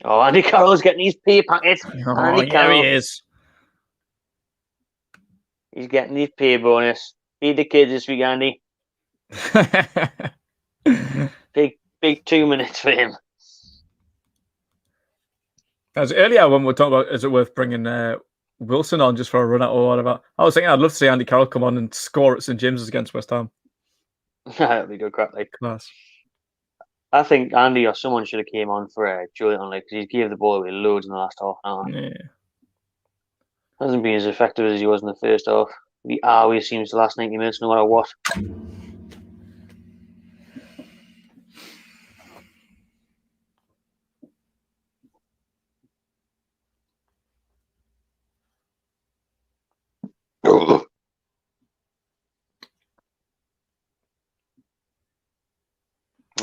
Speaker 5: Oh, Andy Carroll's getting his pay packet.
Speaker 1: Oh,
Speaker 5: Andy
Speaker 1: yeah,
Speaker 5: Carroll.
Speaker 1: he is.
Speaker 5: He's getting his pay bonus. Feed the kids this week, Andy. Big 2 minutes for him.
Speaker 1: As earlier when we were talking about, is it worth bringing Wilson on just for a run out or whatever? I was thinking I'd love to see Andy Carroll come on and score at St James's against West Ham.
Speaker 5: That'd be good crap, like.
Speaker 1: Class.
Speaker 5: I think Andy or someone should have came on for Julian, like, because he gave the ball away loads in the last half an hour.
Speaker 1: Yeah.
Speaker 5: Hasn't been as effective as he was in the first half. He always seems the last 90 minutes, no matter what.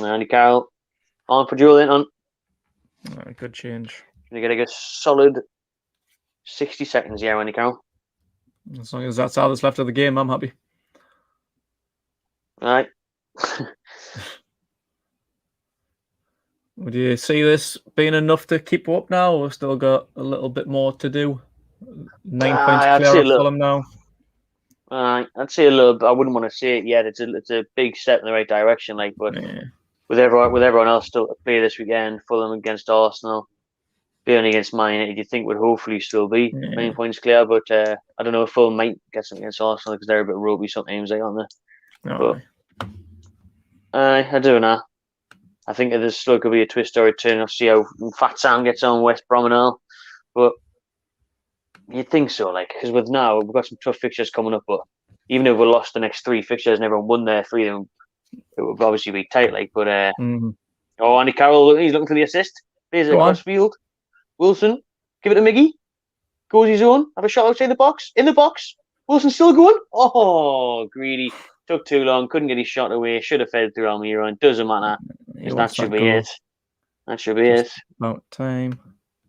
Speaker 5: Andy Carroll on for Julian on.
Speaker 1: Good change.
Speaker 5: You're going to get a solid 60 seconds here, Andy Carroll.
Speaker 1: As long as that's all that's left of the game, I'm happy.
Speaker 5: All right.
Speaker 1: Would you see this being enough to keep up now, or still got a little bit more to do? 9 points clear of Fulham now.
Speaker 5: I'd say a little bit. I wouldn't want to say it yet. It's a big step in the right direction, like, but
Speaker 1: Yeah.
Speaker 5: with everyone else still to play this weekend, Fulham against Arsenal, Burnley against Man United, you'd think would hopefully still be 9 points clear. But I don't know if Fulham might get something against Arsenal because they're a bit ropey sometimes, like, aren't they?
Speaker 1: Oh,
Speaker 5: But I don't know. I think there's still could be a twist or a turn. I'll see how Fat Sam gets on West Brom and all. But you'd think so, like, because with now we've got some tough fixtures coming up. But even if we lost the next 3 fixtures and everyone won their 3, then it would obviously be tight, like. But oh, Andy Carroll, he's looking for the assist. There's a crossfield. Wilson, give it to Miggy. Goes his own. Have a shot outside the box. In the box. Wilson still going. Oh, greedy. Took too long. Couldn't get his shot away. Should have fed through Almiron. Doesn't matter. That should be it. That should be it.
Speaker 1: About time.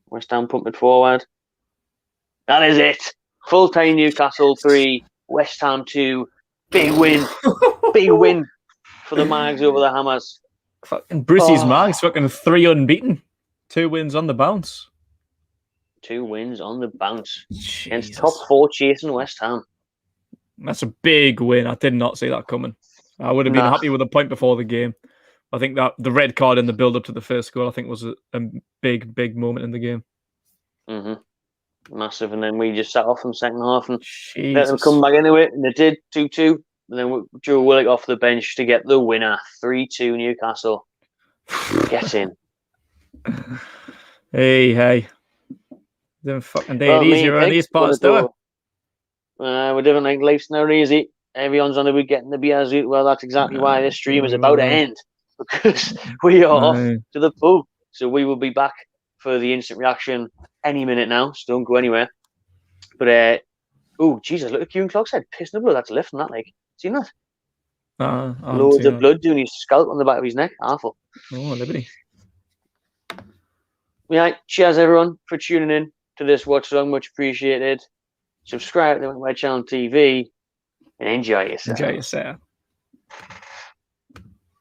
Speaker 5: West Ham pump it forward. That is it. Full time Newcastle 3, West Ham 2. Big win. Big win for the Mags over the Hammers.
Speaker 1: Fucking Brucey's Mags, fucking 3 unbeaten. 2 wins on the bounce.
Speaker 5: 2 wins on the bounce.
Speaker 1: Jesus.
Speaker 5: Against top 4 chasing West Ham.
Speaker 1: That's a big win. I did not see that coming. I would have been happy with a point before the game. I think that the red card in the build-up to the first goal, I think, was a big moment in the game.
Speaker 5: Massive. And then we just sat off in the second half and
Speaker 1: Jesus.
Speaker 5: let them come back anyway. And they did 2-2. And then we drew Willock off the bench to get the winner. 3-2 Newcastle. Get in.
Speaker 1: Hey. Them fucking day easier on these parts, do it.
Speaker 5: We're doing like life's not easy. Everyone's on the week getting the beers out. Well, that's exactly why this stream is about to end. Because we are off to the pub. So we will be back for the instant reaction any minute now. So don't go anywhere. But oh Jesus, look at Kieran Clark's head. Pissing the blood. That's lifting that, like. Seen that? Loads of blood doing his scalp on the back of his neck. Awful.
Speaker 1: Oh, Liberty.
Speaker 5: Yeah, cheers everyone for tuning in to this watch along. Much appreciated. Subscribe to my channel TV and enjoy yourself.
Speaker 1: Enjoy yourself.